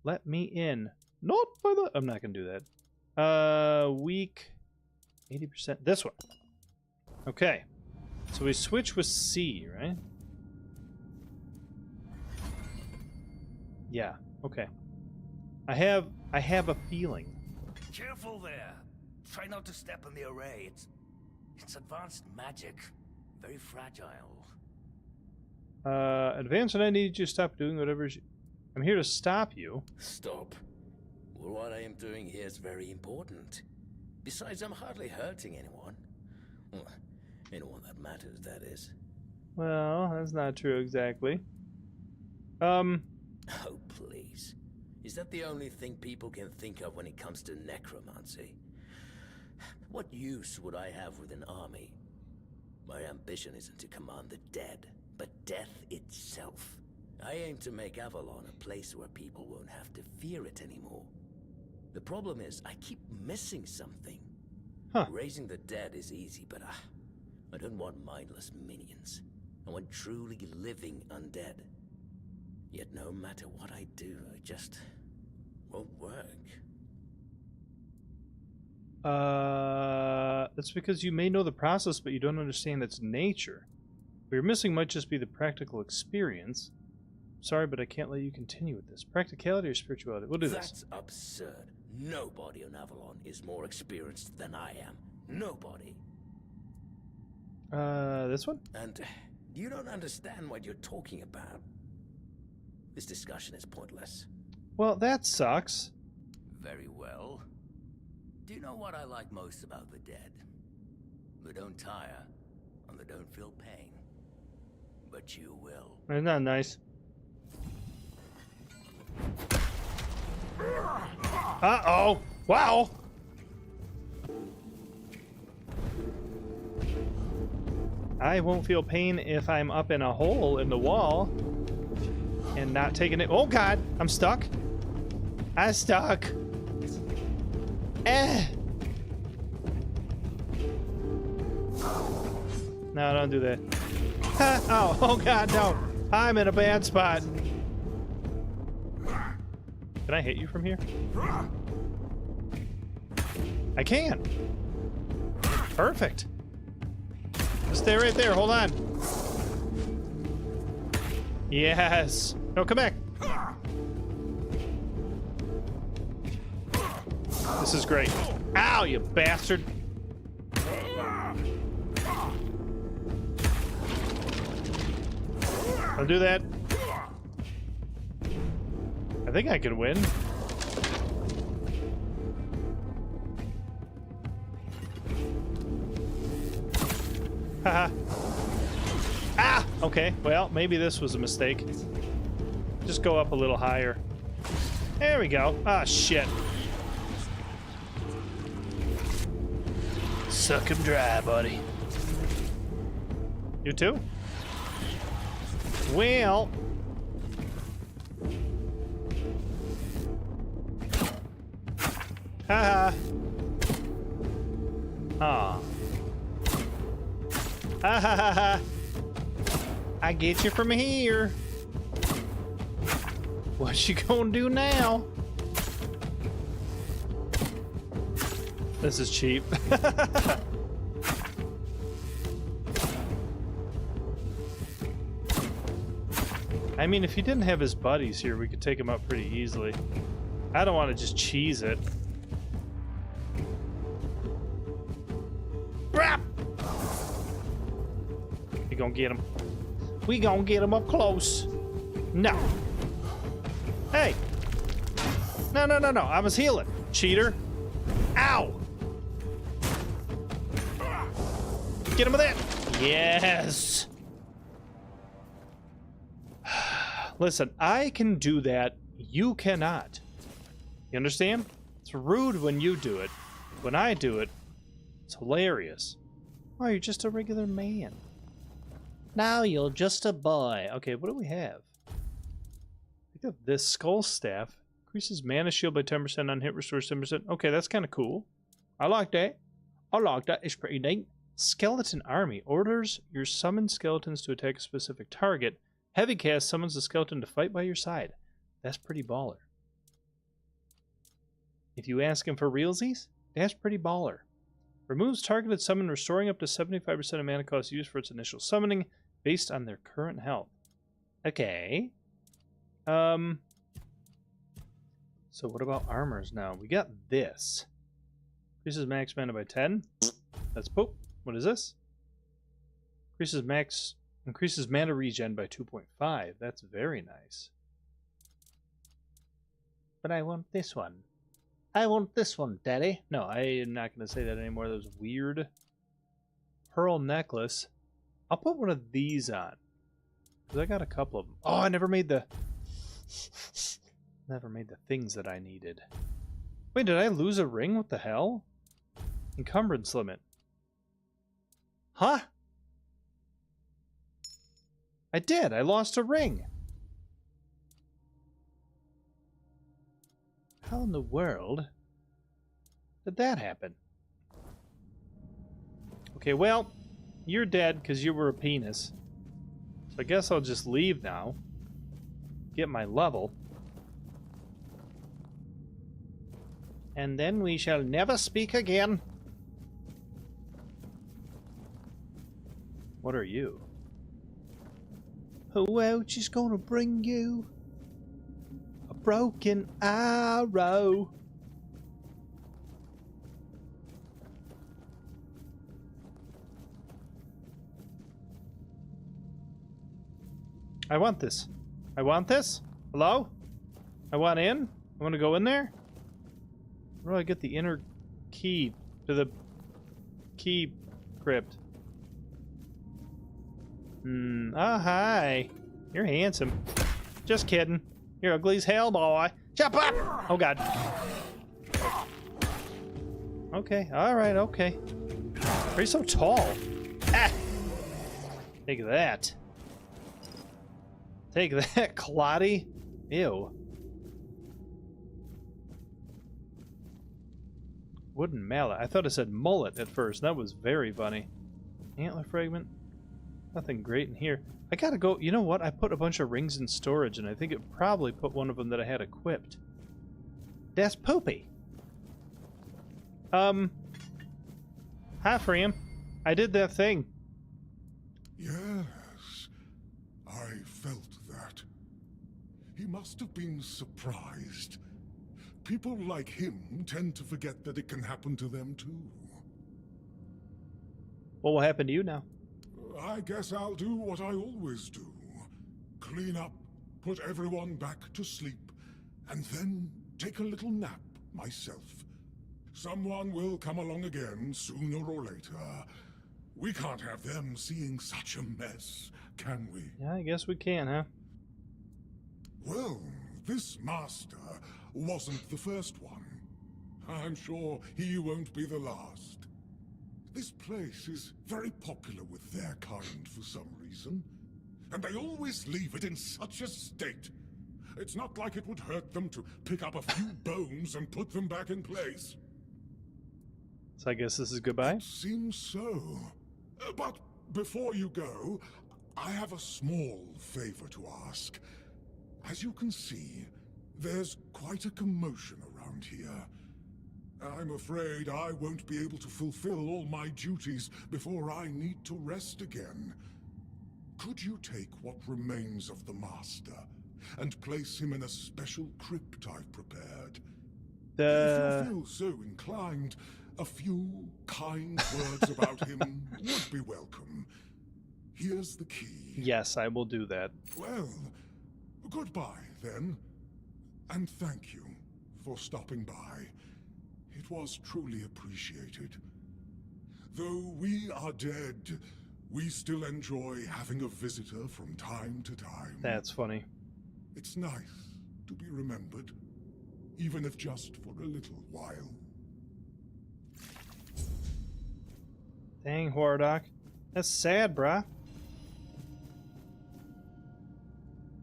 Let me in. Not by the... I'm not going to do that. Weak. 80%. This one. Okay. So we switch with C, right? Yeah. Okay. I have a feeling. Careful there. Try not to step in the array. It's advanced magic. Very fragile. Advance, and I need you to stop doing whatever... I'm here to stop you. Stop. Well, what I am doing here is very important. Besides, I'm hardly hurting anyone. Well, anyone that matters, that is. Well, that's not true exactly. Oh, please. Is that the only thing people can think of when it comes to necromancy? What use would I have with an army? My ambition isn't to command the dead, but death itself. I aim to make Avalon a place where people won't have to fear it anymore. The problem is, I keep missing something. Huh. Raising the dead is easy, but I don't want mindless minions. I want truly living undead. Yet no matter what I do, it just won't work. That's because you may know the process, but you don't understand its nature. What you're missing might just be the practical experience. Sorry, but I can't let you continue with this. Practicality or spirituality? We'll do this. That's absurd. Nobody on Avalon is more experienced than I am. Nobody. This one? And you don't understand what you're talking about. This discussion is pointless. Well, that sucks. Very well. Do you know what I like most about the dead? They don't tire, and they don't feel pain. But you will. Isn't that nice? Uh-oh! Wow! I won't feel pain if I'm up in a hole in the wall and not taking it. Oh god, I'm stuck. I'm stuck. No, don't do that. Oh god, no. I'm in a bad spot. Can I hit you from here? I can. Perfect. Just stay right there. Hold on. Yes. No, come back. This is great. Ow, you bastard. I'll do that. I think I can win. Haha. Okay, well, maybe this was a mistake. Just go up a little higher. There we go. Ah, shit. Suck him dry, buddy. You too? Well... Haha. Ah. Ha ha ha ha. I get you from here. What you gonna do now? This is cheap. I mean, if he didn't have his buddies here, we could take him up pretty easily. I don't want to just cheese it. We gonna get him. We gonna get him up close. No. Hey. No, no, no, no. I was healing. Cheater. Ow. Get him with that. Yes. Listen, I can do that. You cannot. You understand? It's rude when you do it. When I do it, it's hilarious. Oh, you're just a regular man. Now you're just a boy. Okay, what do we have? Pick up this skull staff. Increases mana shield by 10% on hit, restores 10%. Okay, that's kind of cool. I like that. I like that. It's pretty neat. Skeleton army. Orders your summoned skeletons to attack a specific target. Heavy cast summons the skeleton to fight by your side. That's pretty baller. If you ask him for realsies, that's pretty baller. Removes targeted summon, restoring up to 75% of mana cost used for its initial summoning based on their current health. Okay. So what about armors now? We got this. Increases max mana by 10. That's poop. What is this? Increases mana regen by 2.5. That's very nice. But I want this one. I want this one, Daddy. No, I am not going to say that anymore. That was weird. Pearl necklace. I'll put one of these on. Because I got a couple of them. Oh, I never made the things that I needed. Wait, did I lose a ring? What the hell? Encumbrance limit. Huh? I did. I lost a ring. How in the world did that happen? Okay, well, you're dead because you were a penis. So I guess I'll just leave now. Get my level. And then we shall never speak again. What are you? Who else is gonna bring you a broken arrow? I want this. I want this? Hello? I want in? I want to go in there? Where do I get the inner key to the key crypt? Oh, hi. You're handsome. Just kidding. You're ugly as hell, boy. Jump up! Oh, God. Okay, alright, okay. Why are you so tall? Ah! Take that. Take that, Clotty. Ew. Wooden mallet. I thought it said mullet at first. That was very funny. Antler fragment. Nothing great in here. I gotta go. You know what? I put a bunch of rings in storage, and I think it probably put one of them that I had equipped. That's poopy. Hi, Fram. I did that thing. Yes, I felt that. He must have been surprised. People like him tend to forget that it can happen to them too. What will happen to you now? I guess I'll do what I always do. Clean up, put everyone back to sleep, and then take a little nap myself. Someone will come along again sooner or later. We can't have them seeing such a mess, can we? Yeah, I guess we can, huh? Well, this master wasn't the first one. I'm sure he won't be the last. This place is very popular with their kind for some reason, and they always leave it in such a state. It's not like it would hurt them to pick up a few bones and put them back in place. So I guess this is goodbye? It seems so. But before you go, I have a small favor to ask. As you can see, there's quite a commotion around here. I'm afraid I won't be able to fulfill all my duties before I need to rest again. Could you take what remains of the Master and place him in a special crypt I've prepared? If you feel so inclined, a few kind words about him would be welcome. Here's the key. Yes, I will do that. Well, goodbye then, and thank you for stopping by. It was truly appreciated. Though we are dead, we still enjoy having a visitor from time to time. That's funny. It's nice to be remembered, even if just for a little while. Dang, Hordak. That's sad, bruh.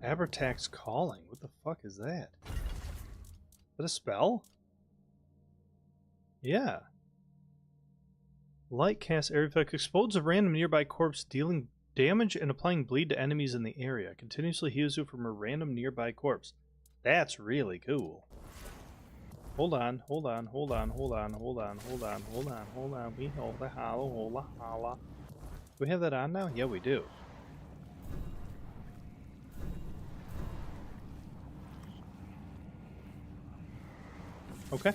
Abertax Calling. What the fuck is that? Is that a spell? Yeah. Light cast area effect explodes a random nearby corpse, dealing damage and applying bleed to enemies in the area. Continuously heals you from a random nearby corpse. That's really cool. Hold on, hold on, hold on, hold on, hold on, hold on, hold on, hold on. We hold the hollow, hold the holla. Do we have that on now? Yeah, we do. Okay.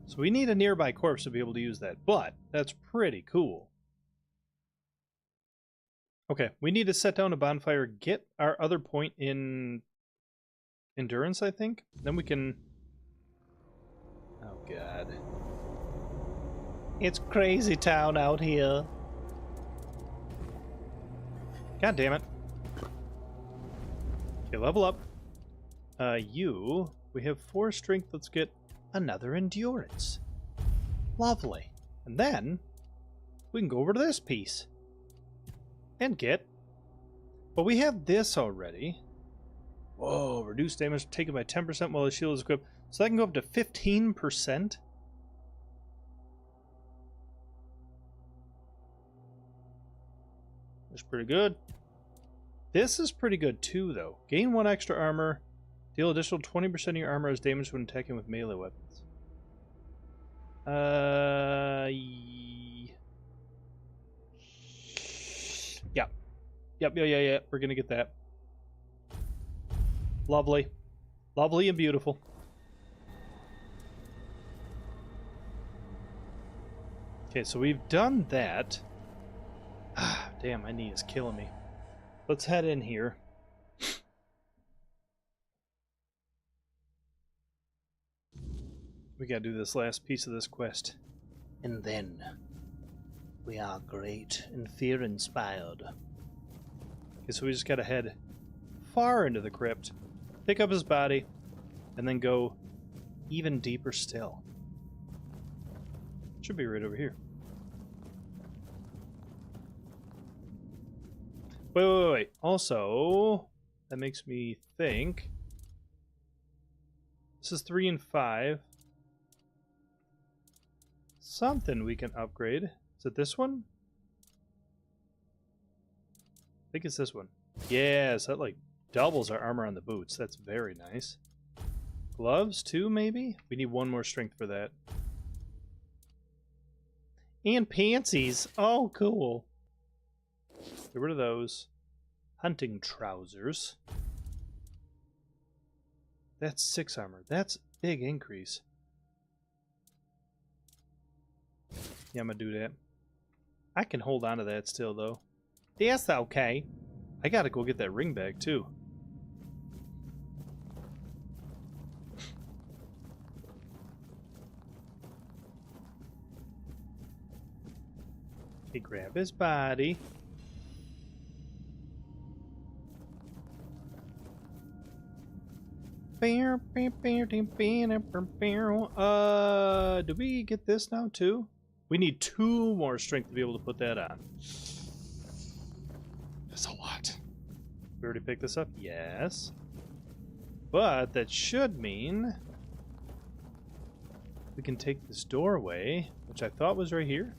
So we need a nearby corpse to be able to use that, but that's pretty cool. Okay, we need to set down a bonfire, get our other point in endurance, I think. Then we can... Oh, God. It's crazy town out here. God damn it. Okay, level up. We have 4 strength. Let's get another endurance. Lovely. And then we can go over to this piece and get... But we have this already. Whoa, reduce damage taken by 10% while the shield is equipped. So that can go up to 15%. That's pretty good. This is pretty good too, though. Gain 1 extra armor. Deal additional 20% of your armor as damage when attacking with melee weapons. Yeah. Yep. We're gonna get that. Lovely. Lovely and beautiful. Okay, so we've done that. Ah, damn, my knee is killing me. Let's head in here. We gotta do this last piece of this quest. And then we are great and fear-inspired. Okay, so we just gotta head far into the crypt, pick up his body, and then go even deeper still. Should be right over here. Wait. Also, that makes me think. This is 3 and 5. Something we can upgrade. Is it this one? I think it's this one. Yes, that like doubles our armor on the boots. That's very nice. Gloves too, maybe? We need 1 more strength for that. And pantsies. Oh, cool. Get rid of those. Hunting trousers. That's 6 armor. That's a big increase. Yeah, I'm gonna do that. I can hold on to that still, though. That's okay. I gotta go get that ring bag, too. Okay, grab his body. Do we get this now too? We need 2 more strength to be able to put that on. That's a lot. We already picked this up? Yes. But that should mean we can take this doorway, which I thought was right here.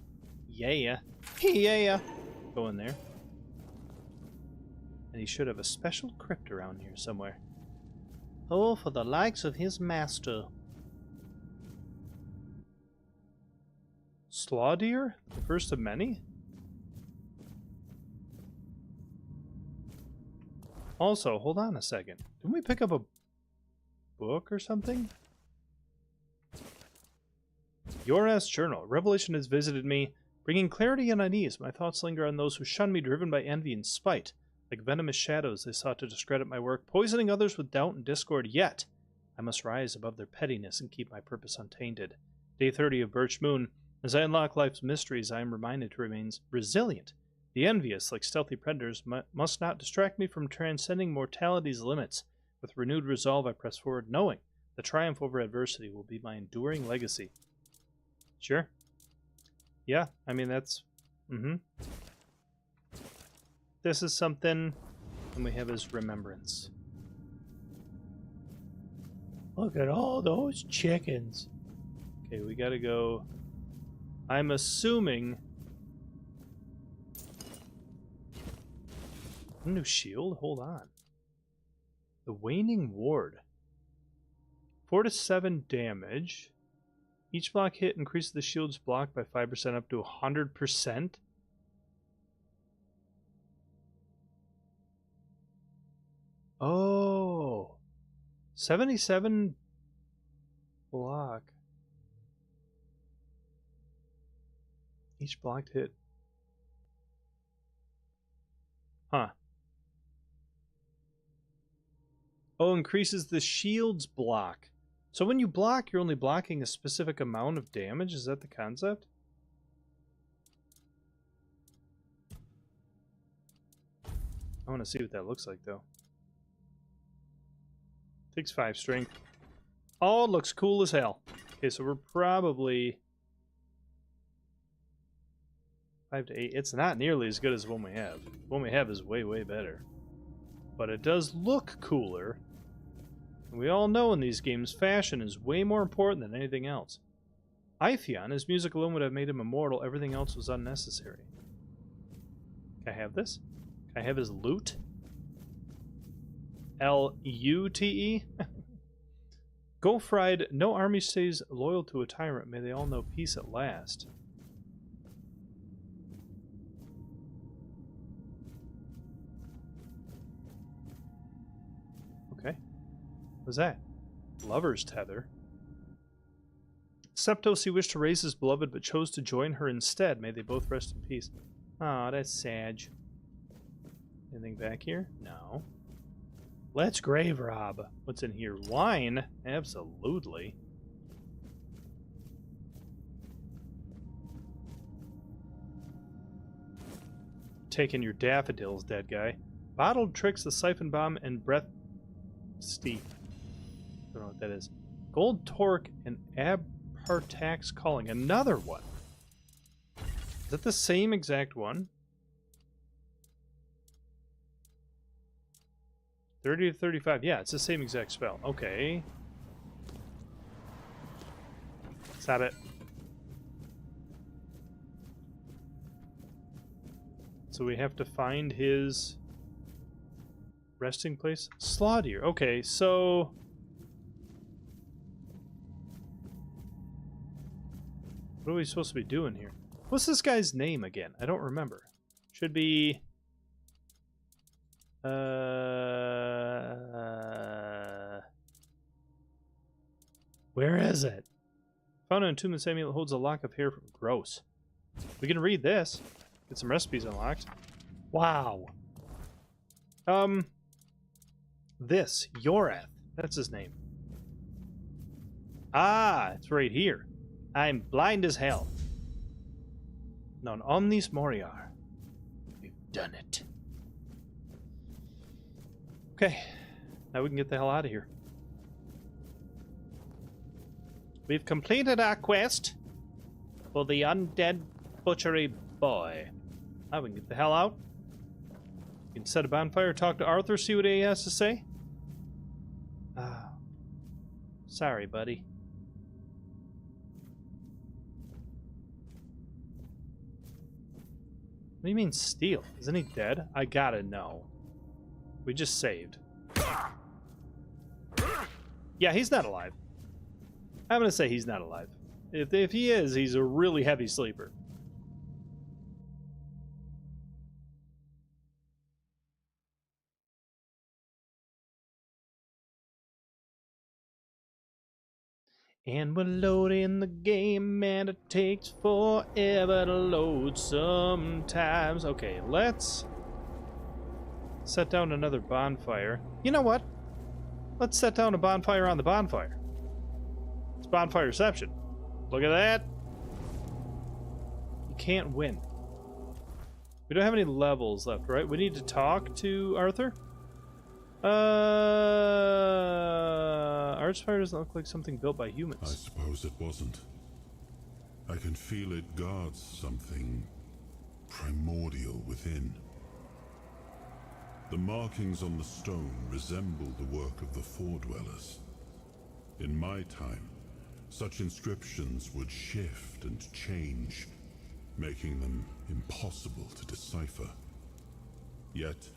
Yeah. Yeah. Go in there. And he should have a special crypt around here somewhere. Oh, for the likes of his master. Slaw deer? The first of many? Also, hold on a second. Didn't we pick up a book or something? Yorath's journal. Revelation has visited me, bringing clarity and unease. My thoughts linger on those who shun me, driven by envy and spite. Like venomous shadows, they sought to discredit my work, poisoning others with doubt and discord. Yet, I must rise above their pettiness and keep my purpose untainted. Day 30 of Birch Moon. As I unlock life's mysteries, I am reminded to remain resilient. The envious, like stealthy predators, must not distract me from transcending mortality's limits. With renewed resolve, I press forward, knowing the triumph over adversity will be my enduring legacy. Sure. Yeah, I mean, that's... This is something, and we have his remembrance. Look at all those chickens. Okay, we gotta go... I'm assuming... New shield? Hold on. The Waning Ward. 4 to 7 damage. Each block hit increases the shield's block by 5% up to 100%. Oh. 77 block. Each blocked hit. Huh. Oh, increases the shield's block. So when you block, you're only blocking a specific amount of damage? Is that the concept? I want to see what that looks like, though. Takes 5 strength. Oh, it looks cool as hell. Okay, so we're probably 5 to 8. It's not nearly as good as the one we have. The one we have is way, way better. But it does look cooler. And we all know in these games, fashion is way more important than anything else. Itheon, his music alone would have made him immortal. Everything else was unnecessary. Can I have this? Can I have his loot? L-U-T-E? Go fried, no army stays loyal to a tyrant. May they all know peace at last. Okay. What's that? Lover's tether. Septos, he wished to raise his beloved, but chose to join her instead. May they both rest in peace. Aw, that's sad. Anything back here? No. Let's grave rob. What's in here? Wine? Absolutely. Taking your daffodils, dead guy. Bottled tricks, the siphon bomb, and breath steep. I don't know what that is. Gold torque and Abartax calling. Another one. Is that the same exact one? 30 to 35. Yeah, it's the same exact spell. Okay. Stop it. So we have to find his resting place? Slaw deer. Okay, so... what are we supposed to be doing here? What's this guy's name again? I don't remember. Should be... where is it? Found an entombment amulet holds a lock of hair from gross. We can read this. Get some recipes unlocked. Wow. This, Yorath. That's his name. Ah, it's right here. I'm blind as hell. Non omnis moriar. We've done it. Okay, now we can get the hell out of here. We've completed our quest for the undead butchery boy. Now we can get the hell out. You can set a bonfire, talk to Arthur, see what he has to say. Sorry, buddy. What do you mean steal? Isn't he dead? I gotta know. We just saved. Yeah, he's not alive. I'm gonna say he's not alive. If he is, he's a really heavy sleeper. And we're loading the game, and it takes forever to load sometimes. Okay, let's set down another bonfire. You know what? Let's set down a bonfire on the bonfire. It's bonfire reception. Look at that. You can't win. We don't have any levels left, right? We need to talk to Arthur? Archfire doesn't look like something built by humans. I suppose it wasn't. I can feel it guards something primordial within. The markings on the stone resemble the work of the Foredwellers. In my time, such inscriptions would shift and change, making them impossible to decipher. Yet,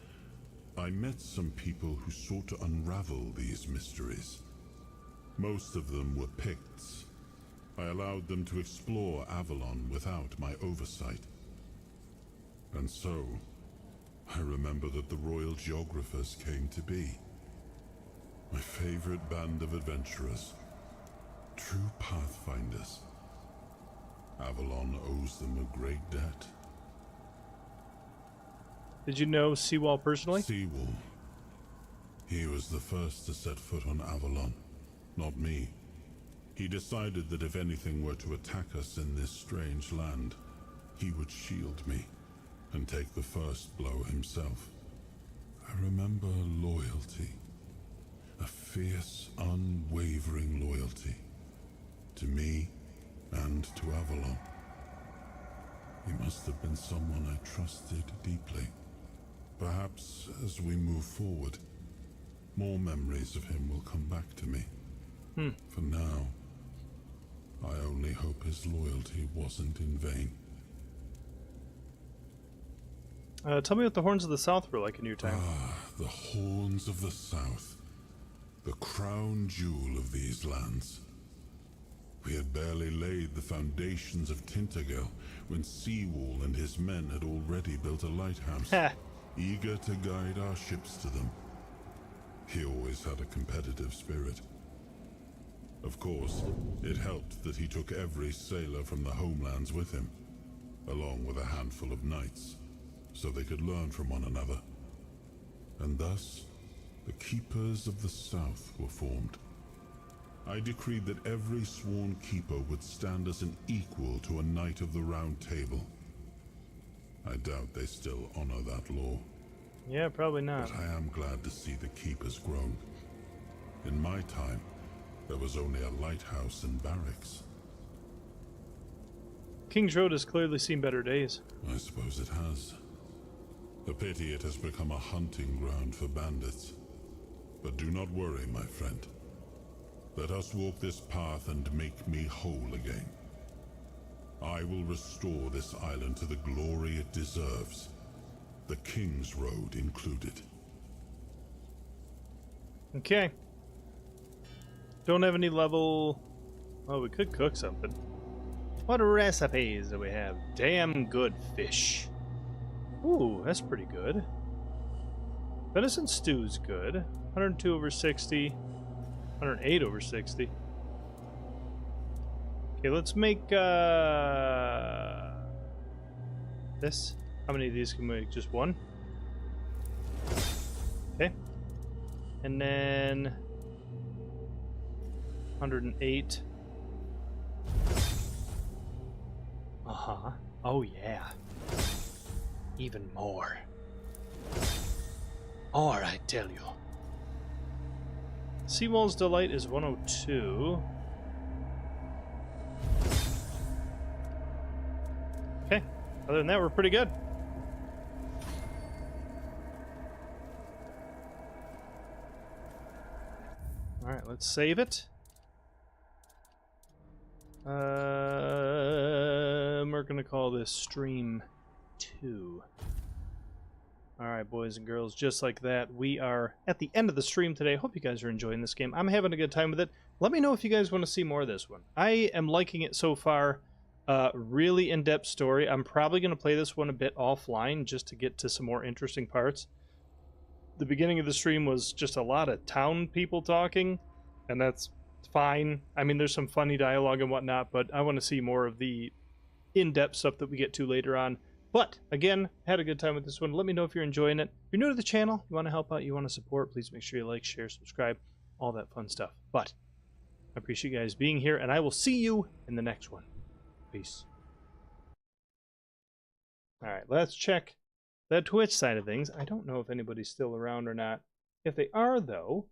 I met some people who sought to unravel these mysteries. Most of them were Picts. I allowed them to explore Avalon without my oversight. And so, I remember that the royal geographers came to be. My favorite band of adventurers. True pathfinders. Avalon owes them a great debt. Did you know Seawall personally? Seawall. He was the first to set foot on Avalon, not me. He decided that if anything were to attack us in this strange land, he would shield me and take the first blow himself. I remember loyalty. A fierce, unwavering loyalty. To me and to Avalon. He must have been someone I trusted deeply. Perhaps as we move forward, more memories of him will come back to me. For now, I only hope his loyalty wasn't in vain. Tell me what the Horns of the South were like in your time. The Horns of the South. The crown jewel of these lands. We had barely laid the foundations of Tainted Grail when Seawall and his men had already built a lighthouse, eager to guide our ships to them. He always had a competitive spirit. Of course, it helped that he took every sailor from the homelands with him, along with a handful of knights, so they could learn from one another. And thus, the Keepers of the South were formed. I decreed that every sworn keeper would stand as an equal to a Knight of the Round Table. I doubt they still honor that law. Yeah, probably not. But I am glad to see the keep has grown. In my time, there was only a lighthouse and barracks. King's Road has clearly seen better days. I suppose it has. A pity it has become a hunting ground for bandits. But do not worry, my friend. Let us walk this path and make me whole again. I will restore this island to the glory it deserves. The King's Road included. Okay. Don't have any level... Oh, we could cook something. What recipes do we have? Damn good fish. Ooh, that's pretty good. Venison stew's good. 102 over 60. 108 over 60. Okay, let's make this. How many of these can we make? Just one? Okay. And then 108. Oh, yeah. Even more. Or I tell you. Seawall's Delight is 102. Okay. Other than that, we're pretty good. Alright, let's save it. We're going to call this Stream 2. Alright, boys and girls, just like that, we are at the end of the stream today. Hope you guys are enjoying this game. I'm having a good time with it. Let me know if you guys want to see more of this one. I am liking it so far. Really in-depth story. I'm probably going to play this one a bit offline just to get to some more interesting parts. The beginning of the stream was just a lot of town people talking, and that's fine. I mean, there's some funny dialogue and whatnot, but I want to see more of the in-depth stuff that we get to later on. But, again, had a good time with this one. Let me know if you're enjoying it. If you're new to the channel, you want to help out, you want to support, please make sure you like, share, subscribe, all that fun stuff. But, I appreciate you guys being here, and I will see you in the next one. Peace. Alright, let's check the Twitch side of things. I don't know if anybody's still around or not. If they are, though,